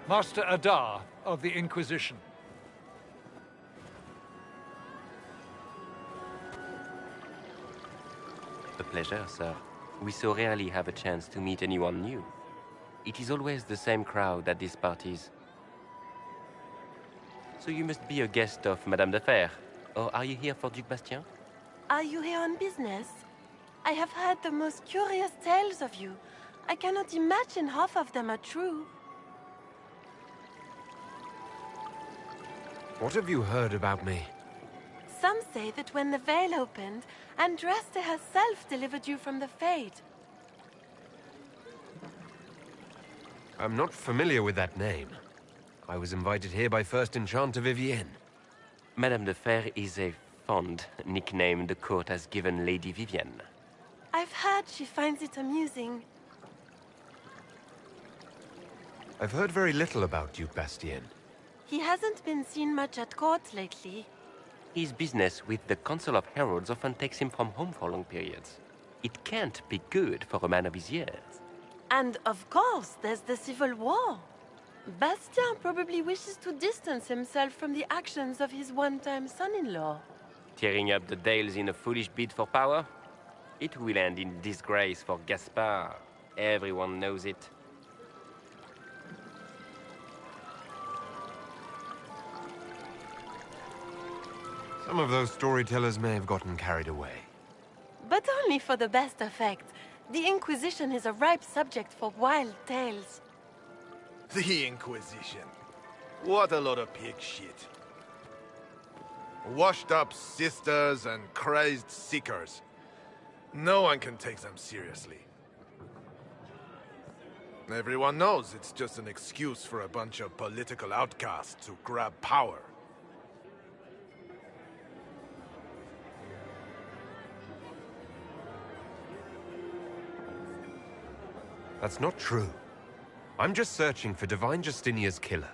Master Adar of the Inquisition. A pleasure, sir. We so rarely have a chance to meet anyone new. It is always the same crowd at these parties. So you must be a guest of Madame de Fer, or are you here for Duc Bastien? Are you here on business? I have heard the most curious tales of you. I cannot imagine half of them are true. What have you heard about me? Some say that when the veil opened, Andraste herself delivered you from the Fate. I'm not familiar with that name. I was invited here by First Enchanter Vivienne. Madame de Fer is a fond nickname the court has given Lady Vivienne. I've heard she finds it amusing. I've heard very little about Duke Bastien. He hasn't been seen much at court lately. His business with the Council of Heralds often takes him from home for long periods. It can't be good for a man of his years. And of course, there's the Civil War. Bastien probably wishes to distance himself from the actions of his one-time son-in-law. Tearing up the Dales in a foolish bid for power? It will end in disgrace for Gaspard. Everyone knows it. Some of those storytellers may have gotten carried away. But only for the best effect. The Inquisition is a ripe subject for wild tales. The Inquisition. What a lot of pig shit. Washed-up sisters and crazed seekers. No one can take them seriously. Everyone knows it's just an excuse for a bunch of political outcasts to grab power. That's not true. I'm just searching for Divine Justinia's killer.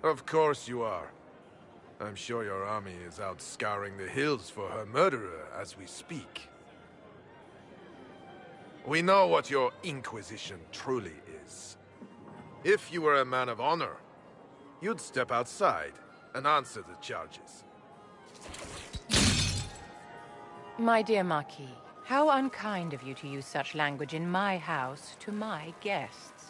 Of course you are. I'm sure your army is out scouring the hills for her murderer as we speak. We know what your Inquisition truly is. If you were a man of honor, you'd step outside and answer the charges. My dear Marquis, how unkind of you to use such language in my house to my guests.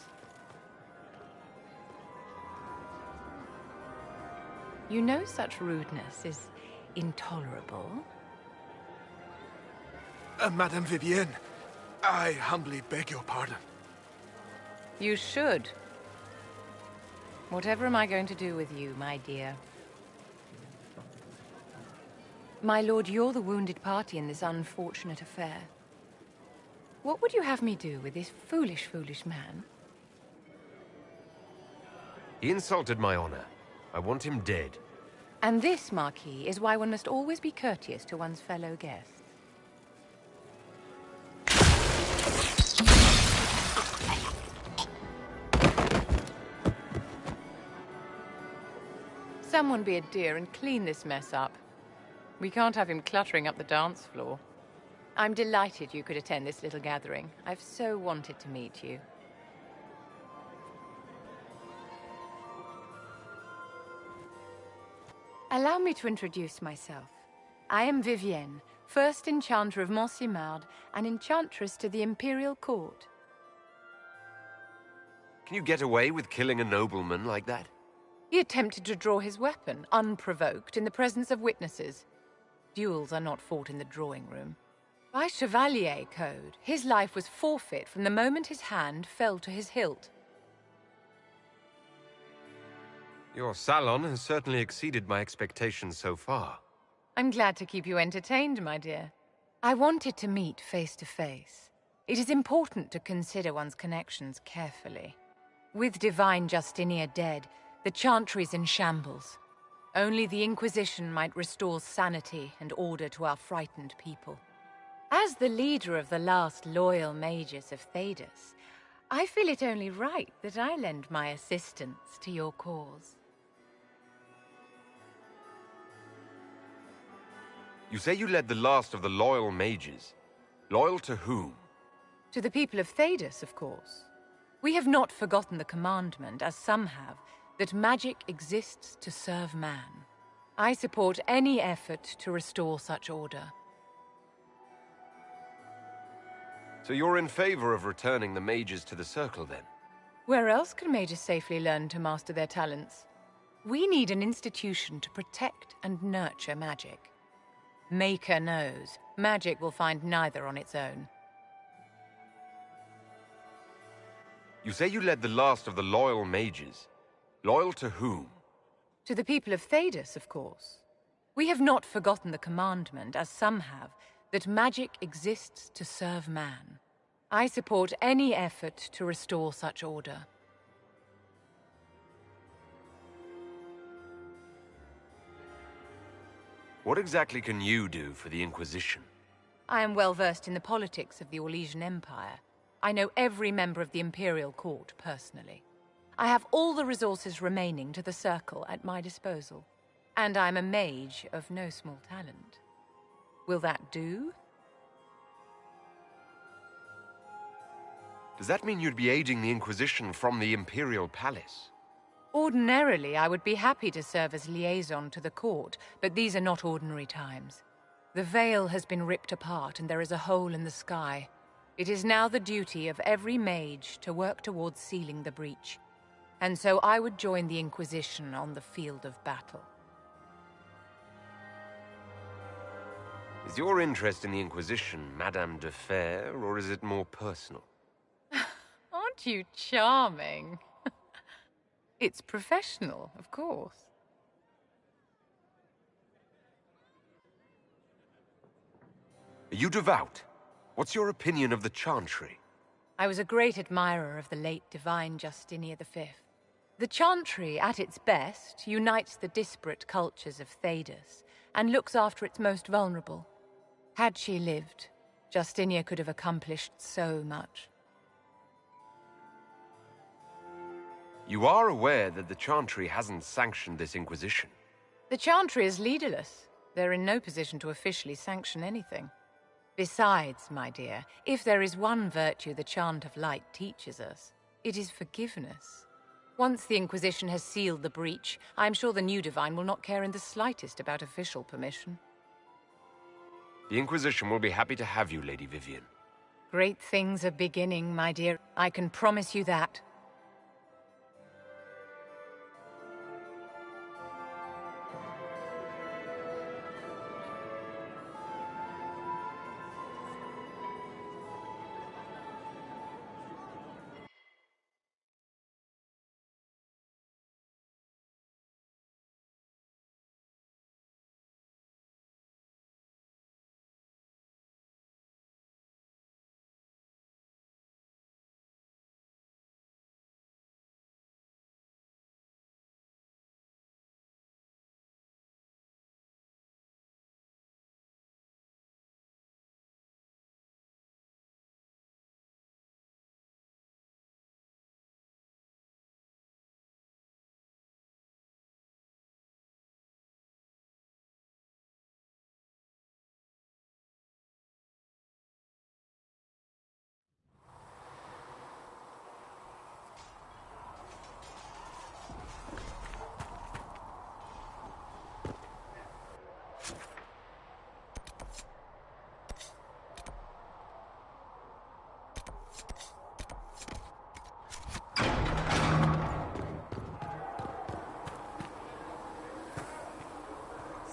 You know such rudeness is intolerable. Madame Vivienne, I humbly beg your pardon. You should. Whatever am I going to do with you, my dear? My lord, you're the wounded party in this unfortunate affair. What would you have me do with this foolish, foolish man? He insulted my honor. I want him dead. And this, Marquis, is why one must always be courteous to one's fellow guests. Someone be a dear and clean this mess up. We can't have him cluttering up the dance floor. I'm delighted you could attend this little gathering. I've so wanted to meet you. Allow me to introduce myself. I am Vivienne, first enchanter of Montsimard and enchantress to the Imperial Court. Can you get away with killing a nobleman like that? He attempted to draw his weapon, unprovoked, in the presence of witnesses. Duels are not fought in the drawing room. By Chevalier code, his life was forfeit from the moment his hand fell to his hilt. Your salon has certainly exceeded my expectations so far. I'm glad to keep you entertained, my dear. I wanted to meet face to face. It is important to consider one's connections carefully. With Divine Justinia dead, the Chantry's in shambles. Only the Inquisition might restore sanity and order to our frightened people. As the leader of the last loyal mages of Thedas, I feel it only right that I lend my assistance to your cause. You say you led the last of the loyal mages. Loyal to whom? To the people of Thedas, of course. We have not forgotten the commandment, as some have, that magic exists to serve man. I support any effort to restore such order. So you're in favor of returning the mages to the Circle, then? Where else can mages safely learn to master their talents? We need an institution to protect and nurture magic. Maker knows. Magic will find neither on its own. You say you led the last of the loyal mages. Loyal to whom? To the people of Thedas, of course. We have not forgotten the commandment, as some have, that magic exists to serve man. I support any effort to restore such order. What exactly can you do for the Inquisition? I am well versed in the politics of the Orlesian Empire. I know every member of the Imperial Court personally. I have all the resources remaining to the Circle at my disposal. And I'm a mage of no small talent. Will that do? Does that mean you'd be aiding the Inquisition from the Imperial Palace? Ordinarily, I would be happy to serve as liaison to the court, but these are not ordinary times. The veil has been ripped apart and there is a hole in the sky. It is now the duty of every mage to work towards sealing the breach. And so I would join the Inquisition on the field of battle. Is your interest in the Inquisition Madame de Fer, or is it more personal? Aren't you charming? It's professional, of course. Are you devout? What's your opinion of the Chantry? I was a great admirer of the late divine Justinia V. The Chantry, at its best, unites the disparate cultures of Thedas and looks after its most vulnerable. Had she lived, Justinia could have accomplished so much. You are aware that the Chantry hasn't sanctioned this Inquisition? The Chantry is leaderless. They're in no position to officially sanction anything. Besides, my dear, if there is one virtue the Chant of Light teaches us, it is forgiveness. Once the Inquisition has sealed the breach, I'm sure the new Divine will not care in the slightest about official permission. The Inquisition will be happy to have you, Lady Vivian. Great things are beginning, my dear. I can promise you that.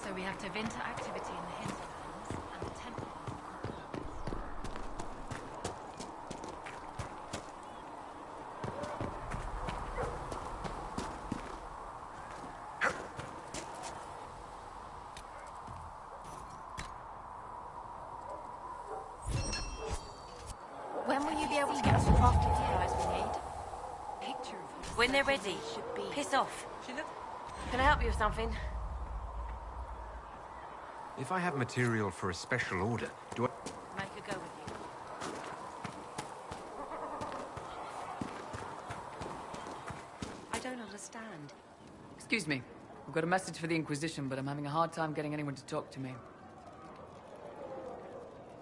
So we have to winter activity in the hinterlands and the temple. When will you be able to get us the craft supplies we need? Picture of her. When they're ready, piss off. Can I help you with something? If I have material for a special order, do I... Make a go with you. I don't understand. Excuse me. I've got a message for the Inquisition, but I'm having a hard time getting anyone to talk to me.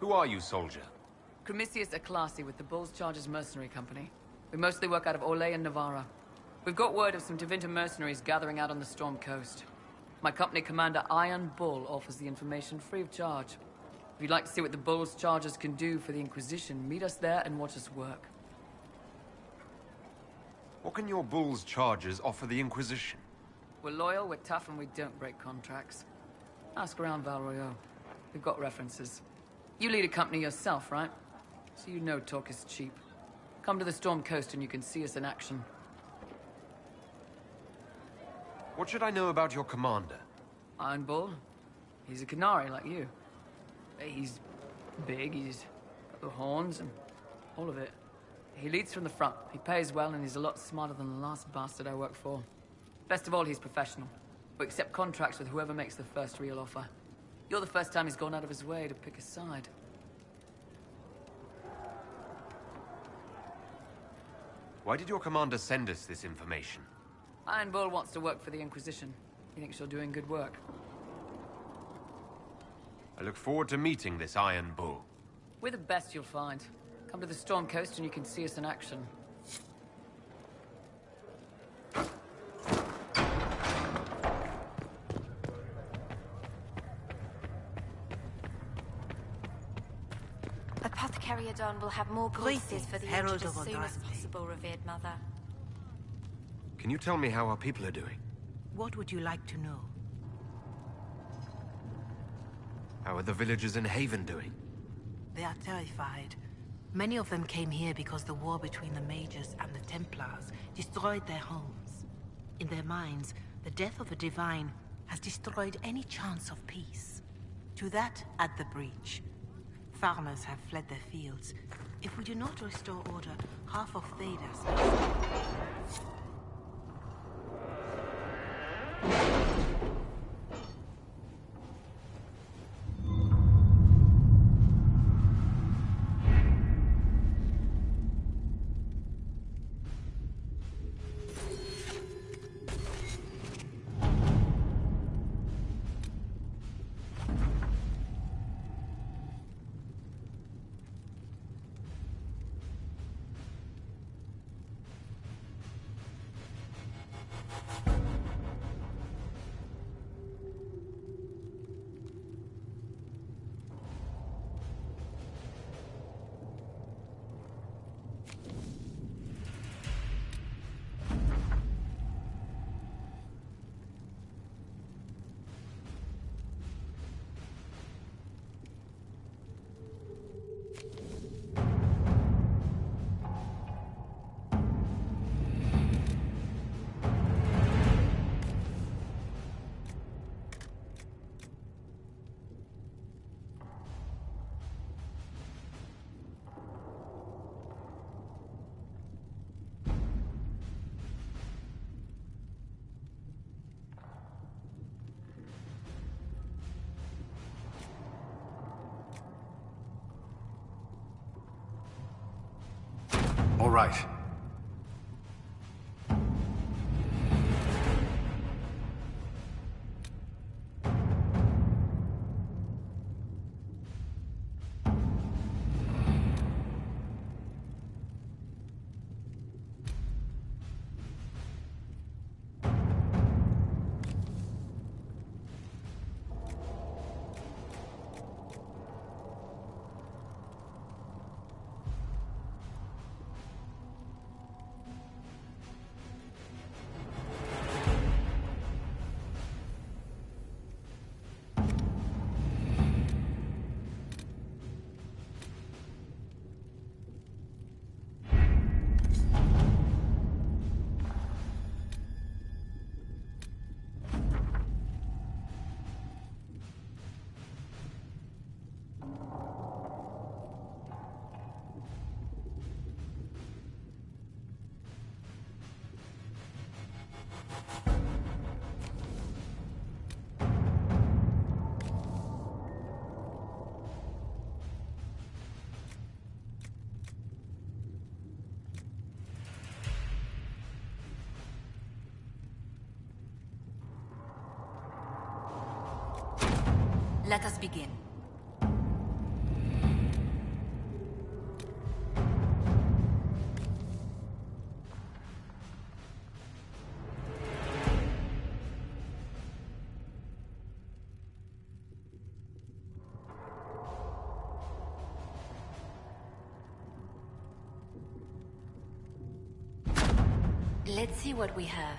Who are you, soldier? Cremisius Aclasi with the Bulls Chargers Mercenary Company. We mostly work out of Orlais and Navarra. We've got word of some Tevinter mercenaries gathering out on the Storm Coast. My company commander, Iron Bull, offers the information free of charge. If you'd like to see what the Bulls Chargers can do for the Inquisition, meet us there and watch us work. What can your Bulls Chargers offer the Inquisition? We're loyal, we're tough, and we don't break contracts. Ask around Val Royeaux. We've got references. You lead a company yourself, right? So you know talk is cheap. Come to the Storm Coast and you can see us in action. What should I know about your commander? Iron Bull. He's a Canary like you. He's big, he's got the horns and all of it. He leads from the front. He pays well and he's a lot smarter than the last bastard I worked for. Best of all, he's professional. We accept contracts with whoever makes the first real offer. You're the first time he's gone out of his way to pick a side. Why did your commander send us this information? Iron Bull wants to work for the Inquisition. He thinks you're doing good work. I look forward to meeting this Iron Bull. We're the best you'll find. Come to the Storm Coast and you can see us in action. Apothecary Adon will have more pulses for the Herald injured as of soon as Andraste. possible, revered mother. Can you tell me how our people are doing? What would you like to know? How are the villagers in Haven doing? They are terrified. Many of them came here because the war between the Mages and the Templars destroyed their homes. In their minds, the death of the Divine has destroyed any chance of peace. To that, add the breach. Farmers have fled their fields. If we do not restore order, half of Thedas... All right. Let us begin. Let's see what we have.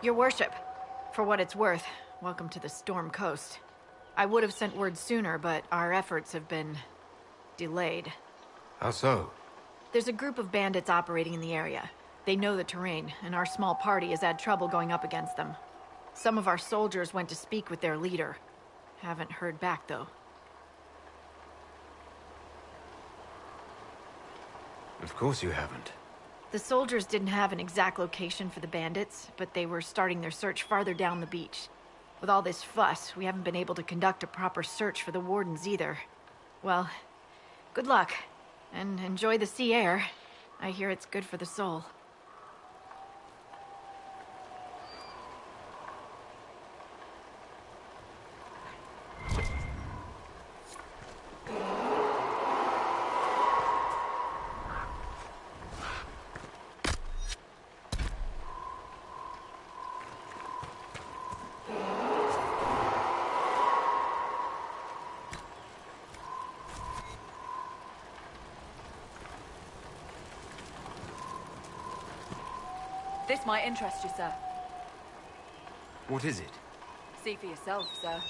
Your worship, for what it's worth, welcome to the Storm Coast. I would have sent word sooner, but our efforts have been delayed. How so? There's a group of bandits operating in the area. They know the terrain, and our small party has had trouble going up against them. Some of our soldiers went to speak with their leader. Haven't heard back, though. Of course you haven't. The soldiers didn't have an exact location for the bandits, but they were starting their search farther down the beach. With all this fuss, we haven't been able to conduct a proper search for the wardens either. Well, good luck, and enjoy the sea air. I hear it's good for the soul. This might interest you, sir. What is it? See for yourself, sir.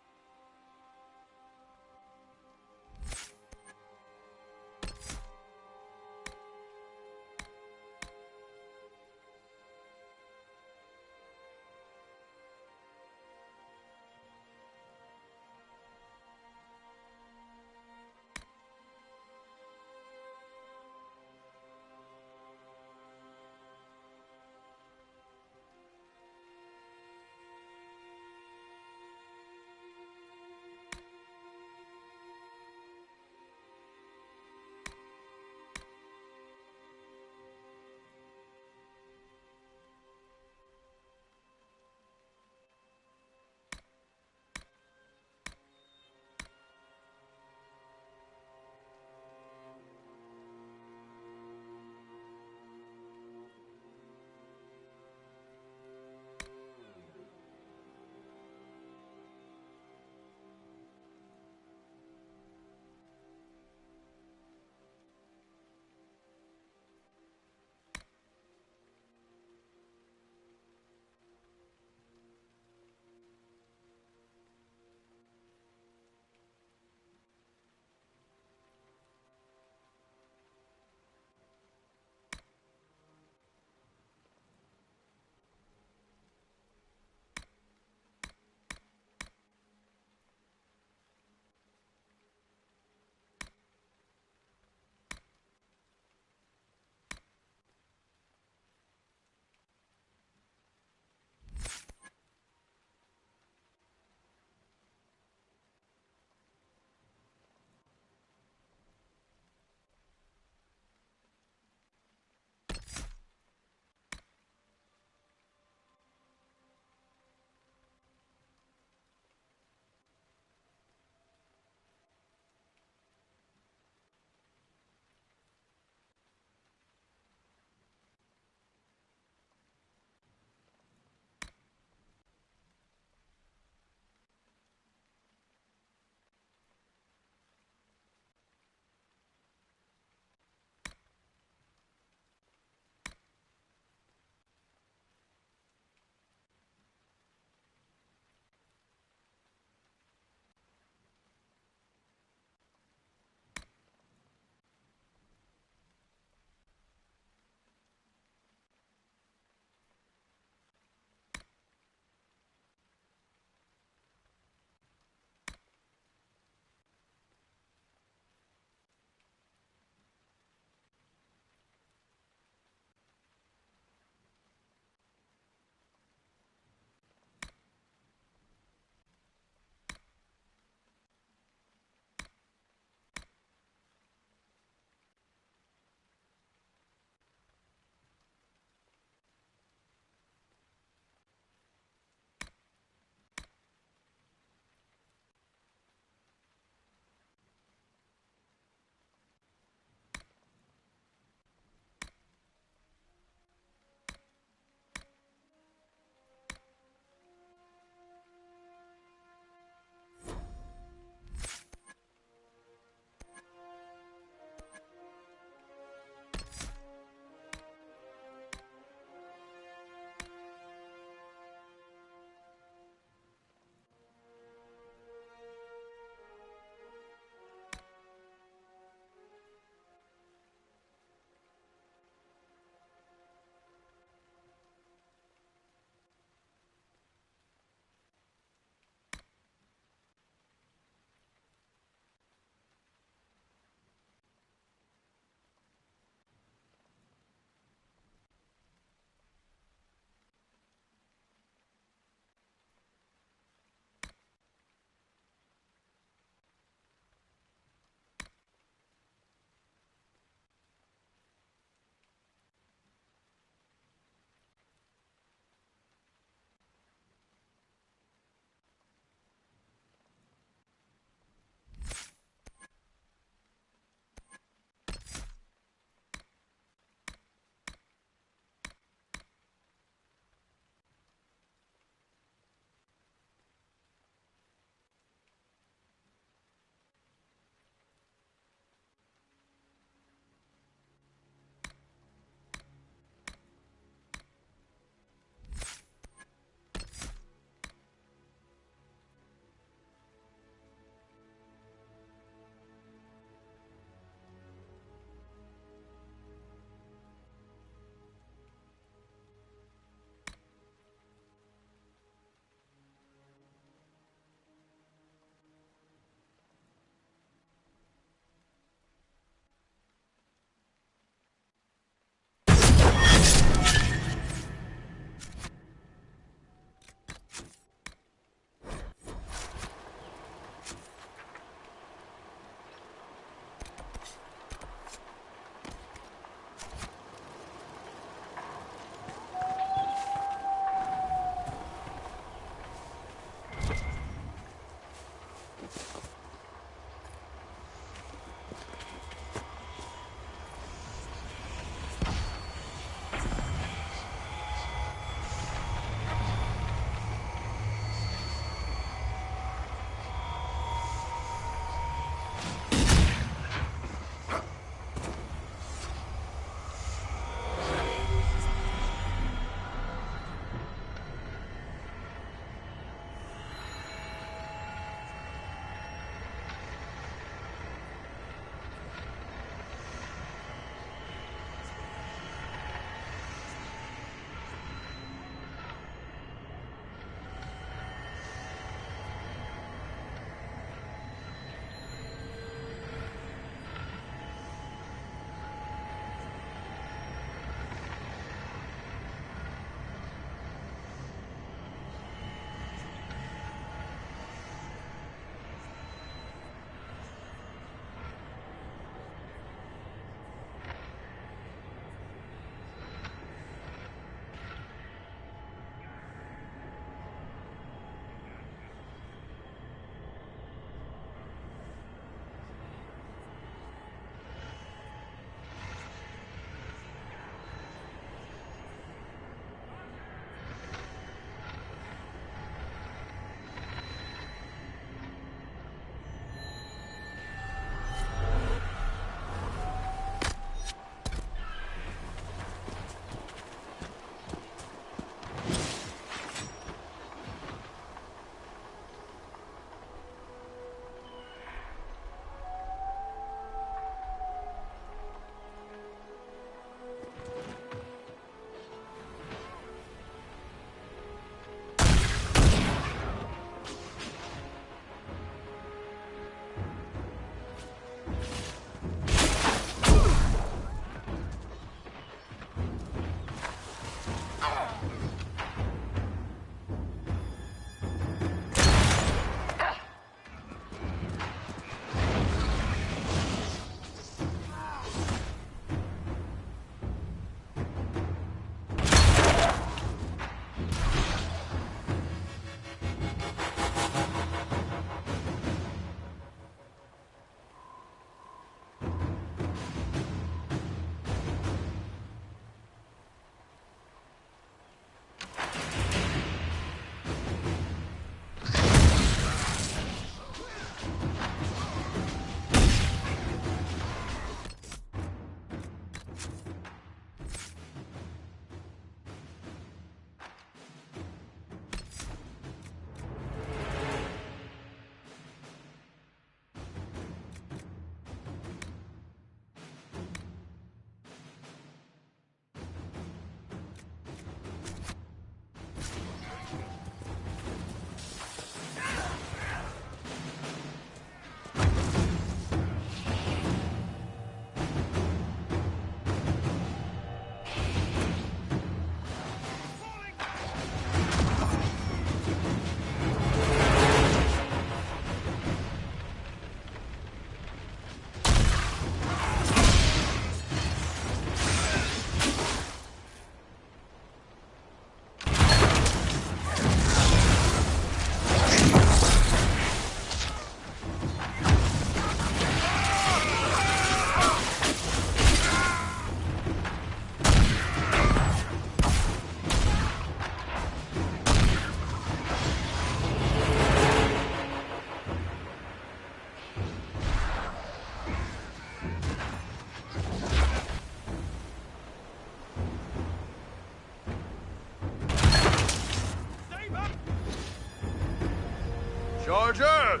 Chargers!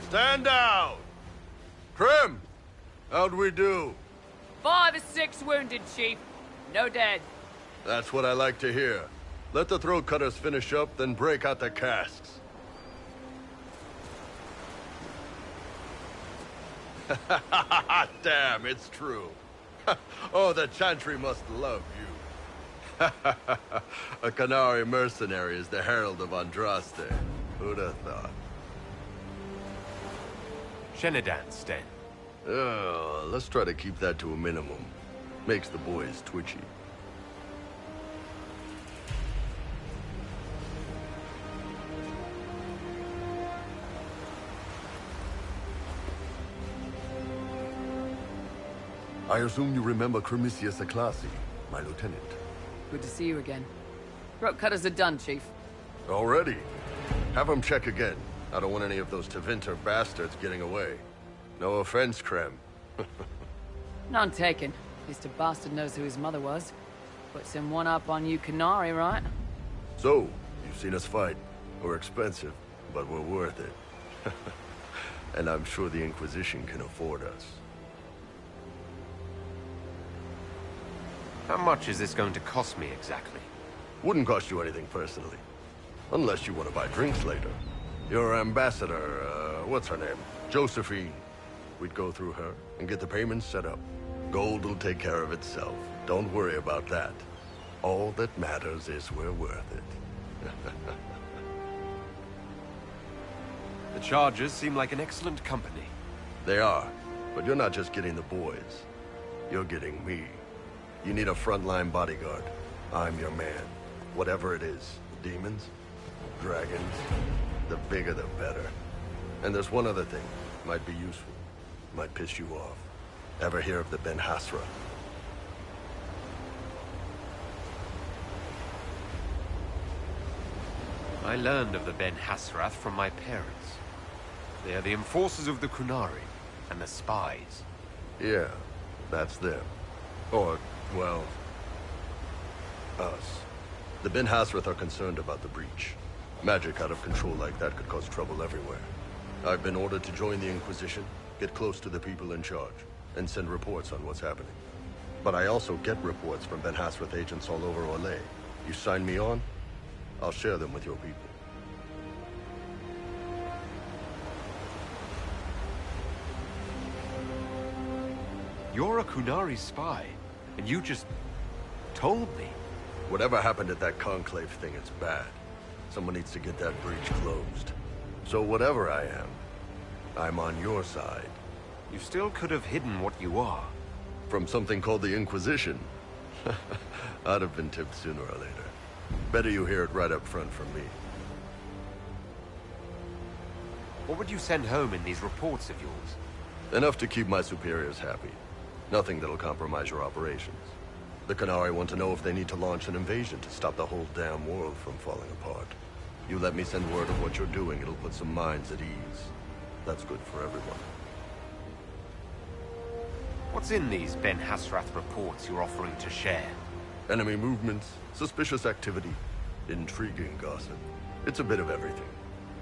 Stand down! Krim! How'd we do? 5 or 6 wounded, Chief. No dead. That's what I like to hear. Let the throat cutters finish up, then break out the casks. Damn, it's true. Oh, the Chantry must love you. A Qunari mercenary is the herald of Andraste. Who'd have thought? Shenadan, Sten. Oh, let's try to keep that to a minimum. Makes the boys twitchy. I assume you remember Cremisius Aclasi, my lieutenant. Good to see you again. Throat cutters are done, Chief. Already? Have them check again. I don't want any of those Tevinter bastards getting away. No offense, Krem. None taken. At least a bastard knows who his mother was. Puts him one up on you Qunari, right? So, you've seen us fight. We're expensive, but we're worth it. And I'm sure the Inquisition can afford us. How much is this going to cost me exactly? Wouldn't cost you anything personally. Unless you want to buy drinks later. Your ambassador, what's her name? Josephine. We'd go through her and get the payments set up. Gold will take care of itself. Don't worry about that. All that matters is we're worth it. The Chargers seem like an excellent company. They are, but you're not just getting the boys. You're getting me. You need a frontline bodyguard. I'm your man. Whatever it is. Demons? Dragons? The bigger the better. And there's one other thing. Might be useful. Might piss you off. Ever hear of the Ben Hasra? I learned of the Ben Hasrath from my parents. They are the enforcers of the Qunari, and the spies. Yeah, that's them. Or, well, us. The Ben Hasrath are concerned about the breach. Magic out of control like that could cause trouble everywhere. I've been ordered to join the Inquisition, get close to the people in charge, and send reports on what's happening. But I also get reports from Ben Hasrath agents all over Orlais. You sign me on, I'll share them with your people. You're a Qunari spy, and you just told me. Whatever happened at that Conclave thing, it's bad. Someone needs to get that breach closed. So whatever I am, I'm on your side. You still could have hidden what you are. From something called the Inquisition? I'd have been tipped sooner or later. Better you hear it right up front from me. What would you send home in these reports of yours? Enough to keep my superiors happy. Nothing that'll compromise your operations. The Qunari want to know if they need to launch an invasion to stop the whole damn world from falling apart. You let me send word of what you're doing, it'll put some minds at ease. That's good for everyone. What's in these Ben Hasrath reports you're offering to share? Enemy movements, suspicious activity, intriguing gossip. It's a bit of everything.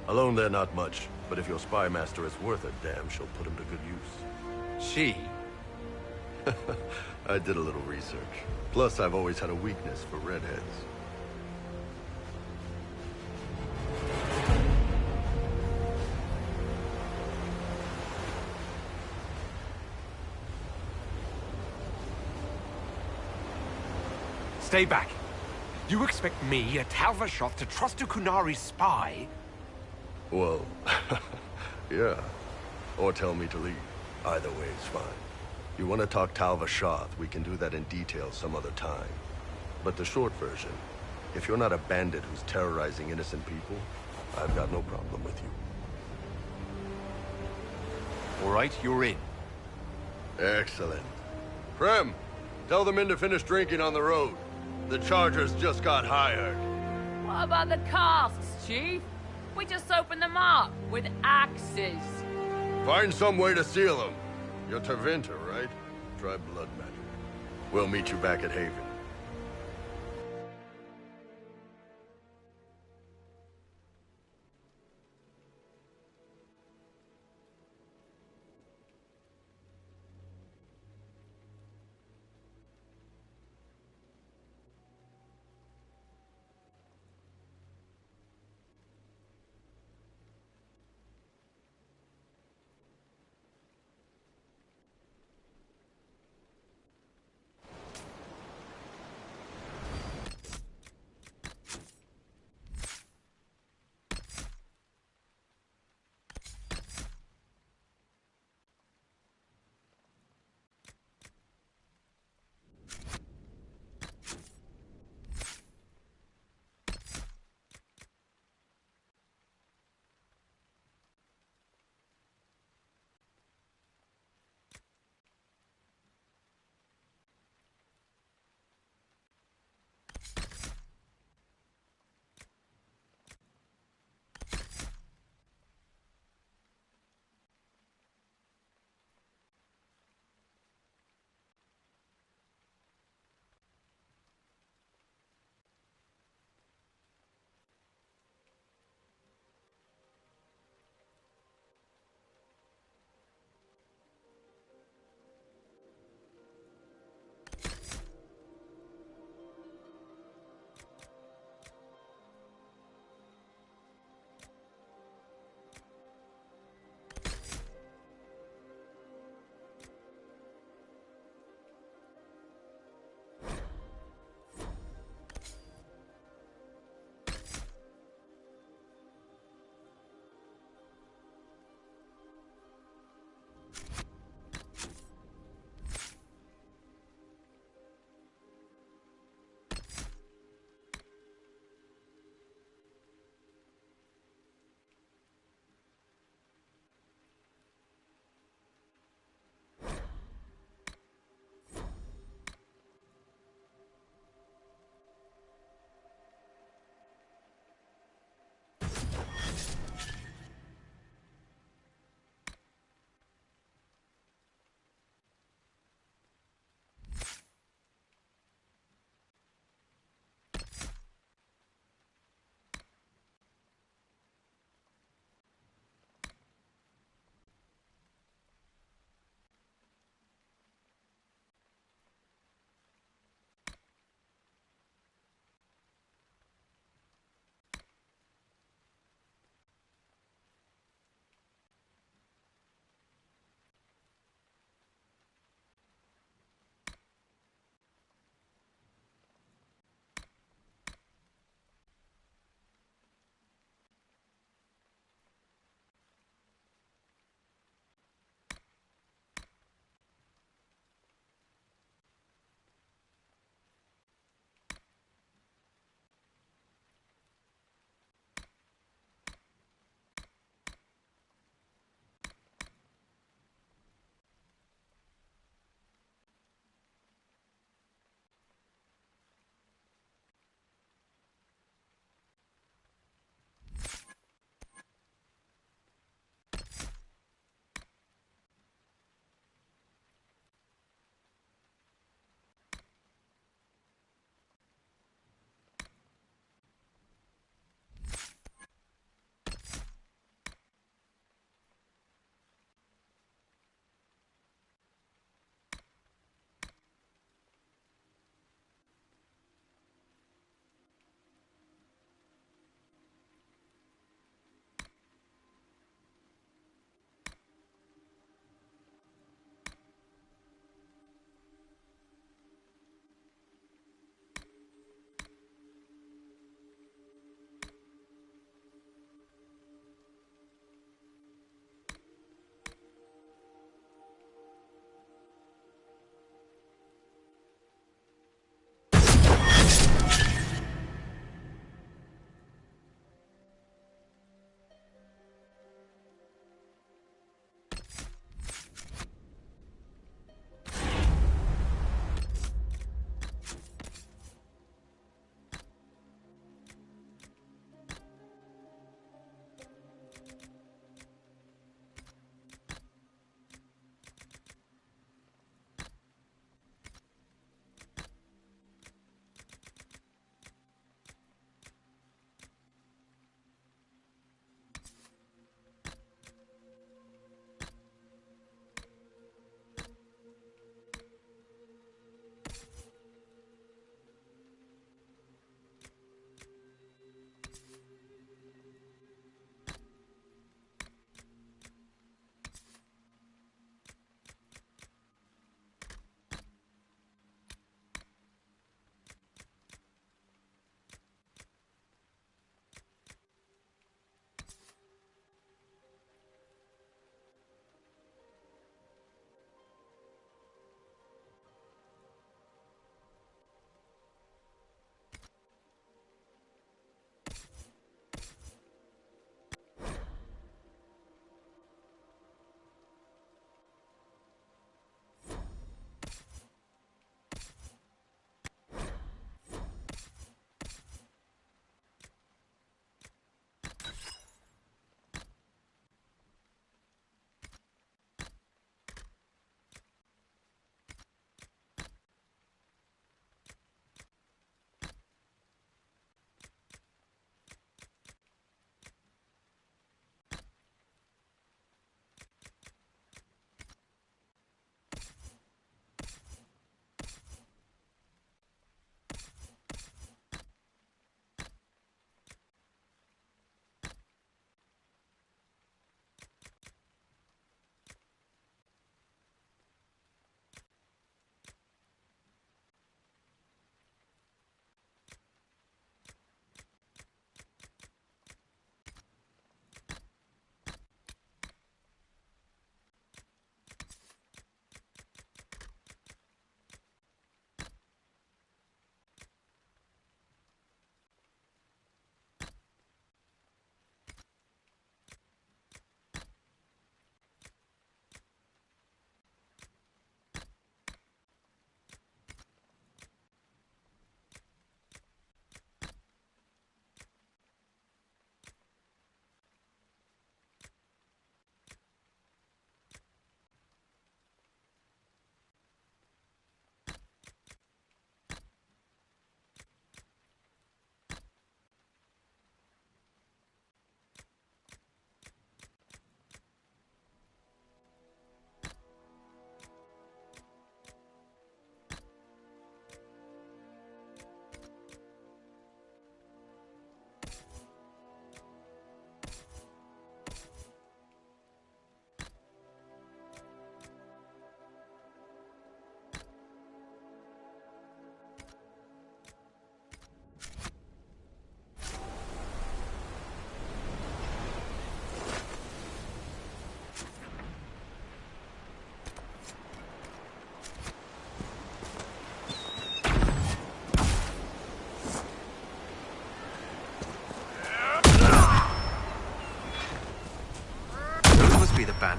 Alone they're not much, but if your spy master is worth a damn, she'll put him to good use. She? I did a little research. Plus, I've always had a weakness for redheads. Stay back. You expect me, a Talvashoth, to trust a Qunari spy? Well, yeah. Or tell me to leave. Either way is fine. You want to talk Talvashoth, we can do that in detail some other time. But the short version, if you're not a bandit who's terrorizing innocent people, I've got no problem with you. All right, you're in. Excellent. Krem, tell the men to finish drinking on the road. The Chargers just got hired. What about the casks, Chief? We just opened them up with axes. Find some way to seal them. You're Tevinter, right? Try blood magic. We'll meet you back at Haven.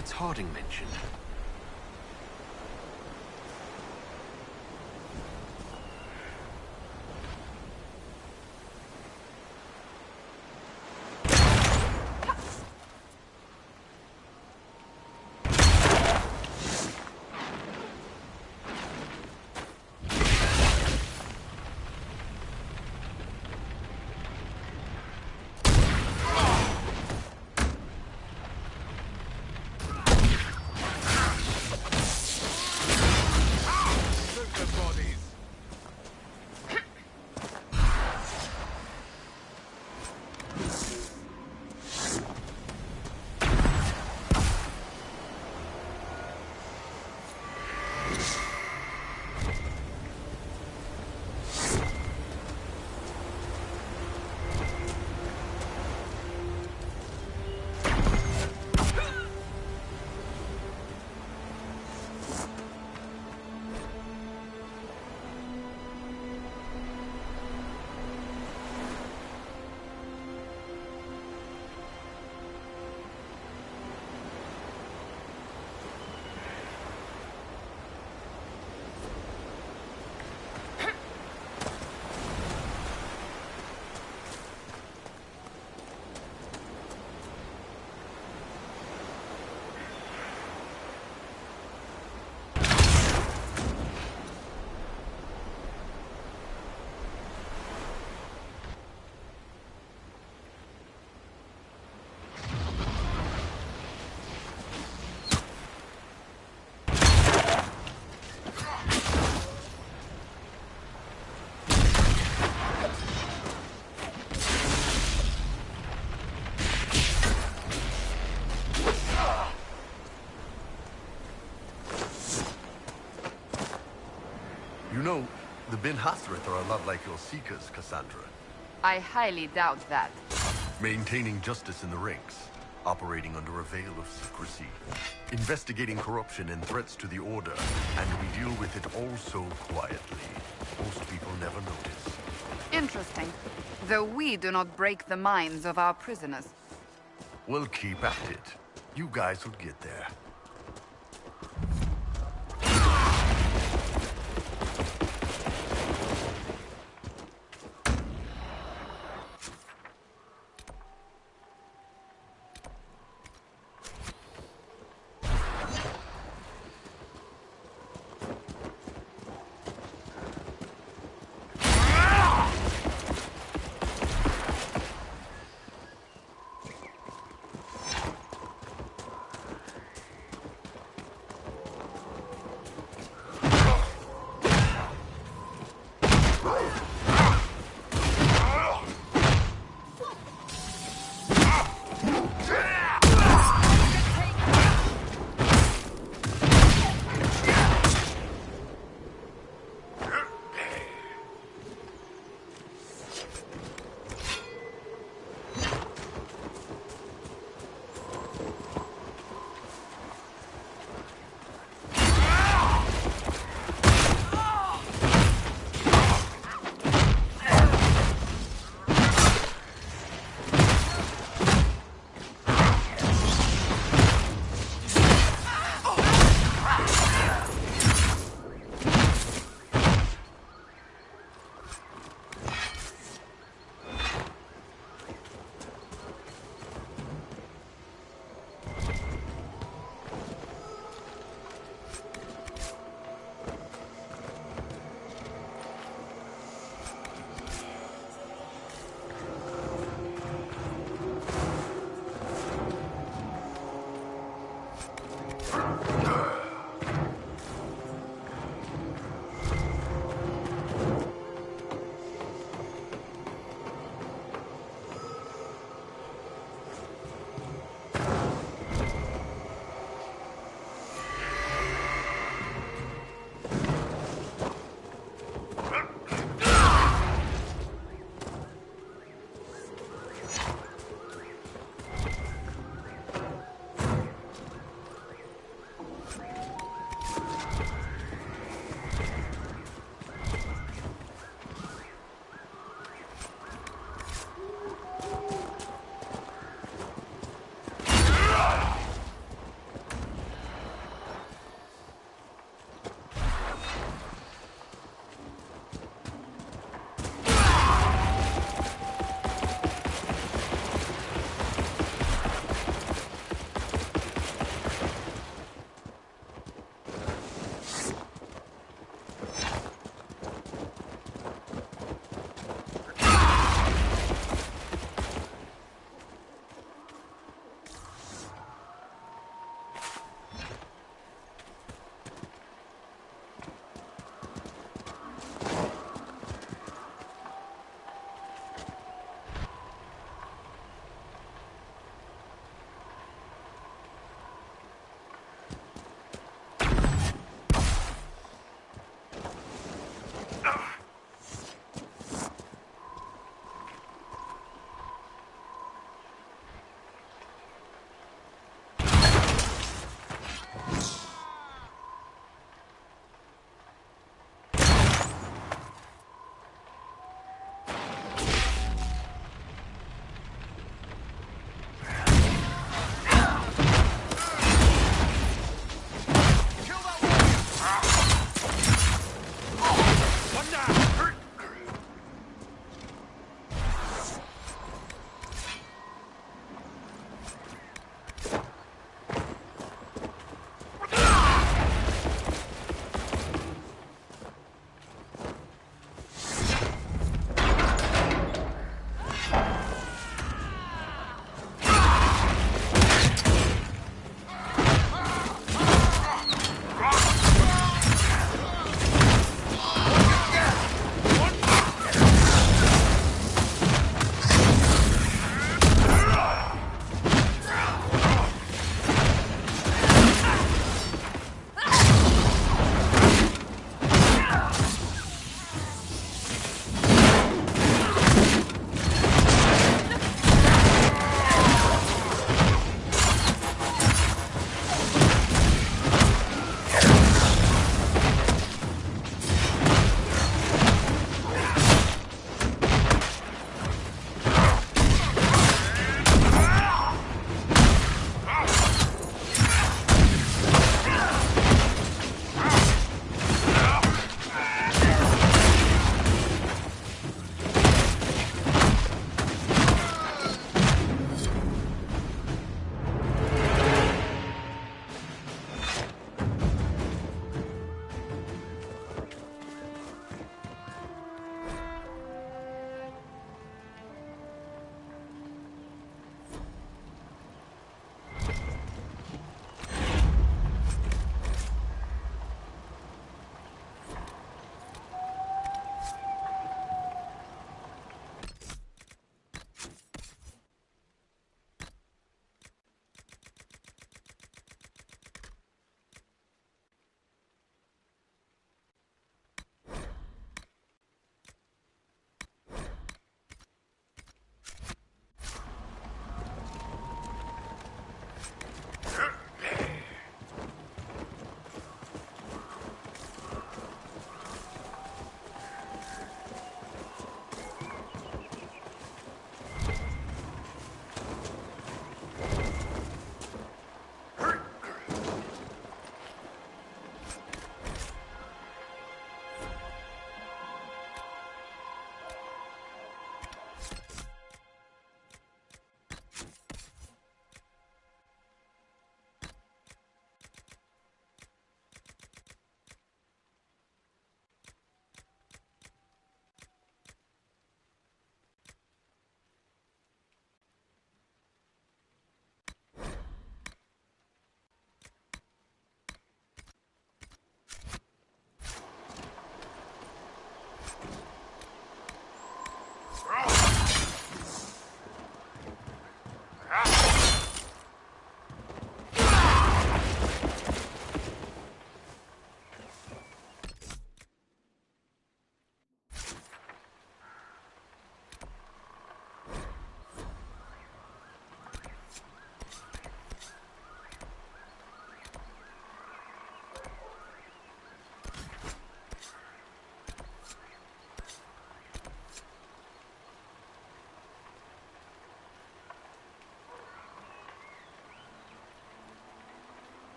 credits Harding mentioned. You know, the Ben Hasrith are a lot like your Seekers, Cassandra. I highly doubt that. Maintaining justice in the ranks, operating under a veil of secrecy, investigating corruption and threats to the Order, and we deal with it all so quietly. Most people never notice. Interesting. Though we do not break the minds of our prisoners. Well, keep at it. You guys will get there.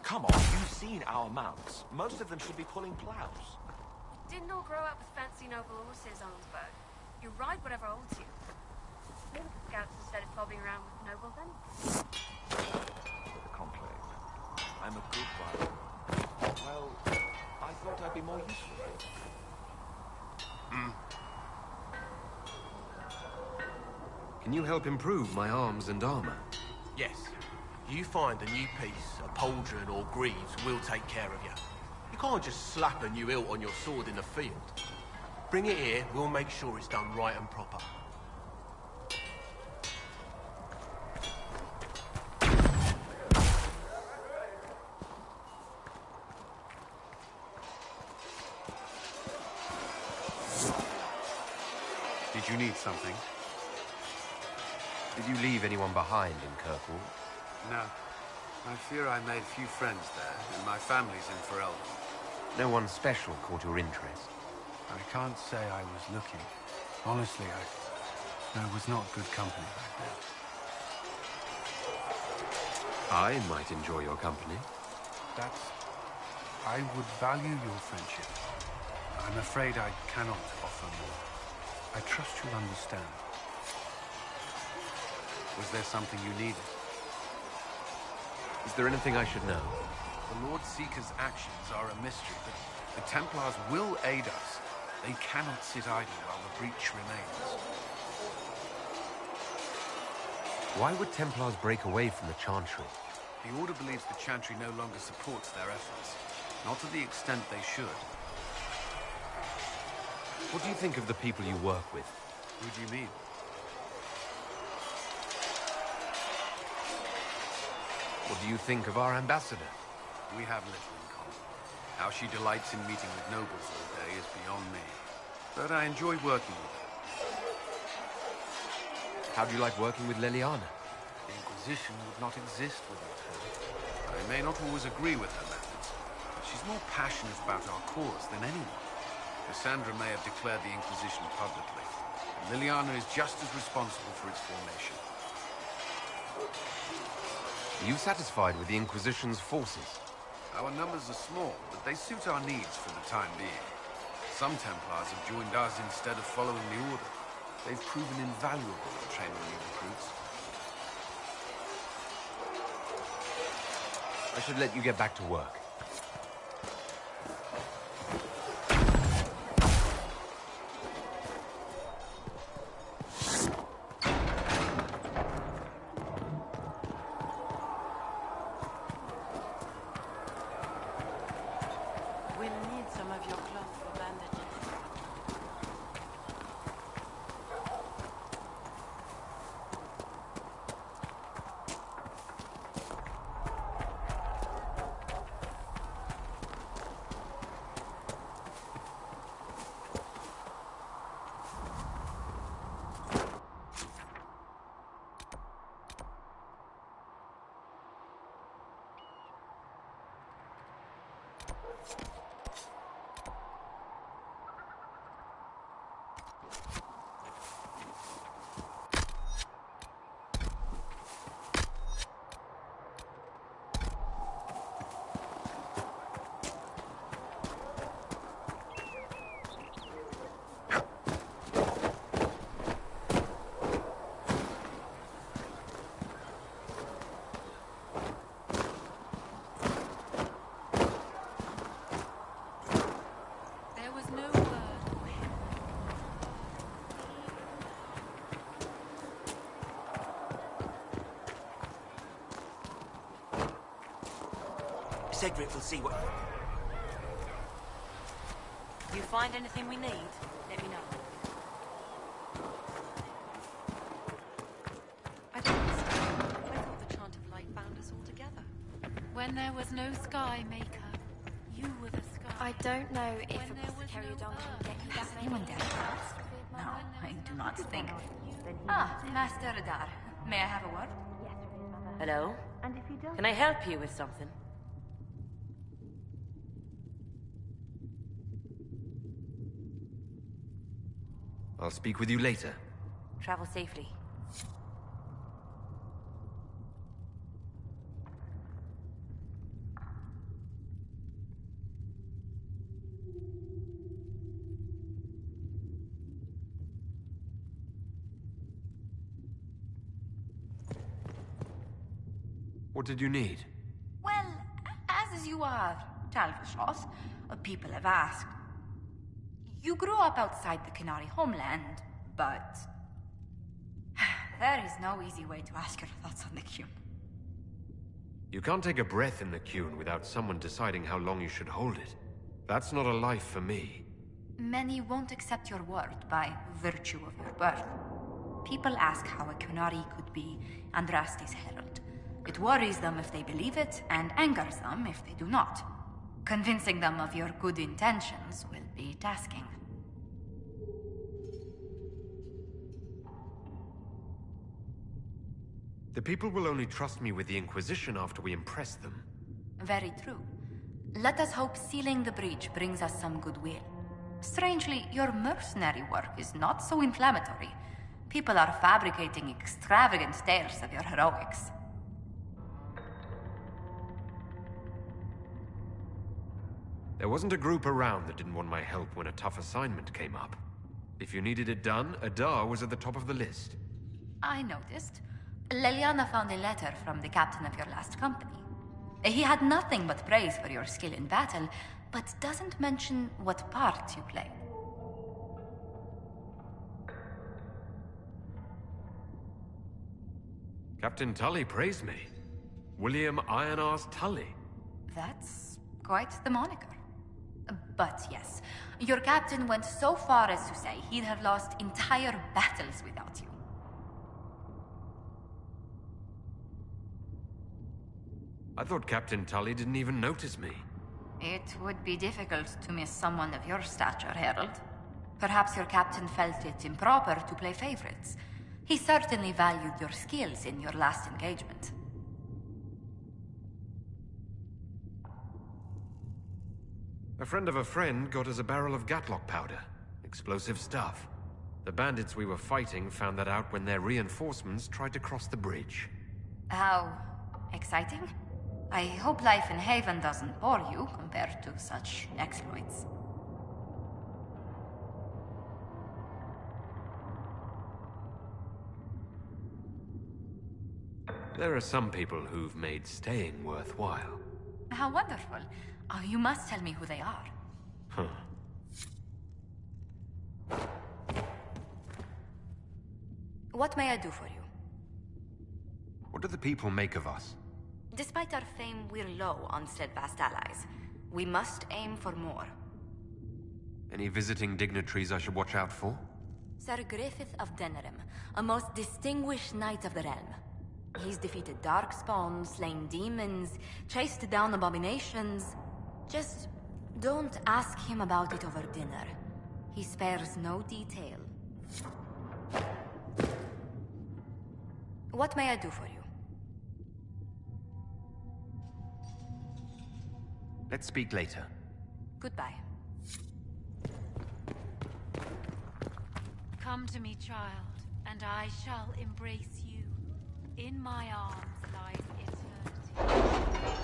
come on, you've seen our mounts. Most of them should be pulling plows. Didn't all grow up with fancy noble horses, Arnsberg. You ride whatever holds you. Scouts instead of bobbing around with noblemen. The conclave. I'm a good rider. Well, I thought I'd be more useful. Can you help improve my arms and armor? Yes. You find a new piece, a pauldron or greaves, we'll take care of you. You can't just slap a new hilt on your sword in the field. Bring it here, we'll make sure it's done right and proper. Did you need something? Did you leave anyone behind in Kirkwall? No. I fear I made few friends there, and my family's in Ferelden. No one special caught your interest? I can't say I was looking. Honestly, I was not good company back then. I might enjoy your company. I would value your friendship. I'm afraid I cannot offer more. I trust you'll understand. Was there something you needed? Is there anything I should know? The Lord Seeker's actions are a mystery, but the Templars will aid us. They cannot sit idle while the breach remains. Why would Templars break away from the Chantry? The Order believes the Chantry no longer supports their efforts. Not to the extent they should. What do you think of the people you work with? Who do you mean? What do you think of our ambassador? We have little in common. How she delights in meeting with nobles all day is beyond me. But I enjoy working with her. How do you like working with Leliana? The Inquisition would not exist without her. I may not always agree with her methods, but she's more passionate about our cause than anyone. Cassandra may have declared the Inquisition publicly, and Liliana is just as responsible for its formation. Are you satisfied with the Inquisition's forces? Our numbers are small, but they suit our needs for the time being. Some Templars have joined us instead of following the Order. They've proven invaluable in training new recruits. I should let you get back to work. We'll need some of your cloth for bandages. There was no word for him. Cedric will see what... You find anything we need? Let me know. I thought the chant of light bound us all together. When there was no sky maker, you were the sky. I don't know if When there was Carry no a donkey and get you earth, that anyone down. No, I do not think. Master Adar. May I have a word? Hello? Can I help you with something? I'll speak with you later. Travel safely. What did you need? Well, as you are Talvishos, people have asked. You grew up outside the Canary homeland, but... there is no easy way to ask your thoughts on the Qun. You can't take a breath in the Qun without someone deciding how long you should hold it. That's not a life for me. Many won't accept your word by virtue of your birth. People ask how a Qunari could be Andraste's herald. It worries them if they believe it, and angers them if they do not. Convincing them of your good intentions will be tasking. The people will only trust me with the Inquisition after we impress them. Very true. Let us hope sealing the breach brings us some goodwill. Strangely, your mercenary work is not so inflammatory. People are fabricating extravagant tales of your heroics. There wasn't a group around that didn't want my help when a tough assignment came up. If you needed it done, Adar was at the top of the list. I noticed. Leliana found a letter from the captain of your last company. He had nothing but praise for your skill in battle, but doesn't mention what part you played. Captain Tully praised me. William Iron Arse Tully. That's quite the moniker. But yes, your captain went so far as to say he'd have lost entire battles without you. I thought Captain Tully didn't even notice me. It would be difficult to miss someone of your stature, Herald. Perhaps your captain felt it improper to play favorites. He certainly valued your skills in your last engagement. A friend of a friend got us a barrel of Gatlock powder. Explosive stuff. The bandits we were fighting found that out when their reinforcements tried to cross the bridge. How exciting. I hope life in Haven doesn't bore you compared to such exploits. There are some people who've made staying worthwhile. How wonderful. Oh, you must tell me who they are. Huh. What may I do for you? What do the people make of us? Despite our fame, we're low on steadfast allies. We must aim for more. Any visiting dignitaries I should watch out for? Sir Griffith of Denerim, a most distinguished knight of the realm. He's defeated darkspawn, slain demons, chased down abominations. Just don't ask him about it over dinner. He spares no detail. What may I do for you? Let's speak later. Goodbye. Come to me, child, and I shall embrace you. In my arms lies eternity.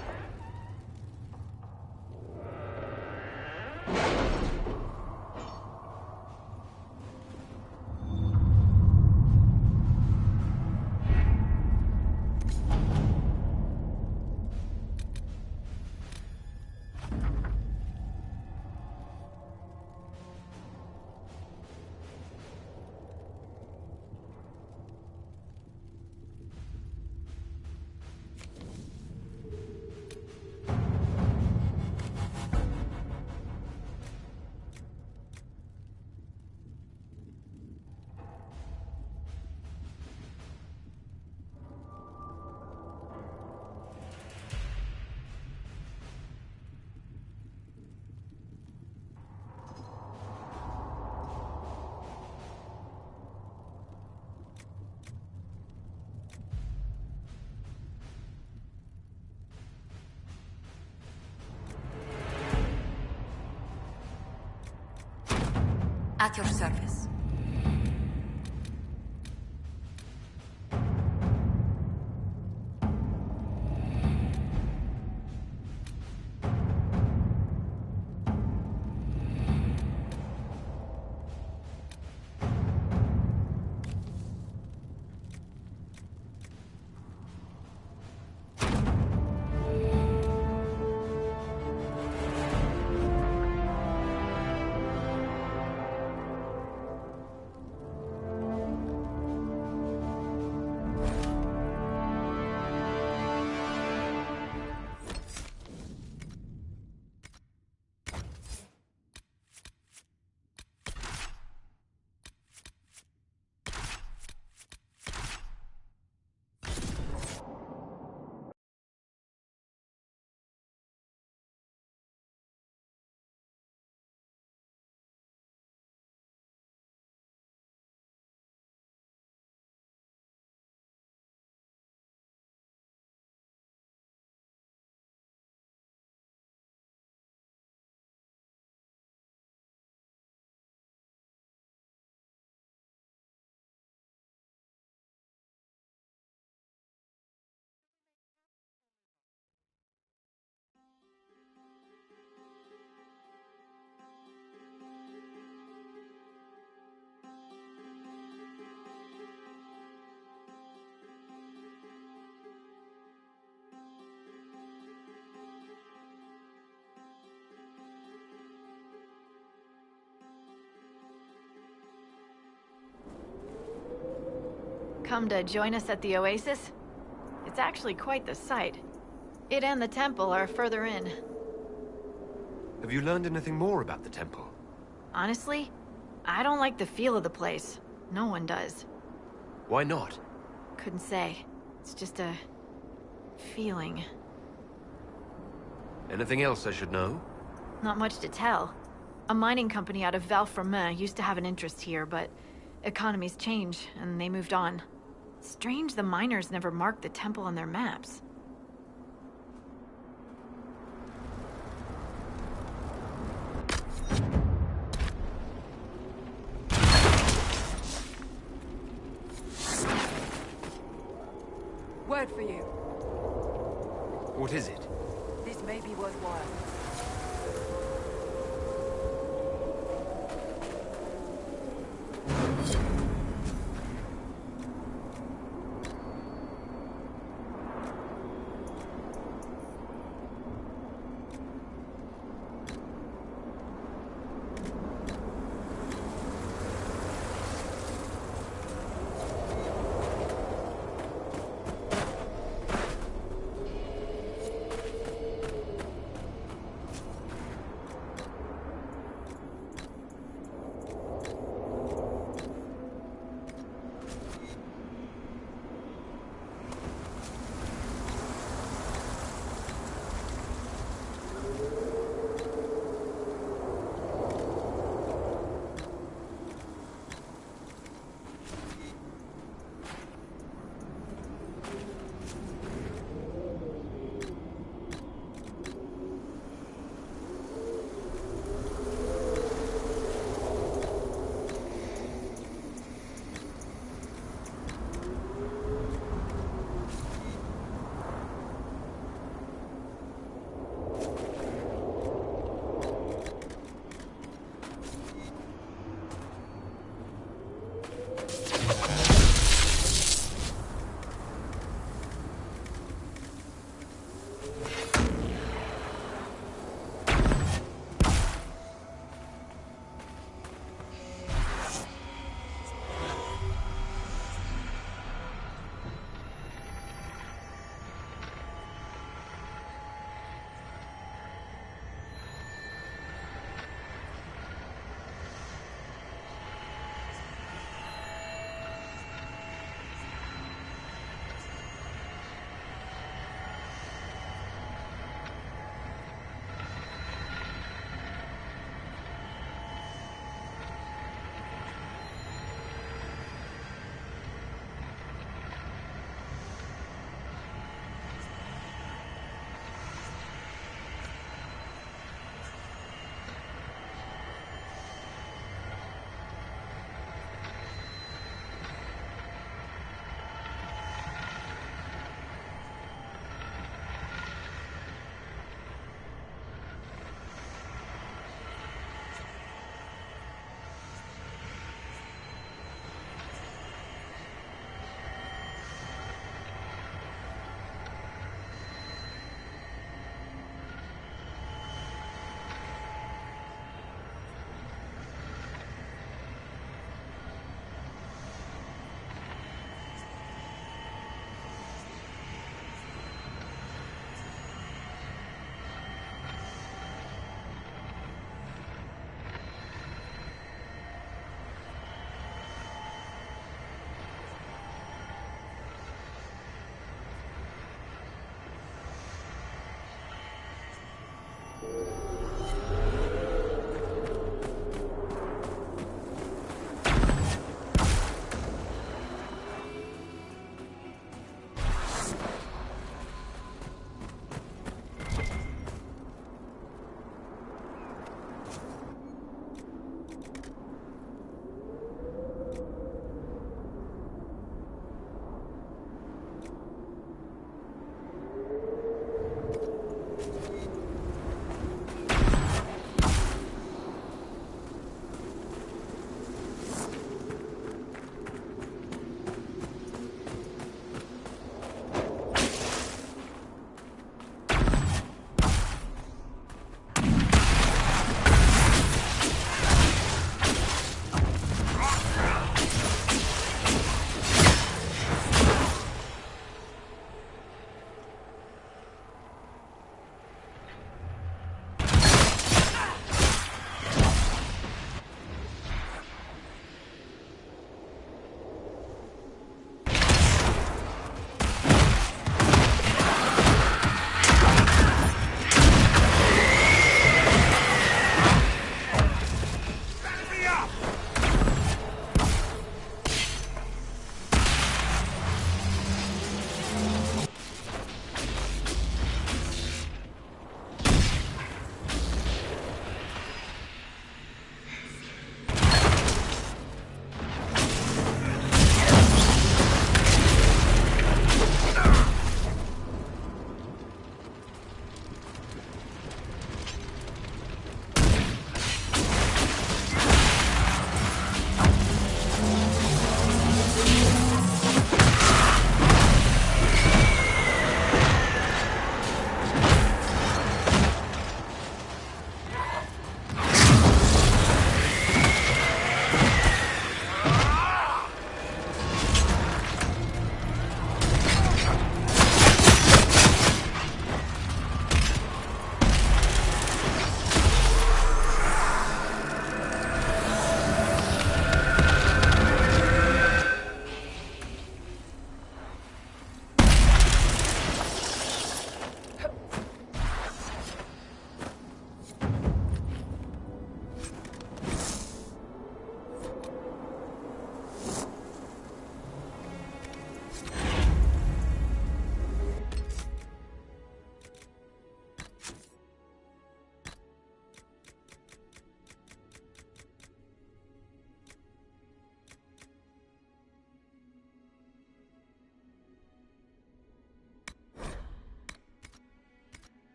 At your service. Come to join us at the Oasis? It's actually quite the sight. It and the temple are further in. Have you learned anything more about the temple? Honestly, I don't like the feel of the place. No one does. Why not? Couldn't say. It's just a... feeling. Anything else I should know? Not much to tell. A mining company out of Valfremin used to have an interest here, but economies change, and they moved on. Strange the miners never marked the temple on their maps. Word for you. What is it? This may be worthwhile.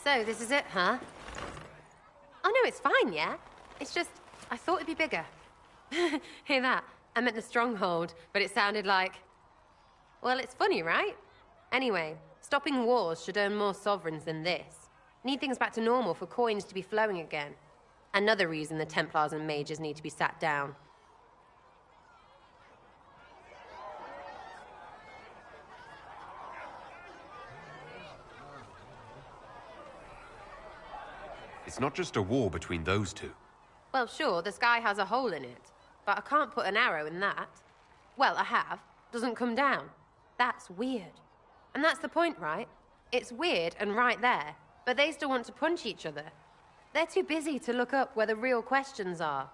So, this is it, huh? Oh, no, it's fine, yeah? It's just, I thought it'd be bigger. Hear that? I meant the stronghold, but it sounded like... Well, it's funny, right? Anyway, stopping wars should earn more sovereigns than this. Need things back to normal for coins to be flowing again. Another reason the Templars and mages need to be sat down. It's not just a war between those two. Well, sure, the sky has a hole in it. But I can't put an arrow in that. Well, I have. Doesn't come down. That's weird. And that's the point, right? It's weird and right there, but they still want to punch each other. They're too busy to look up where the real questions are.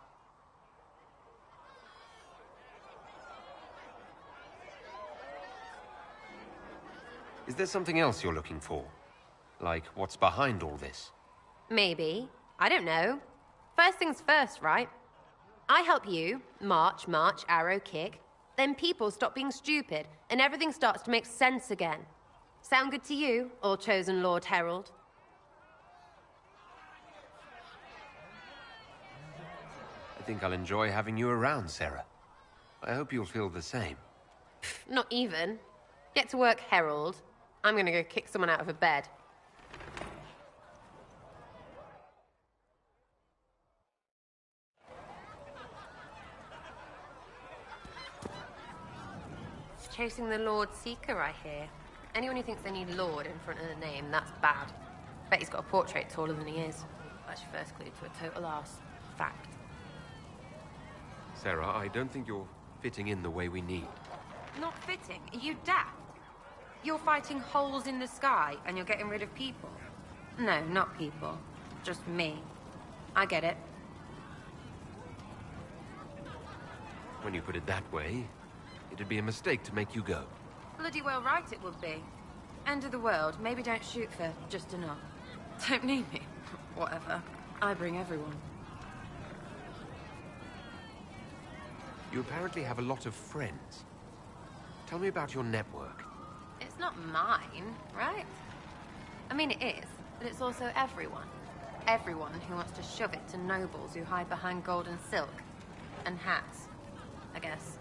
Is there something else you're looking for? Like, what's behind all this? Maybe. I don't know. First things first, right? I help you, march, arrow, kick. Then people stop being stupid, and everything starts to make sense again. Sound good to you, all chosen Lord Herald? I think I'll enjoy having you around, Sarah. I hope you'll feel the same. Not even. Get to work, Herald. I'm gonna go kick someone out of a bed. Chasing the Lord Seeker, I hear. Anyone who thinks they need Lord in front of the name, that's bad. Bet he's got a portrait taller than he is. That's your first clue to a total arse. Fact. Sarah, I don't think you're fitting in the way we need. Not fitting? Are you daft? You're fighting holes in the sky, and you're getting rid of people. No, not people. Just me. I get it. When you put it that way, it'd be a mistake to make you go. Bloody well right it would be. End of the world, maybe don't shoot for just enough. Don't need me. Whatever. I bring everyone. You apparently have a lot of friends. Tell me about your network. It's not mine, right? I mean, it is, but it's also everyone. Everyone who wants to shove it to nobles who hide behind gold and silk. And hats, I guess.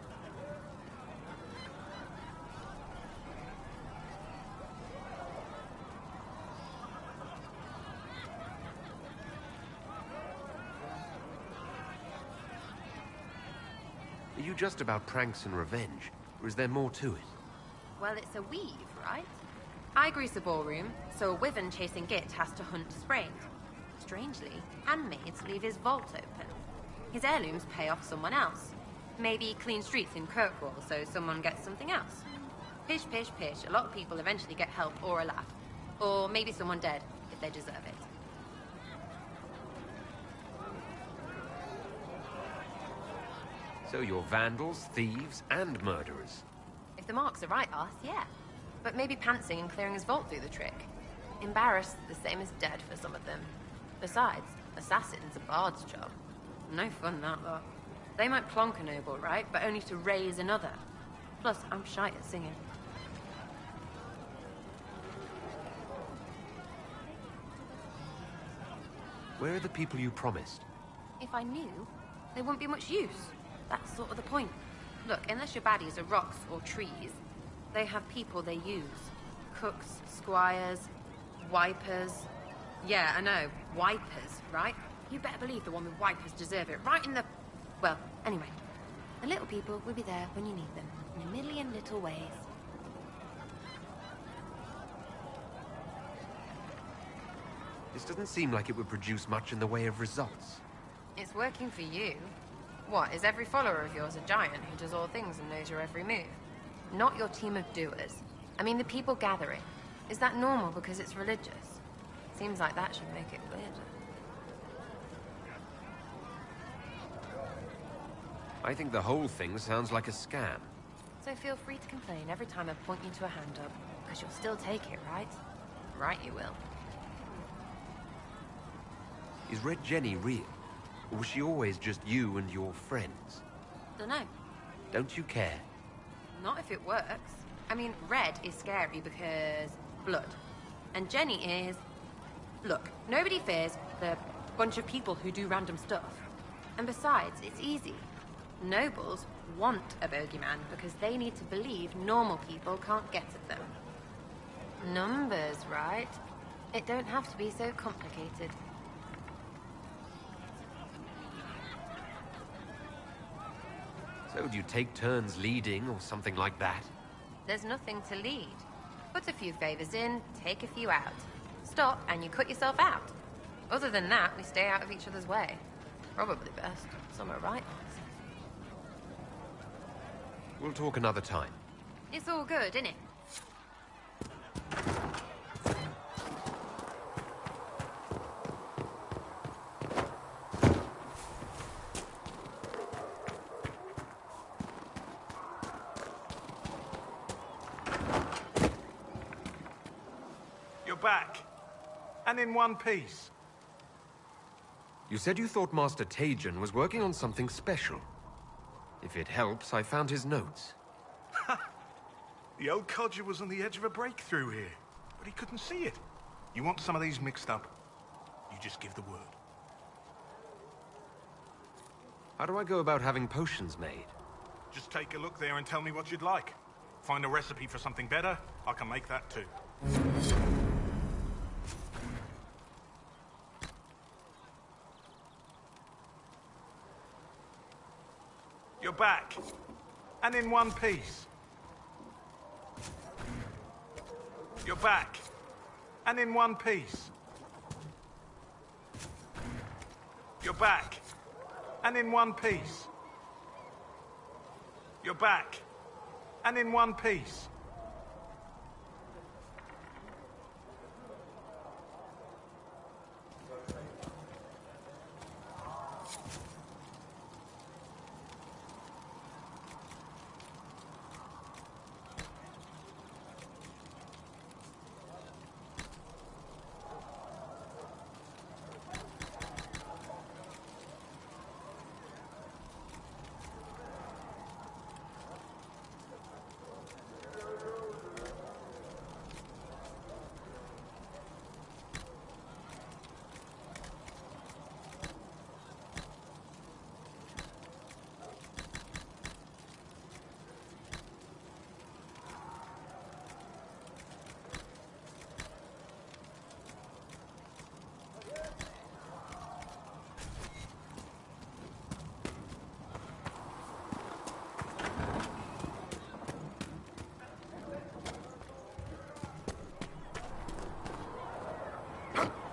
Are you just about pranks and revenge, or is there more to it? Well, it's a weave, right? I grease a ballroom, so a wyvern chasing Git has to hunt sprained. Strangely, handmaids leave his vault open. His heirlooms pay off someone else. Maybe clean streets in Kirkwall, so someone gets something else. Pish, pish, pish. A lot of people eventually get help or a laugh. Or maybe someone dead, if they deserve it. So you're vandals, thieves, and murderers. If the marks are right, Arth, yeah. But maybe pantsing and clearing his vault do the trick. Embarrassed, the same as dead for some of them. Besides, assassin's a bard's job. No fun, that lot. They might plonk a noble, right? But only to raise another. Plus, I'm shy at singing. Where are the people you promised? If I knew, there wouldn't be much use. That's sort of the point. Look, unless your baddies are rocks or trees, they have people they use. Cooks, squires, wipers. Yeah, I know, wipers, right? You better believe the one with wipers deserve it, right in the... Well, anyway. The little people will be there when you need them, in a million little ways. This doesn't seem like it would produce much in the way of results. It's working for you. What, is every follower of yours a giant who does all things and knows your every move? Not your team of doers. I mean the people gathering. Is that normal because it's religious? Seems like that should make it weird. I think the whole thing sounds like a scam. So feel free to complain every time I point you to a hand up, because you'll still take it, right? Right you will. Is Red Jenny real? Or was she always just you and your friends? Dunno. Don't you care? Not if it works. I mean, Red is scary because... blood. And Jenny is... Look, nobody fears the bunch of people who do random stuff. And besides, it's easy. Nobles want a bogeyman because they need to believe normal people can't get at them. Numbers, right? It don't have to be so complicated. So do you take turns leading or something like that? There's nothing to lead. Put a few favors in, take a few out. Stop, and you cut yourself out. Other than that, we stay out of each other's way. Probably best. Some are right. We'll talk another time. It's all good, isn't it? You're back. And in one piece. You said you thought Master Tajan was working on something special. If it helps, I found his notes. The old codger was on the edge of a breakthrough here, but he couldn't see it. You want some of these mixed up? You just give the word. How do I go about having potions made? Just take a look there and tell me what you'd like. Find a recipe for something better, I can make that too. You're back. And in one piece. You're back. And in one piece. You're back. And in one piece. You're back. And in one piece.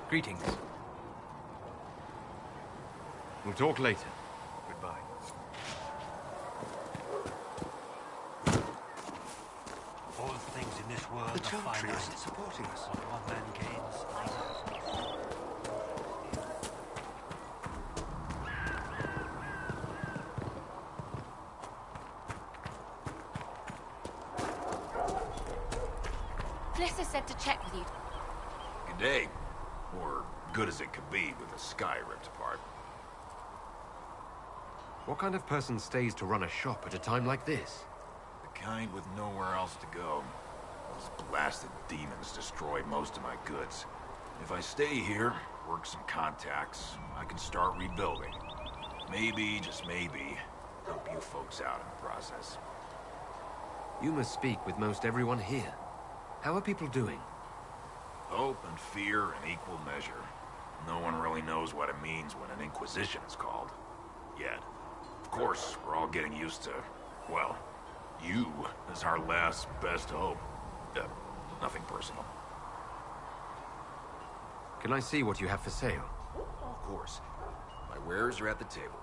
Greetings. We'll talk later. Goodbye. All the things in this world The are Chantry finite. isn't supporting us. What one man gains, Blissa said to check with you. Good day. Or good as it could be with the sky ripped apart. What kind of person stays to run a shop at a time like this? The kind with nowhere else to go. Those blasted demons destroyed most of my goods. If I stay here, work some contacts, I can start rebuilding. Maybe, just maybe, help you folks out in the process. You must speak with most everyone here. How are people doing? Hope and fear in equal measure. No one really knows what it means when an Inquisition is called. Yet. Of course, we're all getting used to, well, you as our last best hope. Nothing personal. Can I see what you have for sale? Of course. My wares are at the table.